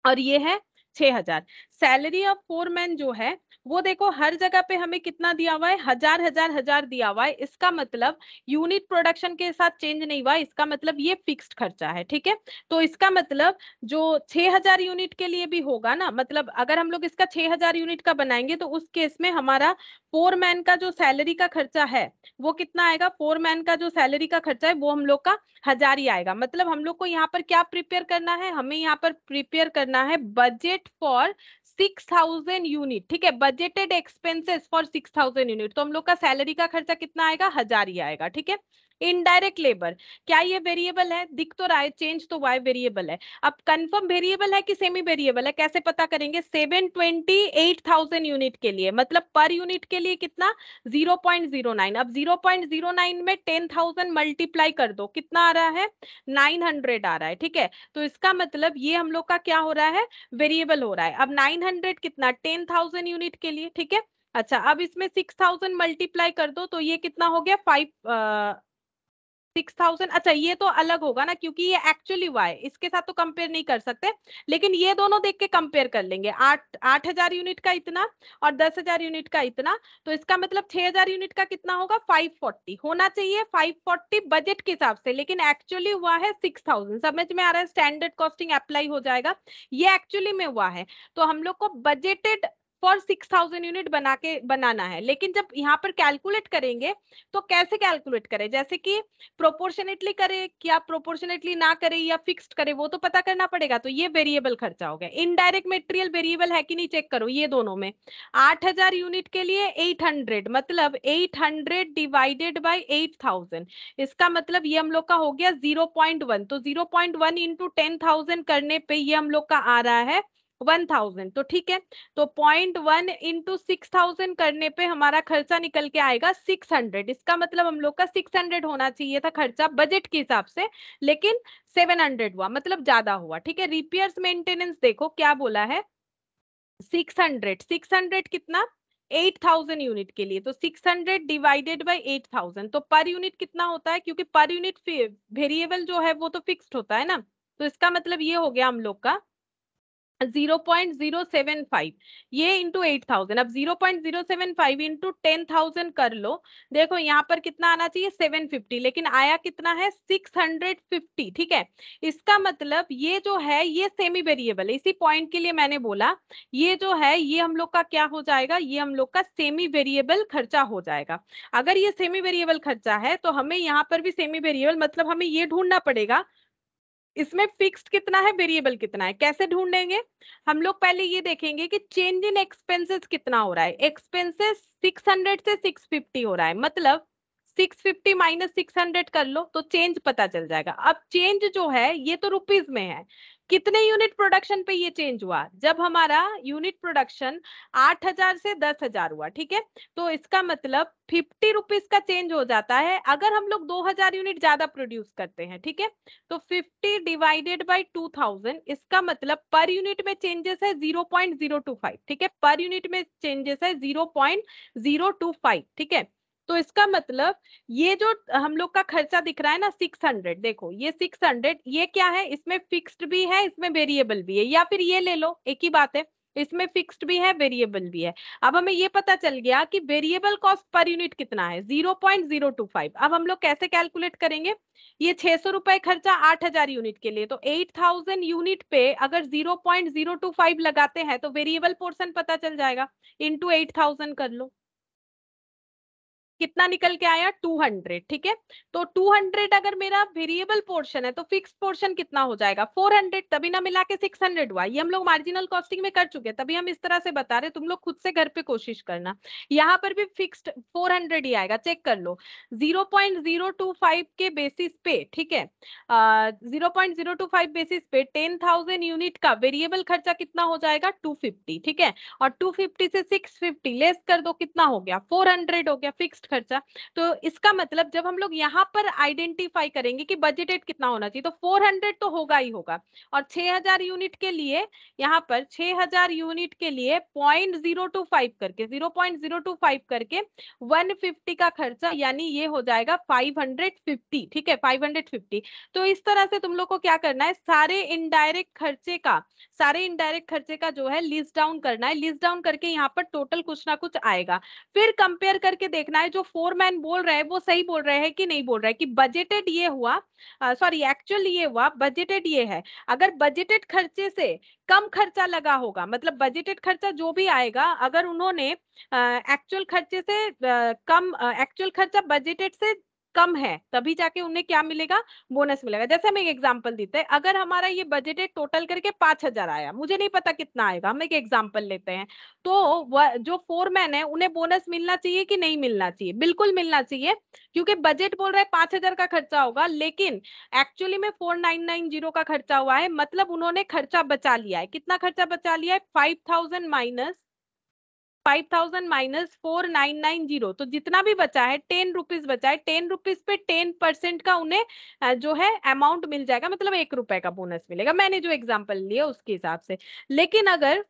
और ये है 6,000। सैलरी ऑफ फोरमैन जो है वो देखो हर जगह पे हमें कितना दिया हुआ है, 1,000 दिया हुआ है। इसका मतलब यूनिट प्रोडक्शन के साथ चेंज नहीं हुआ, इसका मतलब ये फिक्स्ड खर्चा है, ठीक है। तो इसका मतलब जो 6,000 यूनिट के लिए भी होगा ना, मतलब अगर हम लोग इसका 6,000 यूनिट का बनाएंगे तो उस केस में हमारा फोरमैन का जो सैलरी का खर्चा है वो कितना आएगा? फोरमैन का जो सैलरी का खर्चा है वो हम लोग का 1,000 ही आएगा। मतलब हम लोग को यहाँ पर क्या प्रिपेयर करना है? हमें यहाँ पर प्रिपेयर करना है बजट फॉर 6,000 यूनिट, ठीक है। Budgeted expenses for 6,000 unit. तो हम लोग का सैलरी का खर्चा कितना आएगा? 1,000 ही आएगा, ठीक है। इनडायरेक्ट लेबर, क्या ये वेरिएबल है? दिख तो रहा है, चेंज तो वाई वेरिएबल है। अब कंफर्म वेरिएबल है कि सेमी वेरिएबल है, कैसे पता करेंगे? 728,000 यूनिट के लिए, मतलब पर यूनिट के लिए कितना? 0.09। अब 0.09 में 10,000 मल्टीप्लाई कर दो, कितना आ रहा है? 900 आ रहा है, ठीक है। तो इसका मतलब ये हम लोग का क्या हो रहा है? वेरिएबल हो रहा है। अब 900 कितना? 10,000 यूनिट के लिए, ठीक है। अच्छा, अब इसमें 6,000 मल्टीप्लाई कर दो तो ये कितना हो गया? 6000, अच्छा ये तो अलग होगा ना क्योंकि ये एक्चुअली हुआ है, इसके साथ तो कंपेयर नहीं कर सकते, लेकिन ये दोनों देख के कंपेयर कर लेंगे। 8000 यूनिट का इतना और 10,000 यूनिट का इतना, तो इसका मतलब 6000 यूनिट का कितना होगा, 540 होना चाहिए, 540 बजट के हिसाब से, लेकिन एक्चुअली हुआ है 6000। समझ में आ रहा है, स्टैंडर्ड कॉस्टिंग अप्लाई हो जाएगा, ये एक्चुअली में हुआ है। तो हम लोग को बजटेड फॉर 6000 यूनिट बनाना है, लेकिन जब यहाँ पर कैलकुलेट करेंगे तो कैसे कैलकुलेट करें, जैसे कि प्रोपोर्शनेटली करे क्या प्रोपोर्शनेटली ना करे या फिक्स्ड करे, वो तो पता करना पड़ेगा। तो ये वेरिएबल खर्चा हो गया। इनडायरेक्ट मटेरियल वेरिएबल है कि नहीं चेक करो, ये दोनों में 8000 यूनिट के लिए 800, मतलब 800 डिवाइडेड बाय 8000, इसका मतलब ये हम लोग का हो गया 0.1। तो 0.1 इंटू 10,000 करने पे ये हम लोग का आ रहा है 1000। तो ठीक है, तो 0.1 इंटू 6000 करने पे हमारा खर्चा निकल के आएगा 600। इसका मतलब हम लोग का 600 होना चाहिए था खर्चा बजट के हिसाब से, लेकिन 700 हुआ, मतलब ज्यादा हुआ। ठीक है, रिपेयर्स मेंटेनेंस देखो क्या बोला है, 600 कितना, 8000 यूनिट के लिए, तो 600 डिवाइडेड बाय 8000, तो पर यूनिट कितना होता है, क्योंकि पर यूनिट वेरिएबल जो है वो तो फिक्स्ड होता है ना, तो इसका मतलब ये हो गया हम लोग का 0.075, ये इंटू 8000। अब 0.075 इंटू 10,000 कर लो, देखो यहाँ पर कितना आना चाहिए 750, लेकिन आया कितना है 650। ठीक है, इसका मतलब ये जो है ये सेमी वेरिएबल है, इसी पॉइंट के लिए मैंने बोला ये जो है ये हम लोग का क्या हो जाएगा, ये हम लोग का सेमी वेरिएबल खर्चा हो जाएगा। अगर ये सेमी वेरिएबल खर्चा है तो हमें यहाँ पर भी सेमी वेरिएबल, मतलब हमें ये ढूंढना पड़ेगा इसमें फिक्स्ड कितना है वेरिएबल कितना है। कैसे ढूंढेंगे, हम लोग पहले ये देखेंगे कि चेंज इन एक्सपेंसेस कितना हो रहा है। एक्सपेंसेस 600 से 650 हो रहा है, मतलब 650 माइनस 600 कर लो तो चेंज पता चल जाएगा। अब चेंज जो है ये तो रुपीज में है, कितने यूनिट प्रोडक्शन पे ये चेंज हुआ, जब हमारा यूनिट प्रोडक्शन 8000 से 10,000 हुआ। ठीक है, तो इसका मतलब 50 रुपीज का चेंज हो जाता है अगर हम लोग 2000 यूनिट ज्यादा प्रोड्यूस करते हैं। ठीक है, तो 50 डिवाइडेड बाय 2000, इसका मतलब पर यूनिट में चेंजेस है 0.025। ठीक है, पर यूनिट में चेंजेस है 0.025। ठीक है, तो इसका मतलब ये जो हम लोग का खर्चा दिख रहा है ना 600, देखो ये 600, ये क्या है, इसमें फिक्स्ड भी है इसमें वेरिएबल भी है, या फिर ये ले लो एक ही बात है, इसमें फिक्स्ड भी है वेरिएबल भी है। अब हमें ये पता चल गया कि वेरिएबल कॉस्ट पर यूनिट कितना है 0.025। अब हम लोग कैसे कैलकुलेट करेंगे, ये 600 रुपए खर्चा 8000 यूनिट के लिए, तो 8000 यूनिट पे अगर 0.025 लगाते हैं तो वेरिएबल पोर्शन पता चल जाएगा, इंटू 8000 कर लो, कितना निकल के आया 200। ठीक है, तो 200 अगर मेरा वेरिएबल पोर्शन है तो फिक्स पोर्शन कितना हो जाएगा 400, तभी ना मिला के 600 हुआ। ये हम लोग मार्जिनल कॉस्टिंग में कर चुके हैं, तभी हम इस तरह से बता रहे, तुम लोग खुद से घर पे कोशिश करना। यहाँ पर भी फिक्स्ड 400 ही आएगा, चेक कर लो 0.025 के बेसिस पे। ठीक है, 0.025 बेसिस पे 10,000 यूनिट का वेरिएबल खर्चा कितना हो जाएगा 250। ठीक है, और 250 से 650 लेस कर दो, कितना हो गया 400 हो गया फिक्स्ड खर्चा। तो इसका मतलब जब हम लोग यहाँ पर आइडेंटिफाई करेंगे कि बजटेड कितना होना चाहिए, तो 400 तो होगा ही होगा, और 6000 यूनिट के लिए यहाँ पर 6000 यूनिट के लिए 0.025 करके 0.025 करके 150 का खर्चा, यानी ये हो जाएगा 550। ठीक है, 550। तो इस तरह से तुम लोग को क्या करना है, सारे इनडायरेक्ट खर्चे का जो है लिस्ट डाउन करना है। लिस्ट डाउन करके यहाँ पर टोटल कुछ ना कुछ आएगा, फिर कंपेयर करके देखना है जो फोरमैन बोल रहे हैं वो सही बोल रहे हैं कि नहीं बोल रहे हैं, कि बजटेड ये हुआ, सॉरी एक्चुअल ये हुआ, बजटेड ये है। अगर बजटेड खर्चे से कम खर्चा लगा होगा, मतलब बजटेड खर्चा जो भी आएगा अगर उन्होंने एक्चुअल खर्चे से कम, एक्चुअल खर्चा बजटेड से कम है, तभी जाके उन्हें क्या मिलेगा, बोनस मिलेगा। जैसे हम एक एग्जांपल देते हैं, अगर हमारा ये बजटेड टोटल करके 5000 आया, मुझे नहीं पता कितना आएगा, हम एक एग्जांपल लेते हैं, तो जो फोरमैन है उन्हें बोनस मिलना चाहिए कि नहीं मिलना चाहिए, बिल्कुल मिलना चाहिए, क्योंकि बजट बोल रहा है 5000 का खर्चा होगा, लेकिन एक्चुअली में 4990 का खर्चा हुआ है, मतलब उन्होंने खर्चा बचा लिया है। कितना खर्चा बचा लिया है, 5000 माइनस 4990, तो जितना भी बचा है 10 रुपीज बचा है, 10 रुपीज पे 10% का उन्हें जो है अमाउंट मिल जाएगा, मतलब 1 रुपए का बोनस मिलेगा। मैंने जो एग्जांपल लिया उसके हिसाब से। लेकिन अगर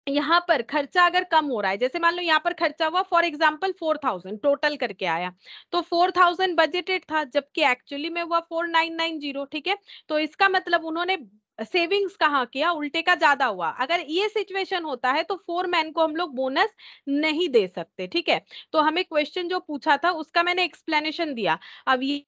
यहाँ पर खर्चा अगर कम हो रहा है, जैसे मान लो यहाँ पर खर्चा हुआ फॉर एग्जांपल 4000 टोटल करके आया, तो 4000 बजटेड था जबकि एक्चुअली में हुआ 4990, ठीक है। तो इसका मतलब उन्होंने सेविंग्स कहाँ किया, उल्टे का ज्यादा हुआ। अगर ये सिचुएशन होता है तो फोरमैन को हम लोग बोनस नहीं दे सकते, ठीक है। तो हमें क्वेश्चन जो पूछा था उसका मैंने एक्सप्लेनेशन दिया। अब ये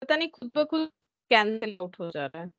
पता नहीं खुद ब खुद कैंसिल आउट हो जा रहा है।